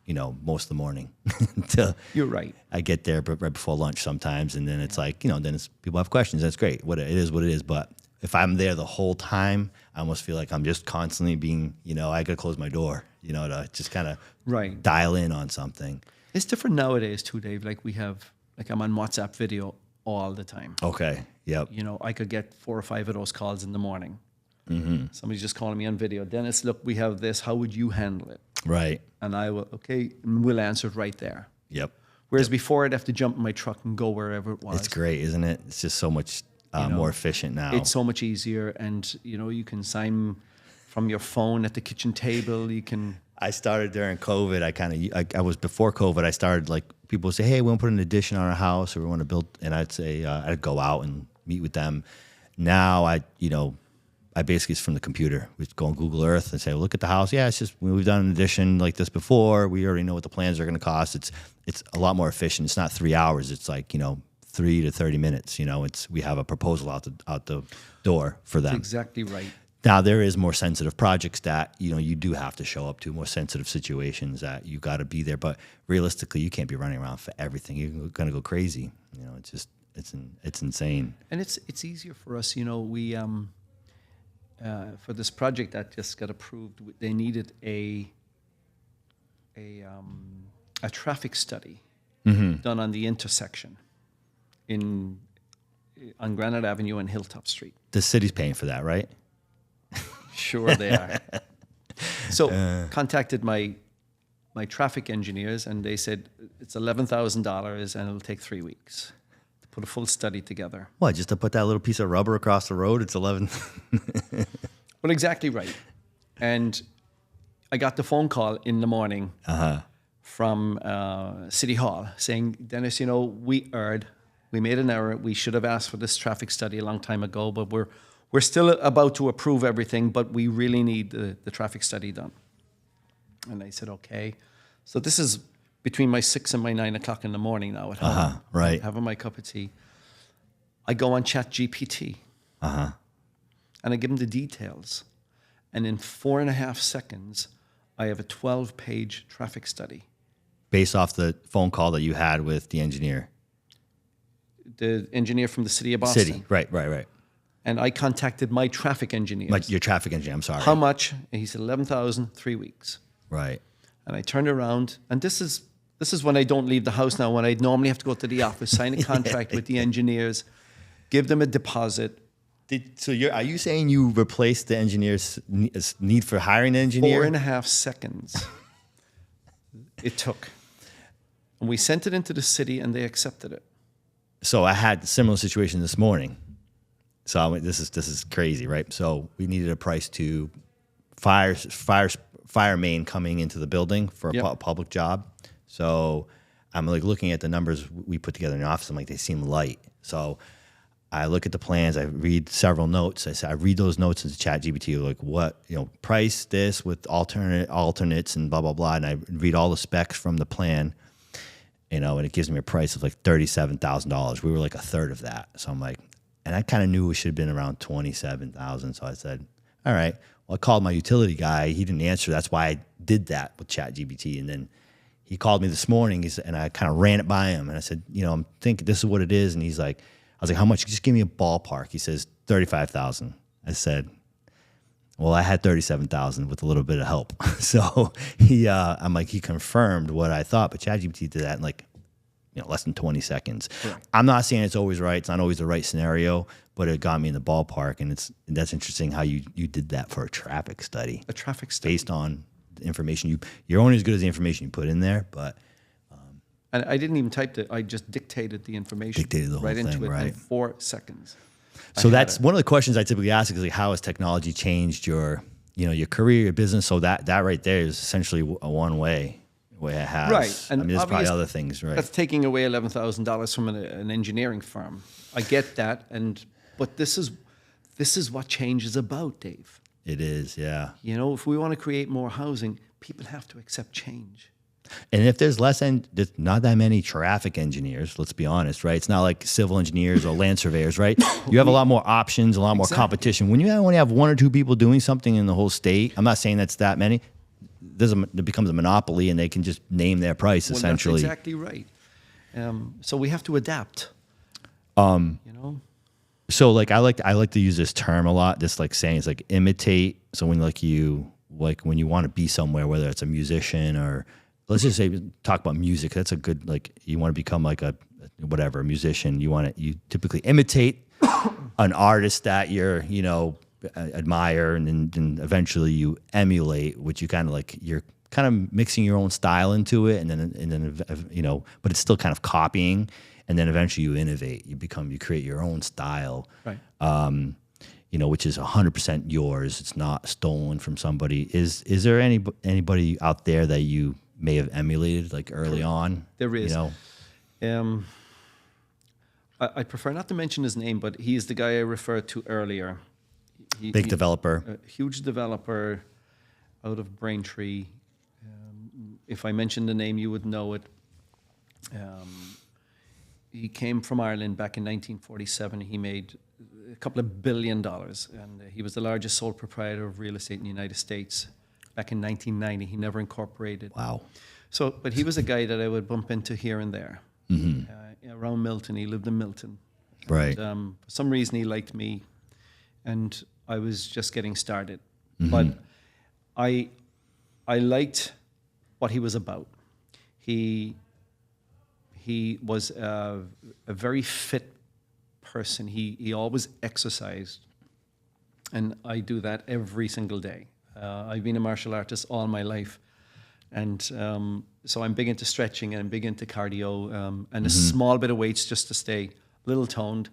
most of the morning. Until You're right. I get there right before lunch sometimes, and then it's like, then it's people have questions. That's great. It is what it is. But if I'm there the whole time, I almost feel like I'm just constantly being, I got to close my door, to just kind of Right. dial in on something. It's different nowadays too, Dave. I'm on WhatsApp video all the time. Okay. Yep. I could get 4 or 5 of those calls in the morning. Somebody's just calling me on video. Dennis, look, we have this. How would you handle it? Right. And I will, okay, and we'll answer it right there. Yep. Whereas before, I'd have to jump in my truck and go wherever it was. It's great, isn't it? It's just so much more efficient now. It's so much easier, and you can sign from your phone at the kitchen table. You can. I started during COVID. I was before COVID. I started like people would say, "Hey, we want to put an addition on our house, or we want to build," and I'd say I'd go out and meet with them. Now I basically it's from the computer. We just go on Google Earth and say, well, "Look at the house. Yeah, it's just we've done an addition like this before. We already know what the plans are going to cost. It's a lot more efficient. It's not 3 hours. It's like 3 to 30 minutes. We have a proposal out the door for them. That's exactly right. Now there is more sensitive projects that you do have to show up to, more sensitive situations that you got to be there. But realistically, you can't be running around for everything. You're going to go crazy. It's insane. And it's easier for us. We for this project that just got approved, they needed a traffic study done on the intersection on Granite Avenue and Hilltop Street. The city's paying for that, right? Sure they are. So contacted my traffic engineers, and they said it's $11,000 and it'll take 3 weeks to put a full study together. What, just to put that little piece of rubber across the road? It's 11. Well, exactly right. And I got the phone call in the morning from City Hall saying, Dennis, we made an error. We should have asked for this traffic study a long time ago, but we're still about to approve everything, but we really need the traffic study done. And I said, okay. So this is between my 6 and my 9 o'clock in the morning now at home. Right. Having my cup of tea. I go on ChatGPT. And I give them the details. And in 4.5 seconds, I have a 12-page traffic study. Based off the phone call that you had with the engineer. The engineer from the city of Boston. City, right. And I contacted my traffic engineers. Like your traffic engineer, I'm sorry. How much? And he said 11,000, 3 weeks. Right. And I turned around, and this is when I don't leave the house now, when I normally have to go to the office, sign a contract with the engineers, give them a deposit. Are you saying you replaced the engineer's need for hiring an engineer? 4.5 seconds it took. And we sent it into the city, and they accepted it. So I had a similar situation this morning. So this is crazy, right? So we needed a price to fire main coming into the building for a public job. So I'm like looking at the numbers we put together in the office. I'm like, they seem light. So I look at the plans. I read several notes. I read those notes into ChatGPT, like what price this with alternates and blah blah blah. And I read all the specs from the plan. And it gives me a price of like $37,000. We were like a third of that. So I'm like, and I kind of knew it should have been around 27,000. So I said, all right. Well, I called my utility guy. He didn't answer. That's why I did that with ChatGPT. And then he called me this morning, and I kind of ran it by him. And I said, I'm thinking this is what it is. And I was like, how much? Just give me a ballpark. He says, 35,000. I said, well, I had 37,000 with a little bit of help. So he confirmed what I thought, but ChatGPT did that in less than 20 seconds. Correct. I'm not saying it's always right. It's not always the right scenario, but it got me in the ballpark. And that's interesting how you did that for a traffic study. A traffic study. Based on the information you're only as good as the information you put in there, but. And I didn't even type it. I just dictated the information. Dictated the whole right thing, into it right. in 4 seconds. So that's one of the questions I typically ask is how has technology changed your career, your business? So that right there is essentially a one way it has. Right. And there's probably other things, right? That's taking away $11,000 from an engineering firm. I get that, but this is what change is about, Dave. It is, yeah. If we want to create more housing, people have to accept change. And if there's there's not that many traffic engineers, let's be honest, right? It's not like civil engineers or land surveyors, right? You have a lot more options, a lot more competition. When you only have 1 or 2 people doing something in the whole state, I'm not saying that's that many, it becomes a monopoly and they can just name their price, essentially. That's exactly right. So we have to adapt. So I like to use this term a lot, this saying it's imitate. So when when you want to be somewhere, whether it's a musician or let's just say talk about music. That's a good you want to become a musician. You typically imitate an artist that you're admire, and then eventually you emulate, which you kind of you're kind of mixing your own style into it, and then you know, but it's still kind of copying, and then eventually you innovate. You create your own style. Right. You know, which is 100% yours. It's not stolen from somebody. Is there anybody out there that you may have emulated like early on? There is. You know? I prefer not to mention his name, but he is the guy I referred to earlier. Big developer. A huge developer out of Braintree. If I mentioned the name, you would know it. He came from Ireland back in 1947. He made a couple of $1 billion, and he was the largest sole proprietor of real estate in the United States back in 1990. He never incorporated. Wow. So, but he was a guy that I would bump into here and there. Around Milton. He lived in Milton. Right. And, for some reason, he liked me, and I was just getting started. But I liked what he was about. He was a very fit person. He always exercised, and I do that every single day. I've been a martial artist all my life, and so I'm big into stretching and I'm big into cardio, and a small bit of weights just to stay a little toned,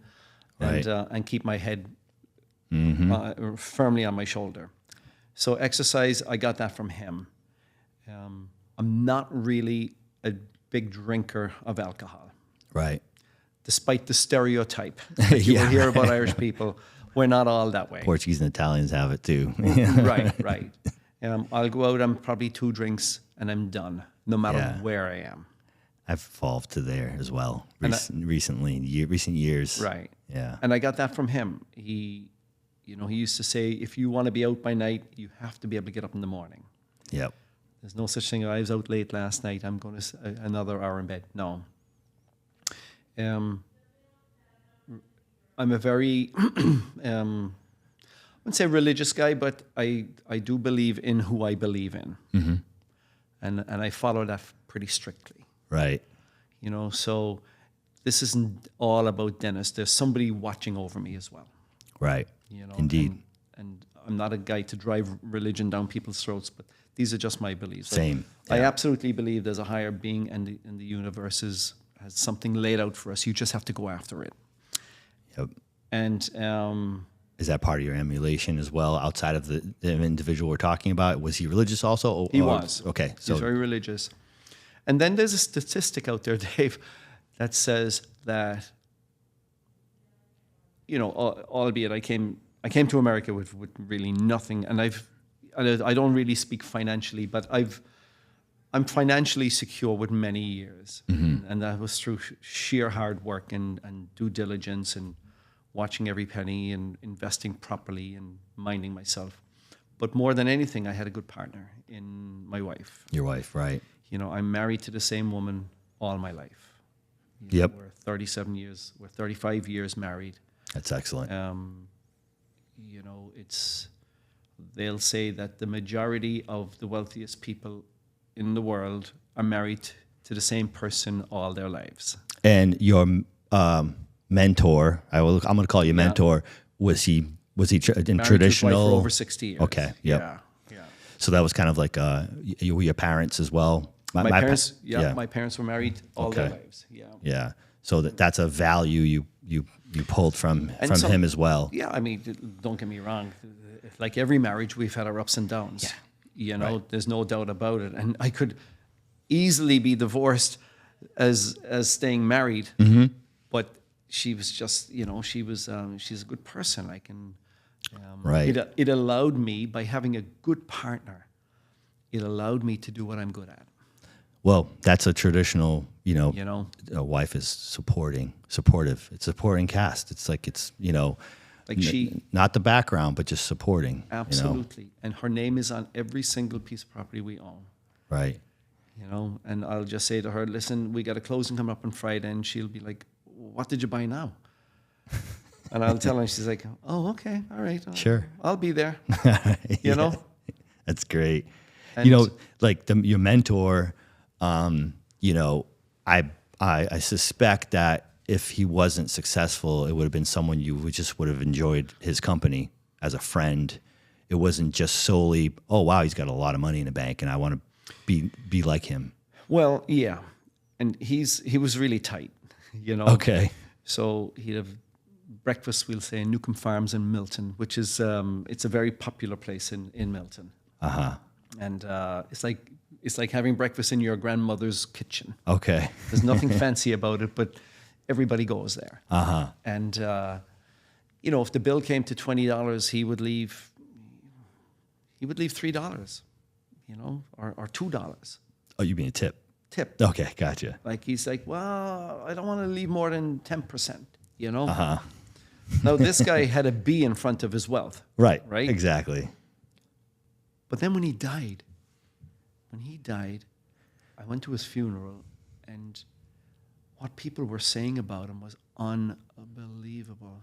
and keep my head firmly on my shoulder. So exercise, I got that from him. I'm not really a big drinker of alcohol. Right. Despite the stereotype that you will hear about Irish people, we're not all that way. Portuguese and Italians have it too. Right. I'll go out on probably 2 drinks and I'm done, no matter where I am. I've evolved to there as well recent years. Right. Yeah. And I got that from him. He used to say, if you want to be out by night, you have to be able to get up in the morning. Yep. There's no such thing. I was out late last night. I'm going to another hour in bed. No. I'm a very, I wouldn't say religious guy, but I do believe in who I believe in. And I follow that pretty strictly. Right. You know, so this isn't all about Dennis. There's somebody watching over me as well. Right. You know, Indeed. And I'm not a guy to drive religion down people's throats, but these are just my beliefs. Same. I absolutely believe there's a higher being, and the universe has something laid out for us. You just have to go after it. Yep. And is that part of your emulation as well, outside of the individual we're talking about? Was he religious also? He was. Okay. So he's very religious. And then there's a statistic out there, Dave, that says that, you know, albeit I came to America with really nothing, and I don't really speak financially, but I'm financially secure with many years, and that was through sheer hard work and due diligence and watching every penny and investing properly and minding myself. But more than anything, I had a good partner in my wife. Your wife, right? You know, I'm married to the same woman all my life. Yep. We're 37 years, we're 35 years married. That's excellent. You know, they'll say that the majority of the wealthiest people in the world are married to the same person all their lives. And your mentor, I'm going to call you mentor. Was he in Married traditional? to his wife for over 60 years. Okay. Yep. Yeah. So that was kind of like your parents as well. My parents, my parents were married all their lives. Yeah. Yeah. So that's a value you pulled from him as well. Yeah. I mean, don't get me wrong. Like every marriage, we've had our ups and downs. Yeah. You know, there's no doubt about it. And I could easily be divorced as staying married, but she was just, you know, she's a good person. I can, it allowed me, by having a good partner, it allowed me to do what I'm good at. Well, that's a traditional, a wife is supportive. It's supporting cast. It's like, like not the background, but just supporting. Absolutely. And her name is on every single piece of property we own. Right. You know, and I'll just say to her, listen, we got a closing coming up on Friday, and she'll be like, what did you buy now? And I'll tell her, and she's like, oh, okay, all right. Sure. I'll be there. You know? That's great. And like your mentor, I suspect that if he wasn't successful, it would have been someone you would have enjoyed his company as a friend. It wasn't just solely, oh, wow, he's got a lot of money in the bank and I want to be like him? Well, yeah, and he was really tight, you know. Okay. So he'd have breakfast, we'll say, in Newcomb Farms in Milton, which is it's a very popular place in Milton. And it's like having breakfast in your grandmother's kitchen. Okay. There's nothing fancy about it, but everybody goes there. And you know, if the bill came to $20, he would leave $3, you know, or $2. Oh, you mean a tip? Tip. Okay, gotcha. Like he's like, well, I don't want to leave more than 10%, you know? Now, this guy had a B in front of his wealth. Right. Right? Exactly. But then when he died, I went to his funeral, and what people were saying about him was unbelievable.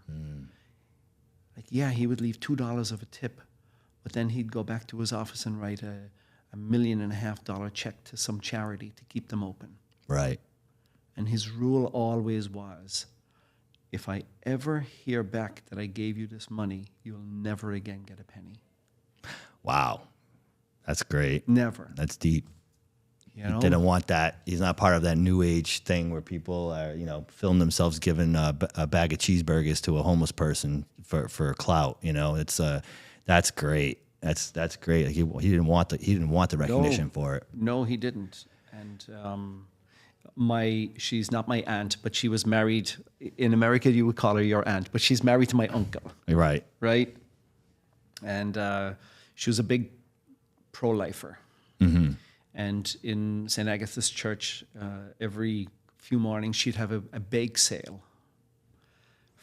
Like, yeah, he would leave $2 of a tip, but then he'd go back to his office and write a $1.5 million check to some charity to keep them open. Right. And his rule always was, if I ever hear back that I gave you this money, you'll never again get a penny. Wow. That's great. Never. That's deep. You know? He didn't want that. He's not part of that new age thing where people are, you know, film themselves giving a bag of cheeseburgers to a homeless person for clout. You know, it's that's great. That's great. Like he didn't want the recognition for it. No, he didn't. And she's not my aunt, but she was married. In America, you would call her your aunt, but she's married to my uncle. Right. Right. And she was a big pro-lifer. And in St. Agatha's Church, every few mornings, she'd have a bake sale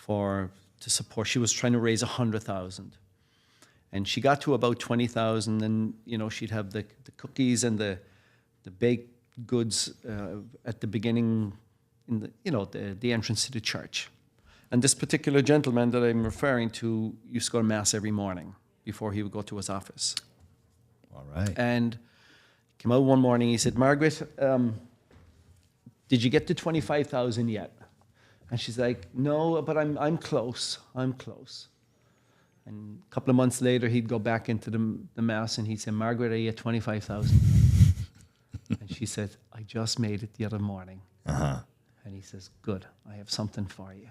to support. She was trying to raise 100,000. And she got to about 20,000, and, you know, she'd have the cookies and the baked goods at the beginning, in the entrance to the church. And this particular gentleman that I'm referring to used to go to Mass every morning before he would go to his office. All right. And came out one morning, he said, Margaret, did you get to 25,000 yet? And she's like, no, but I'm close. I'm close. And a couple of months later, he'd go back into the Mass and he'd say, Margaret, are you at 25,000? And she said, I just made it the other morning. And he says, good, I have something for you.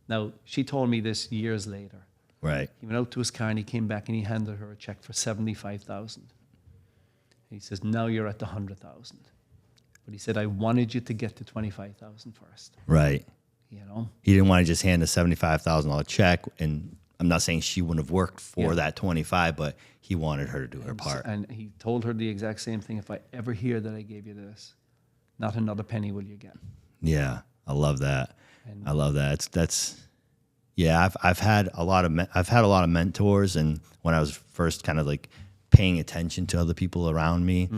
Now, she told me this years later. Right. He went out to his car and he came back and he handed her a check for 75,000. He says, now you're at the 100,000. But he said, I wanted you to get to 25,000 first. Right. You know? He didn't want to just hand a $75,000 check, and I'm not saying she wouldn't have worked for that 25, but he wanted her to do her part. And he told her the exact same thing. If I ever hear that I gave you this, not another penny will you get. Yeah, I love that. And I love that. Yeah, I've had a lot of mentors, and when I was first kind of like paying attention to other people around me,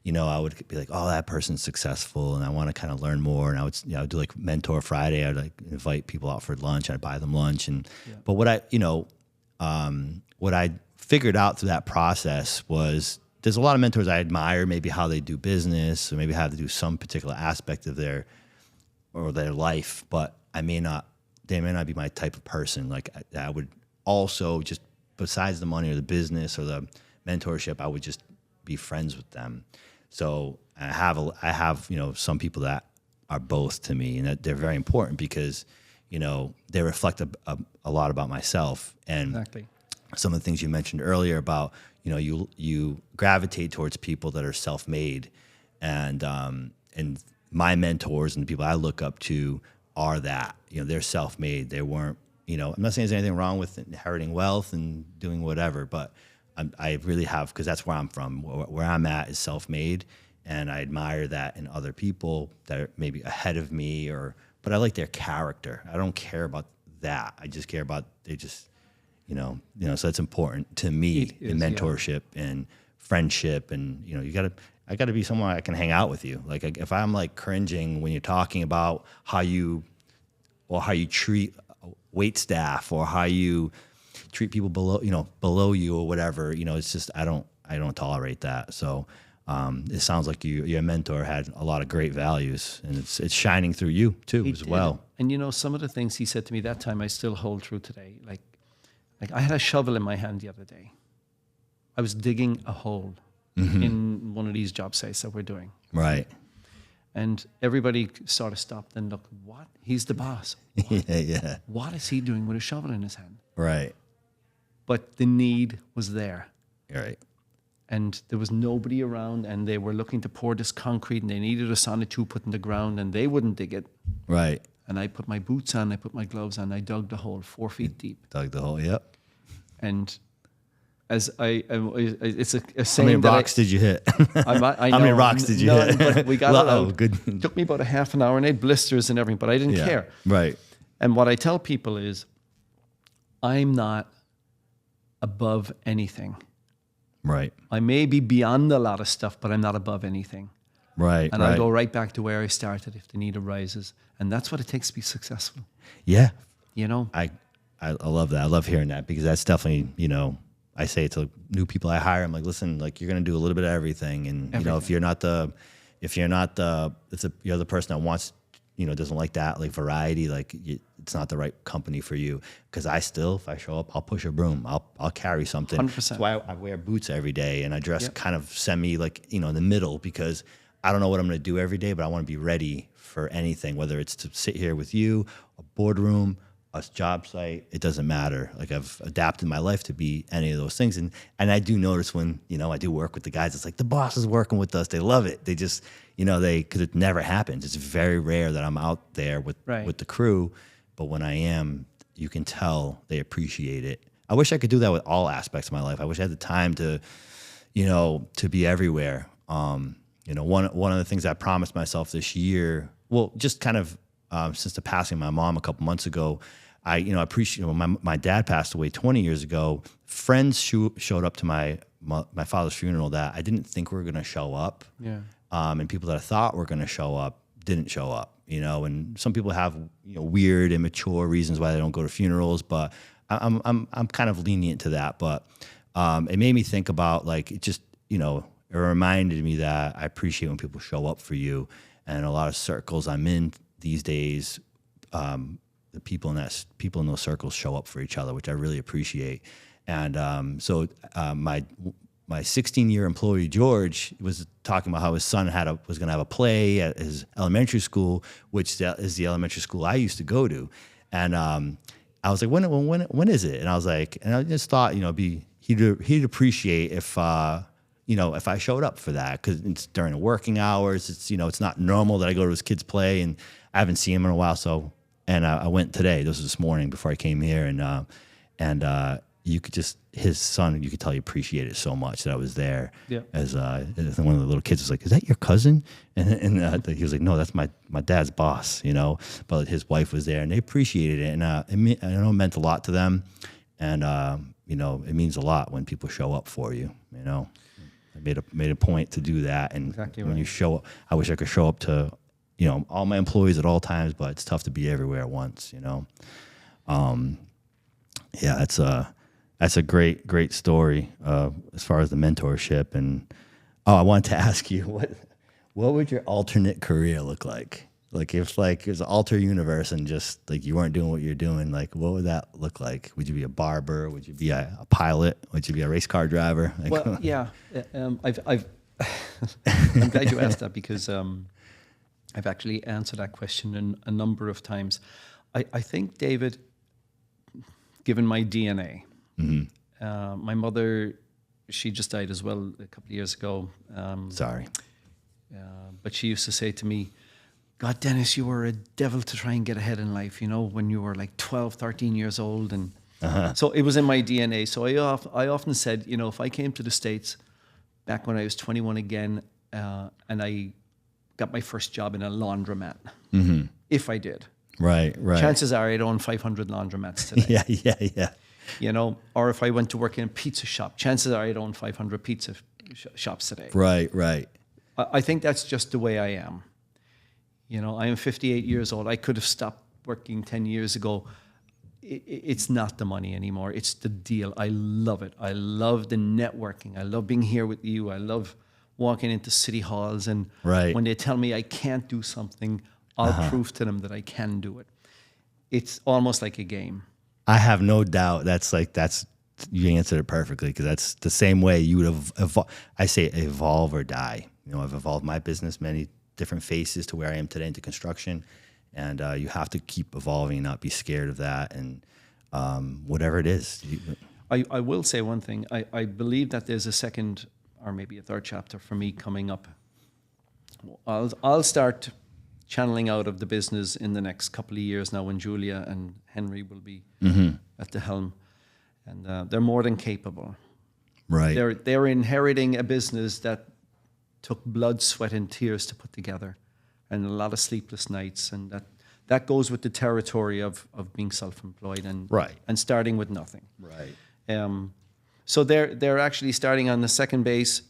you know, I would be like, oh, that person's successful, and I want to kind of learn more. And I would, I would do like Mentor Friday. I'd like invite people out for lunch. I'd buy them lunch, but what I figured out through that process was there's a lot of mentors I admire, maybe how they do business, or maybe how they do some particular aspect of their life, but they may not be my type of person. Like I would also, just besides the money or the business or the mentorship, I would just be friends with them. So I have some people that are both to me, and that they're very important because, you know, they reflect a lot about myself. And exactly. Some of the things you mentioned earlier about, you know, you gravitate towards people that are self-made, and my mentors and the people I look up to are that, you know, they're self-made. They weren't, you know, I'm not saying there's anything wrong with inheriting wealth and doing whatever, but I really have, because that's where I'm from. Where I'm at is self-made, and I admire that in other people that are maybe ahead of me, but I like their character. I don't care about that. I just care about they just, you know. So that's important to me in mentorship and friendship, and you know, I gotta be someone I can hang out with you. Like if I'm like cringing when you're talking about how you treat wait staff, or how you treat people below you or whatever, you know, it's just I don't tolerate that. So it sounds like your mentor had a lot of great values, and it's shining through you too as well. And you know, some of the things he said to me that time I still hold true today. Like I had a shovel in my hand the other day. I was digging a hole. in one of these job sites that we're doing. Right. And everybody sort of stopped and looked, what? He's the boss. What? Yeah. What is he doing with a shovel in his hand? Right. But the need was there. Right. And there was nobody around, and they were looking to pour this concrete, and they needed a sonotube put in the ground, and they wouldn't dig it. Right. And I put my boots on, I put my gloves on, I dug the hole 4 feet deep. Dug the hole. Yep. And as it's a How saying many that rocks did you hit? I How many rocks did you hit? But we got it out. Good. It took me about a half an hour, and I had blisters and everything, but I didn't care. Right. And what I tell people is, I'm not above anything. Right. I may be beyond a lot of stuff, but I'm not above anything. Right. And I'll go right back to where I started if the need arises. And that's what it takes to be successful. Yeah. You know? I love that. I love hearing that, because that's definitely, I say it to new people I hire. I'm like, listen, like, you're going to do a little bit of everything. And, if you're the person that wants, doesn't like that, like, variety, like, it's not the right company for you. Because if I show up, I'll push a broom. I'll carry something. 100%. That's why I wear boots every day, and I dress kind of semi, like, in the middle, because I don't know what I'm going to do every day, but I want to be ready for anything, whether it's to sit here with you, a boardroom, a job site. It doesn't matter. Like, I've adapted my life to be any of those things. And I do notice when, I do work with the guys, it's like, the boss is working with us. They love it. They just, because it never happens. It's very rare that I'm out there with the crew. But when I am, you can tell they appreciate it. I wish I could do that with all aspects of my life. I wish I had the time to, to be everywhere. One of the things I promised myself this year, well, just kind of since the passing of my mom a couple months ago, I appreciate, when my dad passed away 20 years ago, friends showed up to my father's funeral that I didn't think were going to show up. Yeah. And people that I thought were going to show up didn't show up, and some people have, weird, immature reasons why they don't go to funerals, but I'm kind of lenient to that. But it made me think about, like, it just, it reminded me that I appreciate when people show up for you. And a lot of circles I'm in these days, the people in those circles show up for each other, which I really appreciate. And so my 16-year employee George was talking about how his son was going to have a play at his elementary school, which is the elementary school I used to go to. And I was like, when is it? And I was like, and I just thought, he'd appreciate if if I showed up for that, because it's during the working hours. It's it's not normal that I go to his kid's play, and I haven't seen him in a while. So, and I went today. This was this morning before I came here, and you could just, his son, you could tell he appreciated it so much that I was there. Yeah. As one of the little kids was like, "Is that your cousin?" And he was like, "No, that's my dad's boss." But his wife was there, and they appreciated it, and I know it meant a lot to them, and it means a lot when people show up for you. I made a point to do that, and exactly when you show up, I wish I could show up to, all my employees at all times, but it's tough to be everywhere at once. Yeah, that's a great story as far as the mentorship. And I wanted to ask you, what would your alternate career look like? Like, if it was an alter universe and just like you weren't doing what you're doing, like, what would that look like? Would you be a barber? Would you be a pilot? Would you be a race car driver? Well, yeah, I'm glad you asked that, because I've actually answered that question a number of times. I think, David, given my DNA, my mother, she just died as well a couple of years ago. Sorry. But she used to say to me, "God, Dennis, you were a devil to try and get ahead in life, when you were like 12, 13 years old." And so it was in my DNA. So I often said, if I came to the States back when I was 21 again, and I got my first job in a laundromat, if I did. Right. Chances are I'd own 500 laundromats today. Yeah. Or if I went to work in a pizza shop, chances are I'd own 500 pizza shops today. Right. I think that's just the way I am. I am 58 years old. I could have stopped working 10 years ago. It's not the money anymore. It's the deal. I love it. I love the networking. I love being here with you. I love walking into city halls, and when they tell me I can't do something, I'll prove to them that I can do it. It's almost like a game. I have no doubt that's you answered it perfectly, because that's the same way you would have. I say evolve or die. I've evolved my business many different faces to where I am today into construction, and you have to keep evolving and not be scared of that, and whatever it is. I will say one thing. I believe that there's a second or maybe a third chapter for me coming up. I'll start channeling out of the business in the next couple of years now, when Julia and Henry will be at the helm, and they're more than capable. Right. They're inheriting a business that took blood, sweat, and tears to put together, and a lot of sleepless nights, and that goes with the territory of being self-employed and and starting with nothing. Right. So they're actually starting on the second base,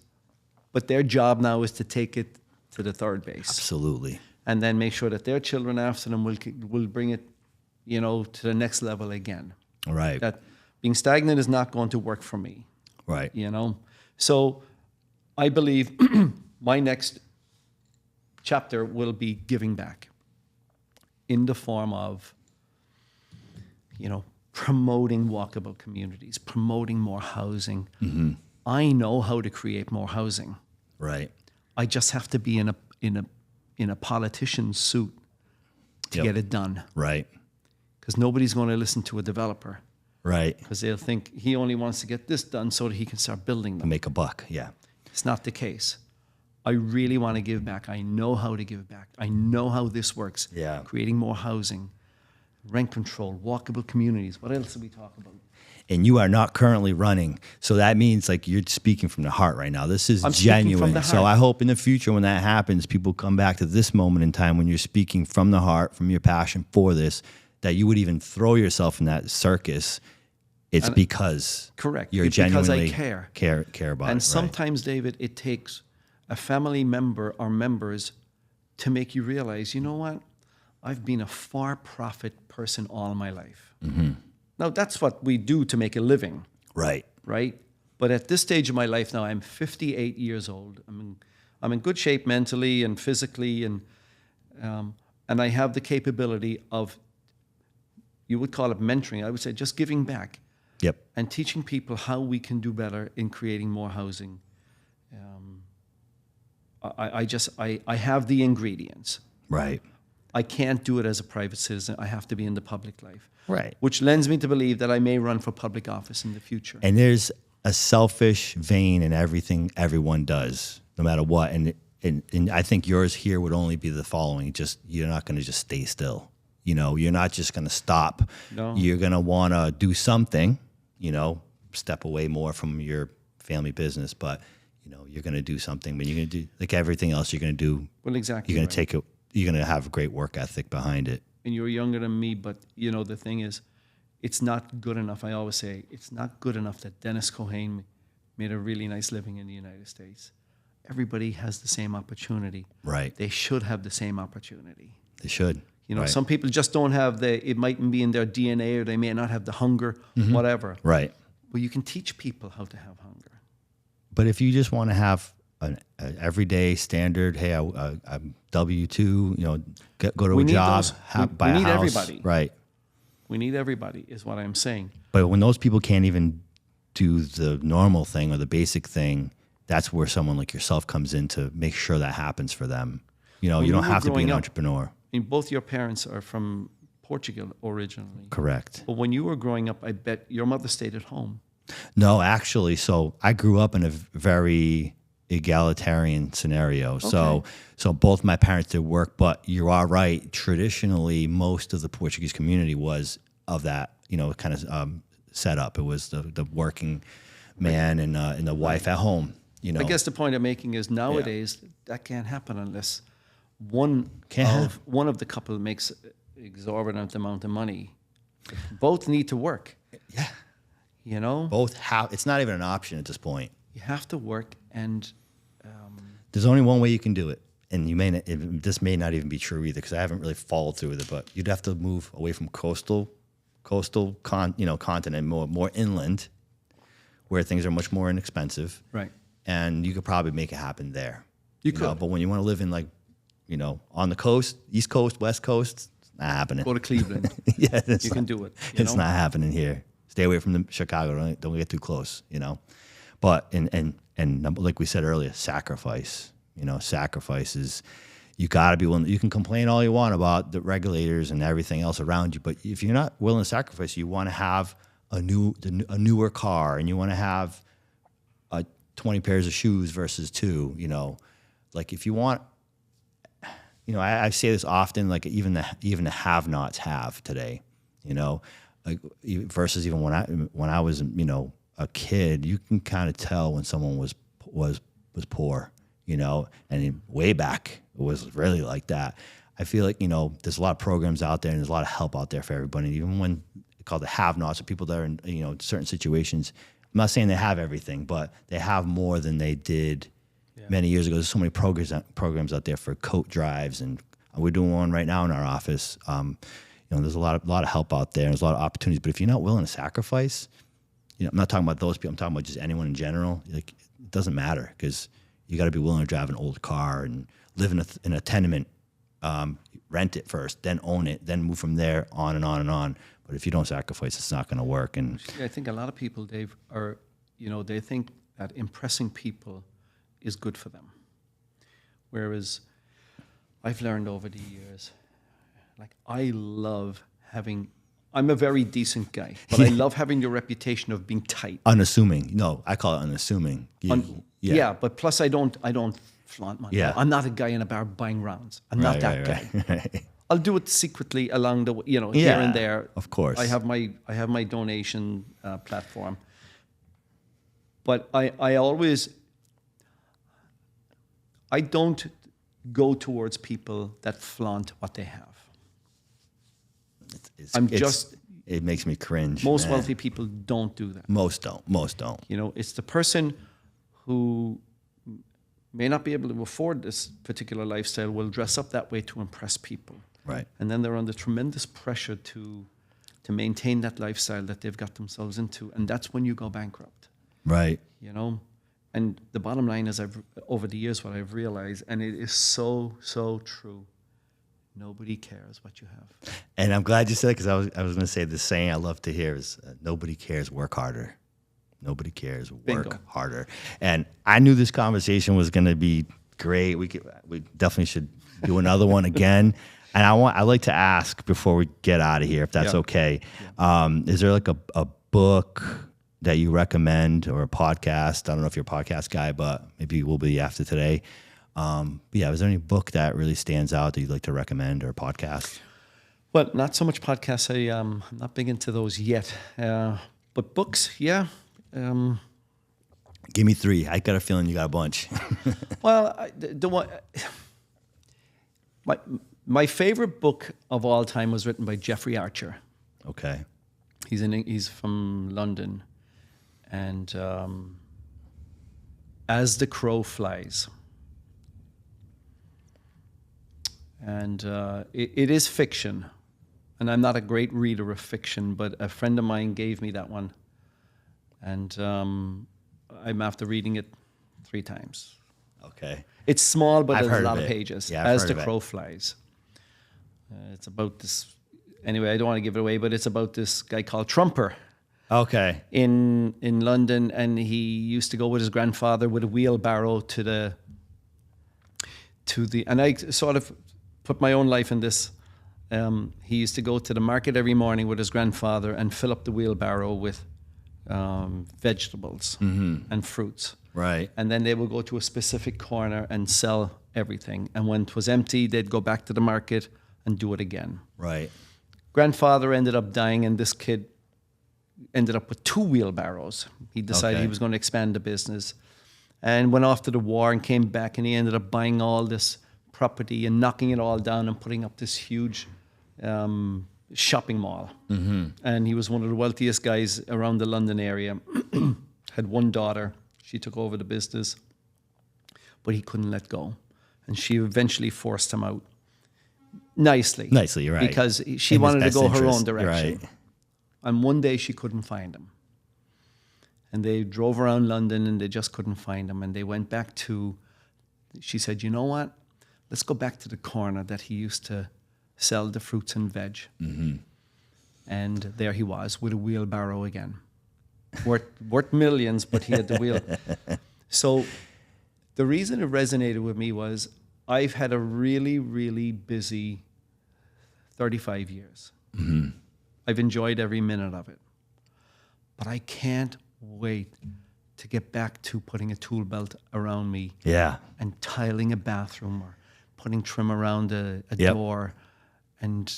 but their job now is to take it to the third base. Absolutely. And then make sure that their children after them will bring it, to the next level again. Right. That being stagnant is not going to work for me. Right. So I believe my next chapter will be giving back in the form of, promoting walkable communities, promoting more housing. Mm-hmm. I know how to create more housing. Right. I just have to be in a politician's suit to get it done. Right. Because nobody's going to listen to a developer. Right. Because they'll think he only wants to get this done so that he can start building them. Make a buck. Yeah. It's not the case. I really want to give back. I know how to give back. I know how this works. Yeah. Creating more housing, rent control, walkable communities. What else do we talk about? And you are not currently running. So that means you're speaking from the heart right now. This is I'm speaking genuine. from the heart. So I hope in the future when that happens, people come back to this moment in time when you're speaking from the heart, from your passion for this, that you would even throw yourself in that circus. It's because correct. You're It's genuinely because I care about it. And sometimes, David, it takes a family member or members to make you realize, you know what? I've been a for-profit person all my life. Mm-hmm. Now, that's what we do to make a living. Right. Right? But at this stage of my life now, I'm 58 years old. I'm in good shape mentally and physically, and I have the capability of, you would call it mentoring. I would say just giving back. Yep. And teaching people how we can do better in creating more housing. I have the ingredients. Right. I can't do it as a private citizen. I have to be in the public life. Right. Which lends me to believe that I may run for public office in the future. And there's a selfish vein in everything everyone does, no matter what. And I think yours here would only be the following: you're not going to just stay still. You're not just going to stop. No. You're going to want to do something. Step away more from your family business, but you're going to do something. But you're going to do like everything else. You're going to do. Well, exactly. You're going to take it. You're going to have a great work ethic behind it. And you're younger than me, but the thing is, it's not good enough. I always say it's not good enough that Denis Keohane made a really nice living in the United States. Everybody has the same opportunity. Right. They should have the same opportunity. They should. Right. Some people just don't have it mightn't be in their DNA, or they may not have the hunger, whatever. Right. But you can teach people how to have hunger. But if you just want to have an everyday standard, hey, I'm W-2, go to a job, buy a house. We need everybody. Right. We need everybody, is what I'm saying. But when those people can't even do the normal thing or the basic thing, that's where someone like yourself comes in to make sure that happens for them. You don't have to be an entrepreneur. Both your parents are from Portugal originally. Correct. But when you were growing up, I bet your mother stayed at home. No, actually. So I grew up in a very egalitarian scenario. Okay. So both my parents did work, but you are right. Traditionally, most of the Portuguese community was of that, kind of setup. It was the working man and the wife at home. I guess the point I'm making is nowadays that can't happen unless one of the couple makes exorbitant amount of money. Both need to work. Yeah. Both have. It's not even an option at this point. You have to work, and there's only one way you can do it. And this may not even be true either, because I haven't really followed through with it. But you'd have to move away from coastal continent, more inland, where things are much more inexpensive. Right. And you could probably make it happen there. You could. But when you want to live in on the coast, East Coast, West Coast, it's not happening. Go to Cleveland. Yeah, you can do it. It's not happening here. It's Stay away from Chicago. Don't get too close, you know. But and like we said earlier, sacrifice. You know, sacrifices. You got to be willing. You can complain all you want about the regulators and everything else around you, but if you're not willing to sacrifice, you want to have a newer car, and you want to have 20 pairs of shoes versus 2. You know, like if you want, you know, I say this often. Like even the have-nots have today. You know, like versus even when I was, you know, a kid, you can kind of tell when someone was poor. You know, and way back it was really like that. I feel like, you know, there's a lot of programs out there and there's a lot of help out there for everybody. Even when called the have-nots, or people that are in, you know, certain situations. I'm not saying they have everything, but they have more than they did many years ago. There's so many programs out there for coat drives, and we're doing one right now in our office. You know, there's a lot of help out there. And there's a lot of opportunities, but if you're not willing to sacrifice, you know, I'm not talking about those people. I'm talking about just anyone in general. Like, it doesn't matter, because you got to be willing to drive an old car and live in a tenement, rent it first, then own it, then move from there on and on and on. But if you don't sacrifice, it's not going to work. And I think a lot of people, Dave, are, you know, they think that impressing people is good for them. Whereas I've learned over the years, like, I love having, I'm a very decent guy, but I love having the reputation of being tight. Unassuming. No, I call it unassuming. Yeah, but plus I don't flaunt money. Yeah. I'm not a guy in a bar buying rounds. I'm not that guy. Right. I'll do it secretly along the way, you know, here and there. Of course. I have my donation platform. But I don't go towards people that flaunt what they have. It makes me cringe. Most wealthy people don't do that. Most don't. You know, it's the person who may not be able to afford this particular lifestyle will dress up that way to impress people. Right. And then they're under tremendous pressure to maintain that lifestyle that they've got themselves into. And that's when you go bankrupt. Right. You know? And the bottom line is, over the years, what I've realized, and it is so, so true, nobody cares what you have. And I'm glad you said it, because I was going to say the saying I love to hear is, nobody cares, work harder. Nobody cares, work Bingo. harder. And I knew this conversation was going to be great. We definitely should do another one again. And I'd like to ask before we get out of here, if that's okay. Is there like a book that you recommend, or a podcast? I don't know if you're a podcast guy, but maybe we'll be after today. But yeah, is there any book that really stands out that you'd like to recommend, or a podcast? Well, not so much podcasts. I'm not big into those yet. But books, yeah. Give me 3. I got a feeling you got a bunch. Well, the one, my favorite book of all time was written by Jeffrey Archer. Okay. He's from London, and As the Crow Flies. And it is fiction, and I'm not a great reader of fiction, but a friend of mine gave me that one, and I'm after reading it 3 times. Okay. It's small, but I've there's heard a lot of of it. pages. Yeah, I've As heard the of it. Crow Flies. It's about this. Anyway, I don't want to give it away, but it's about this guy called Trumper Okay. in London, and he used to go with his grandfather with a wheelbarrow to the. And I sort of put my own life in this. He used to go to the market every morning with his grandfather and fill up the wheelbarrow with vegetables and fruits. Right. And then they would go to a specific corner and sell everything. And when it was empty, they'd go back to the market and do it again. Right. Grandfather ended up dying, and this kid ended up with 2 wheelbarrows. He decided he was going to expand the business, and went off to the war and came back, and he ended up buying all this property and knocking it all down and putting up this huge shopping mall. And he was one of the wealthiest guys around the London area. Had 1 daughter. She took over the business, but he couldn't let go. And she eventually forced him out. Nicely, you're right. Because she wanted to go her own direction. Right. And one day she couldn't find him. And they drove around London and they just couldn't find him. And they went back to, she said, you know what? Let's go back to the corner that he used to sell the fruits and veg. And there he was with a wheelbarrow again. Worth millions, but he had the wheel. So the reason it resonated with me was I've had a really, really busy 35 years. Mm-hmm. I've enjoyed every minute of it. But I can't wait to get back to putting a tool belt around me and tiling a bathroom or putting trim around a door. And,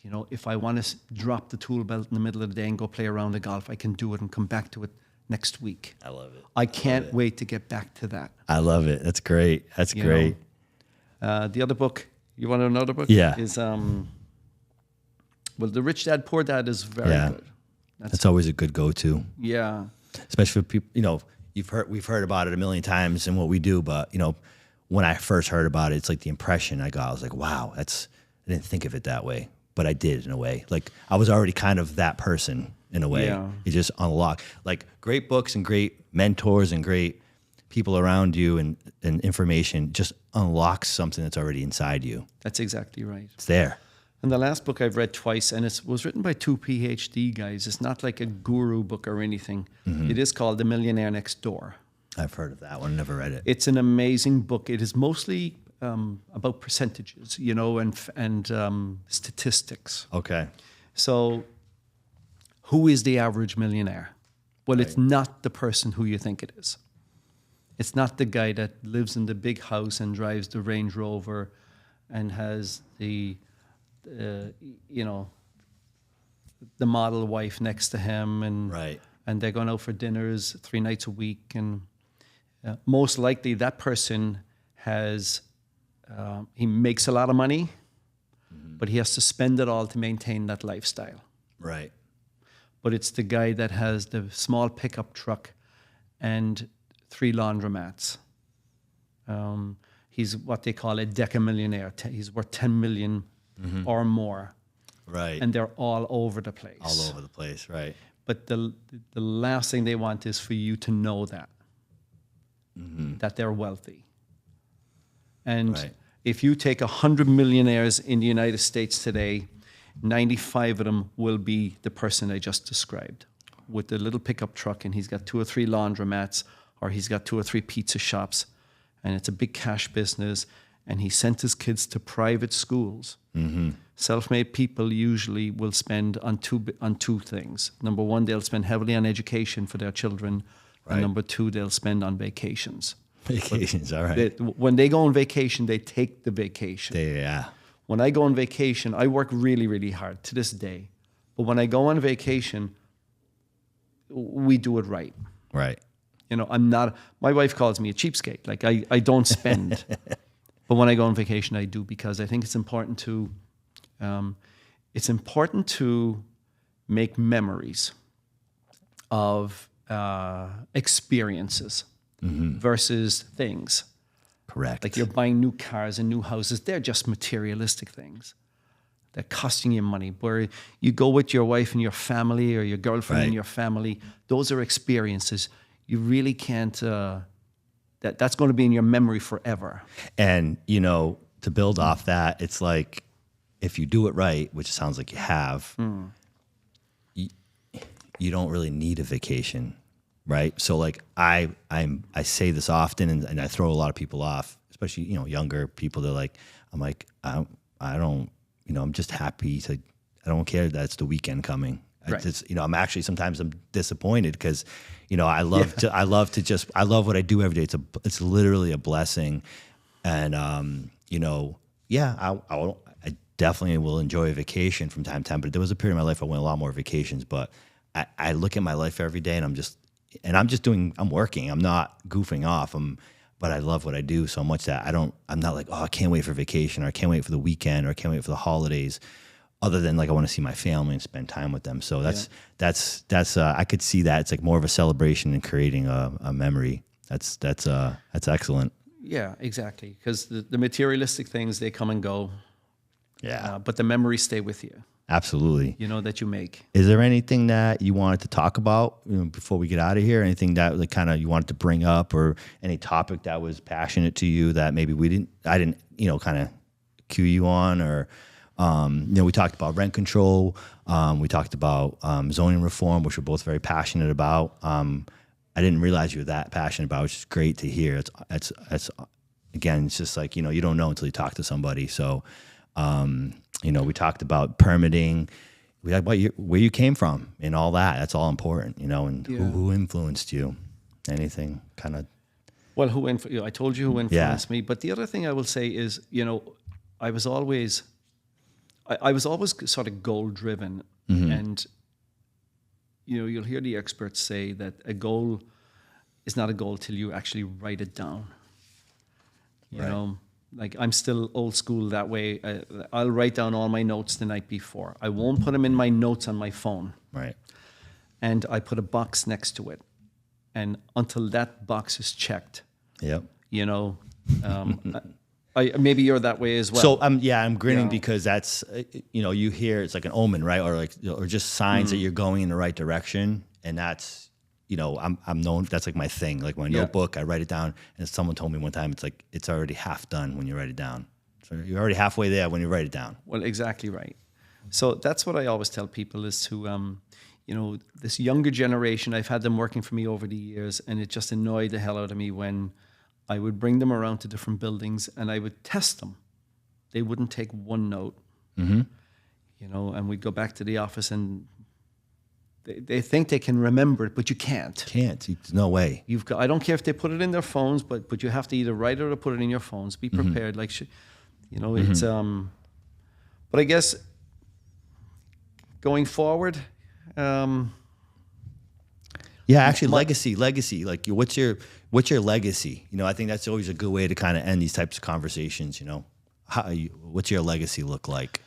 you know, if I want to drop the tool belt in the middle of the day and go play around the golf, I can do it and come back to it next week. I love it. I can't wait to get back to that. I love it. That's great. That's great. The other book, you want another book? Yeah. Is, well, The Rich Dad, Poor Dad is very good. That's always a good go-to. Yeah. Especially for people, you know, we've heard about it a million times in what we do, but, you know, when I first heard about it, it's like the impression I got. I was like, wow, I didn't think of it that way, but I did in a way. Like I was already kind of that person in a way. Yeah. You just unlock like great books and great mentors and great people around you and information just unlocks something that's already inside you. That's exactly right. It's there. And the last book I've read twice, and it was written by 2 PhD guys. It's not like a guru book or anything. Mm-hmm. It is called The Millionaire Next Door. I've heard of that one, never read it. It's an amazing book. It is mostly about percentages, you know, and statistics. Okay. So who is the average millionaire? Well, it's not the person who you think it is. It's not the guy that lives in the big house and drives the Range Rover and has the you know, the model wife next to him, and they're going out for dinners 3 nights a week, and most likely that person has he makes a lot of money, but he has to spend it all to maintain that lifestyle. Right. But it's the guy that has the small pickup truck and 3 laundromats. He's what they call a decamillionaire. He's worth 10 million or more. Right. And they're all over the place. All over the place, right. But the last thing they want is for you to know that, that they're wealthy. And if you take 100 millionaires in the United States today, 95 of them will be the person I just described, with the little pickup truck, and he's got 2 or 3 laundromats, or he's got 2 or 3 pizza shops, and it's a big cash business, and he sent his kids to private schools. Self-made people usually will spend on two things. Number one, they'll spend heavily on education for their children, and number 2, they'll spend on vacations. Vacations, all right. When they go on vacation, they take the vacation. Yeah. When I go on vacation, I work really, really hard to this day. But when I go on vacation, we do it right. Right. You know, my wife calls me a cheapskate. Like I don't spend. But when I go on vacation, I do, because I think it's important to make memories of experiences versus things. Correct. Like you're buying new cars and new houses. They're just materialistic things. They're costing you money. Where you go with your wife and your family, or your girlfriend and your family, those are experiences. You really can't... That's going to be in your memory forever. And, you know, to build off that, it's like, if you do it right, which sounds like you have, you don't really need a vacation, right? So like I say this often, and I throw a lot of people off, especially, you know, younger people. They're like, I don't, you know, I'm just happy I don't care that it's the weekend coming. Right. You know, sometimes I'm disappointed because, you know, I love what I do every day. It's literally a blessing. And, you know, I definitely will enjoy a vacation from time to time, but there was a period in my life I went a lot more vacations, but I look at my life every day and I'm working. I'm not goofing off. But I love what I do so much that I'm not like, oh, I can't wait for vacation, or I can't wait for the weekend, or I can't wait for the holidays. Other than like I want to see my family and spend time with them. So that's I could see that. It's like more of a celebration and creating a memory. That's excellent. Yeah, exactly. Because the materialistic things, they come and go. Yeah. But the memories stay with you. Absolutely. You know, that you make. Is there anything that you wanted to talk about, you know, before we get out of here? Anything that like kind of you wanted to bring up, or any topic that was passionate to you that maybe I didn't, you know, kind of cue you on, or We talked about rent control. We talked about zoning reform, which we're both very passionate about. I didn't realize you were that passionate about it, which is great to hear. It's again, it's just like, you don't know until you talk to somebody. So, we talked about permitting. We talked about where you came from and all that. That's all important, and who influenced you. Anything kind of. Well, I told you who influenced me. But the other thing I will say is, I was always sort of goal driven, and you'll hear the experts say that a goal is not a goal till you actually write it down. You know, like I'm still old school that way. I'll write down all my notes the night before. I won't put them in my notes on my phone. Right. And I put a box next to it, and until that box is checked. Yep. Maybe you're that way as well. So I'm grinning because that's you hear it's like an omen, right? Or just signs that you're going in the right direction, and that's I'm known. That's like my thing. Like my notebook, I write it down, and someone told me one time it's like it's already half done when you write it down. So you're already halfway there when you write it down. Well, exactly right. So that's what I always tell people is to this younger generation. I've had them working for me over the years, and it just annoyed the hell out of me when I would bring them around to different buildings and I would test them. They wouldn't take one note, and we'd go back to the office and they think they can remember it, but you can't. There's no way. I don't care if they put it in their phones, but you have to either write it or put it in your phones. Be prepared. It's, but I guess going forward, legacy. Like, what's your legacy? I think that's always a good way to kind of end these types of conversations. What's your legacy look like?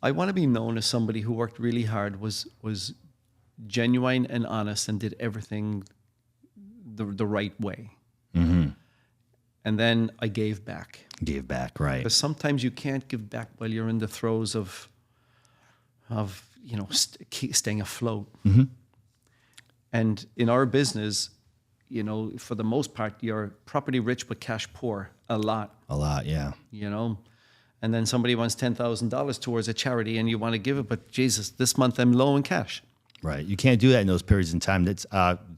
I want to be known as somebody who worked really hard, was genuine and honest, and did everything the right way. And then I gave back. Right? Because sometimes you can't give back while you're in the throes of staying afloat. And in our business, for the most part, you're property rich but cash poor a lot. Yeah. And then somebody wants $10,000 towards a charity and you want to give it, but Jesus, this month I'm low in cash. Right. You can't do that in those periods in time. That's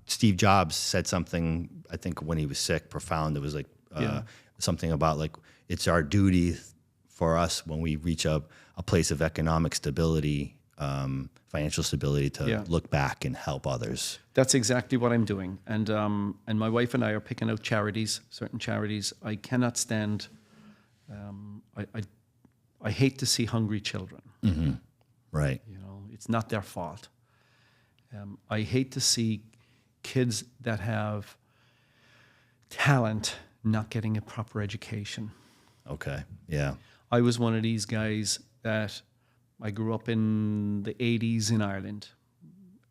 Steve Jobs said something, I think, when he was sick, profound. It was like something about like it's our duty for us when we reach a place of economic stability, financial stability, to look back and help others. That's exactly what I'm doing. And my wife and I are picking out charities, certain charities. I cannot stand, I hate to see hungry children. Right. It's not their fault. I hate to see kids that have talent not getting a proper education. Okay. Yeah. I was one of these guys that I grew up in the 80s in Ireland.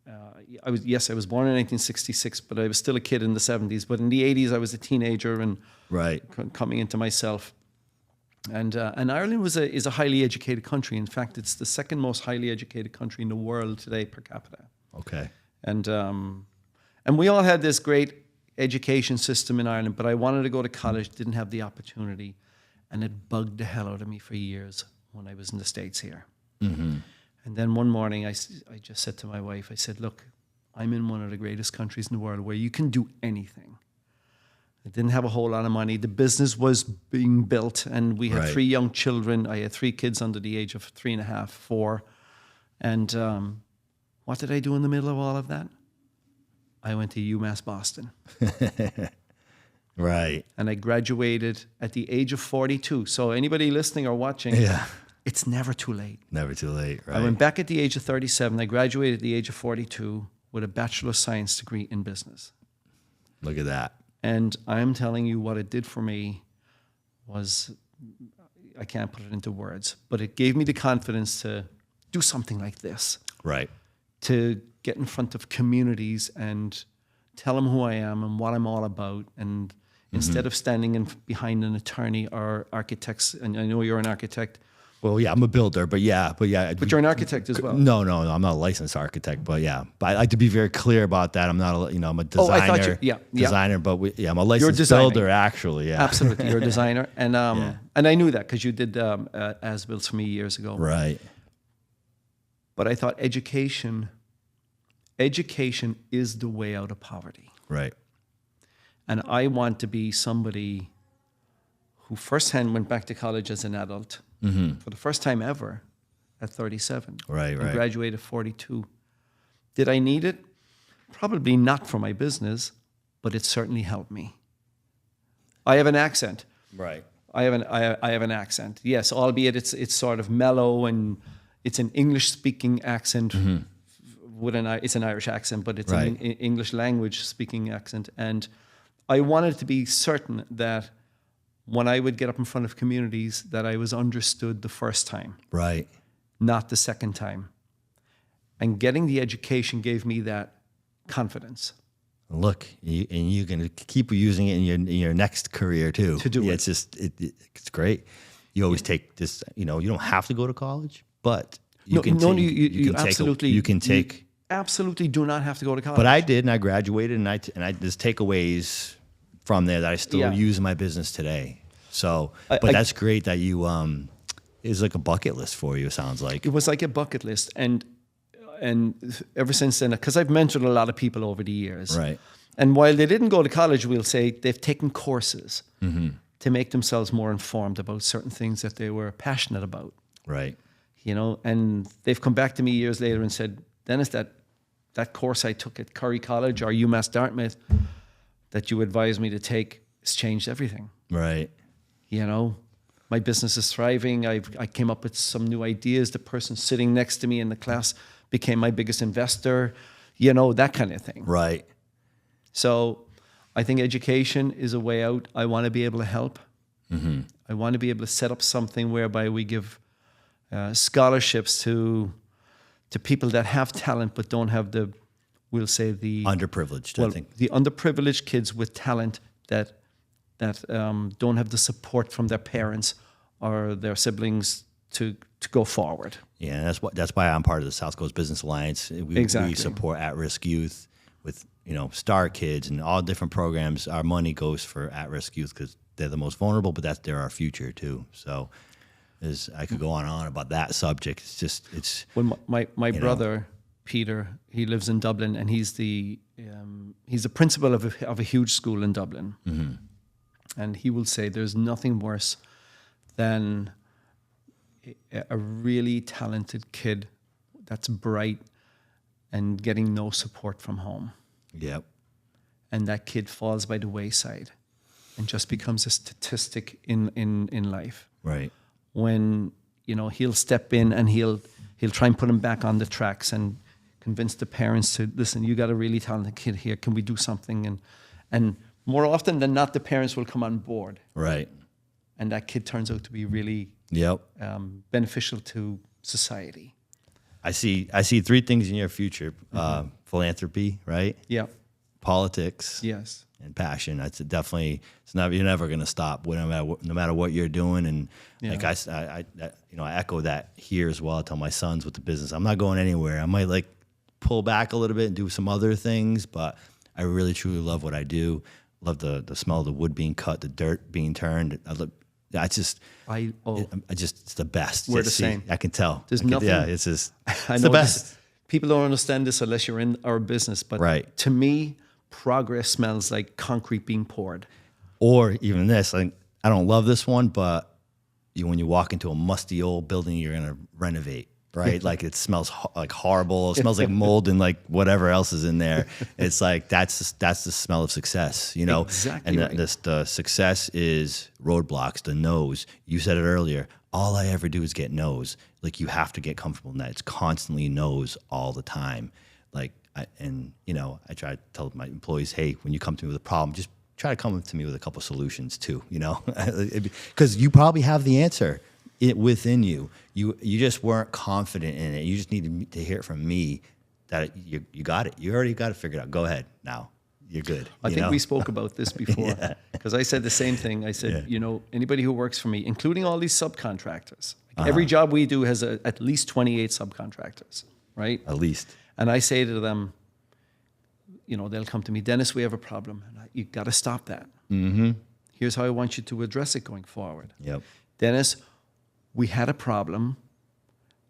I was born in 1966, but I was still a kid in the 70s. But in the 80s, I was a teenager and coming into myself. And Ireland is a highly educated country. In fact, it's the second most highly educated country in the world today per capita. Okay. And we all had this great education system in Ireland, but I wanted to go to college, didn't have the opportunity, and it bugged the hell out of me for years when I was in the States here. And then one morning, I just said to my wife, I said, look, I'm in one of the greatest countries in the world where you can do anything. I didn't have a whole lot of money. The business was being built, and we had 3 young children. I had 3 kids under the age of 3.5, 4. And what did I do in the middle of all of that? I went to UMass Boston. Right. And I graduated at the age of 42. So anybody listening or watching, it's never too late. Never too late, right? I went back at the age of 37. I graduated at the age of 42 with a Bachelor of Science degree in business. Look at that. And I'm telling you what it did for me was, I can't put it into words, but it gave me the confidence to do something like this. Right. To get in front of communities and tell them who I am and what I'm all about. And instead of standing behind an attorney or architects, and I know you're an architect, Well, yeah, I'm a builder, but yeah. But you're an architect as well. No, I'm not a licensed architect, but yeah. But I like to be very clear about that. I'm not, I'm a designer. Oh, I thought you, designer, but I'm a licensed designing. builder, actually. Yeah, absolutely, you're a designer, and and I knew that because you did as-builts for me years ago. Right. But I thought education is the way out of poverty. Right. And I want to be somebody who firsthand went back to college as an adult for the first time ever at 37. Right. And graduated at 42. Did I need it? Probably not for my business, but it certainly helped me. I have an accent. Right. I have an accent. Yes, albeit it's sort of mellow and it's an English-speaking accent. It's an Irish accent, but it's an English language speaking accent. And I wanted to be certain that when I would get up in front of communities that I was understood the first time. Right. Not the second time. And getting the education gave me that confidence. Look, and you can keep using it in your next career too. To do it. It's just, it's great. You always take this, you don't have to go to college, but you absolutely do not have to go to college. But I did, and I graduated, and I there's takeaways from there that I still use in my business today. So, that's great that you it's like a bucket list for you. It sounds like it was like a bucket list, and ever since then, because I've mentored a lot of people over the years, right? And while they didn't go to college, we'll say they've taken courses to make themselves more informed about certain things that they were passionate about, right? And they've come back to me years later and said, Dennis, that course I took at Curry College or UMass Dartmouth that you advised me to take has changed everything. Right. My business is thriving. I came up with some new ideas. The person sitting next to me in the class became my biggest investor, that kind of thing. Right. So I think education is a way out. I want to be able to help. I want to be able to set up something whereby we give scholarships to people that have talent but don't have the underprivileged. I think the underprivileged kids with talent that don't have the support from their parents or their siblings to go forward. Yeah, that's why I'm part of the South Coast Business Alliance. We support at-risk youth with Star Kids and all different programs. Our money goes for at-risk youth because they're the most vulnerable, but they're our future too. So. I could go on and on about that subject. Well, my brother Peter, he lives in Dublin, and he's the principal of a huge school in Dublin, and he will say there's nothing worse than a really talented kid that's bright and getting no support from home. Yep. And that kid falls by the wayside and just becomes a statistic in life. Right. When he'll step in and he'll try and put him back on the tracks and convince the parents to listen. You got a really talented kid here. Can we do something? And more often than not, the parents will come on board. Right. And that kid turns out to be really beneficial to society. I see 3 things in your future: philanthropy, right? Yeah. Politics. Yes. And passion. You're never going to stop no matter what you're doing. And I echo that here as well. I tell my sons with the business, I'm not going anywhere. I might pull back a little bit and do some other things, but I really truly love what I do. Love the smell of the wood being cut, the dirt being turned. It's the best. We're the same. I can tell. There's nothing. Yeah, it's the best. People don't understand this unless you're in our business, but to me, progress smells like concrete being poured. Or even this, I don't love this one, but when you walk into a musty old building you're going to renovate, right? Like it smells like horrible. It smells like mold and whatever else is in there. It's that's the smell of success, Exactly. And the success is roadblocks, the no's. You said it earlier. All I ever do is get no's. You have to get comfortable in that. It's constantly no's all the time. I try to tell my employees, hey, when you come to me with a problem, just try to come to me with a couple solutions too, because you probably have the answer within you. You just weren't confident in it. You just needed to hear it from me that you got it. You already got it figured out. Go ahead now. You're good. I think we spoke about this before because because I said the same thing. I said, Yeah. you know, anybody who works for me, including all these subcontractors, like every job we do has at least 28 subcontractors, right? At least. And I say to them, you know, they'll come to me, Dennis, we have a problem. And you got to stop that. Mm-hmm. Here's how I want you to address it going forward. Yep. Dennis, we had a problem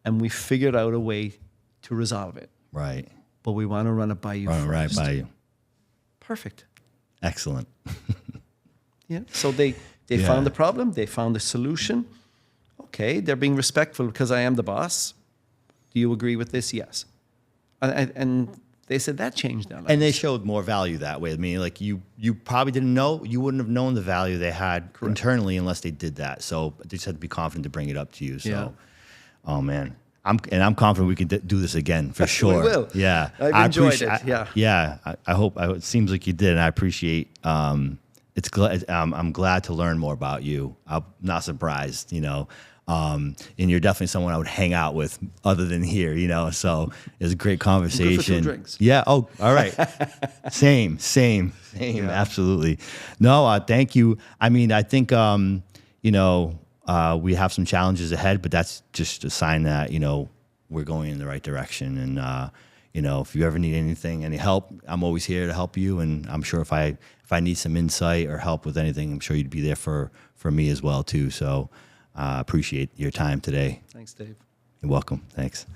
and we figured out a way to resolve it. Right. But we want to run it by you Run first. right by you. Perfect. Excellent. Yeah. So they Yeah. found the problem. They found the solution. Okay. They're being respectful because I am the boss. Do you agree with this? Yes. And they said that changed their lives. And they showed more value that way. I mean, like you probably didn't know, you wouldn't have known the value they had internally unless they did that. So they just had to be confident to bring it up to you. So, Yeah. oh man, I'm confident we could do this again for sure. We will. Yeah, I've enjoyed it. Yeah. I hope. It seems like you did, and I appreciate. I'm glad to learn more about you. I'm not surprised, you know. And you're definitely someone I would hang out with other than here, you know. So it's a great conversation. Good for 2 drinks. Yeah. Oh, all right. Same. Yeah. Absolutely. No, thank you. I mean, I think, you know, we have some challenges ahead, but that's just a sign that, you know, we're going in the right direction. And, you know, if you ever need anything, any help, I'm always here to help you. And I'm sure if I need some insight or help with anything, I'm sure you'd be there for me as well, too. So appreciate your time today. Thanks, Dave. You're welcome. Thanks.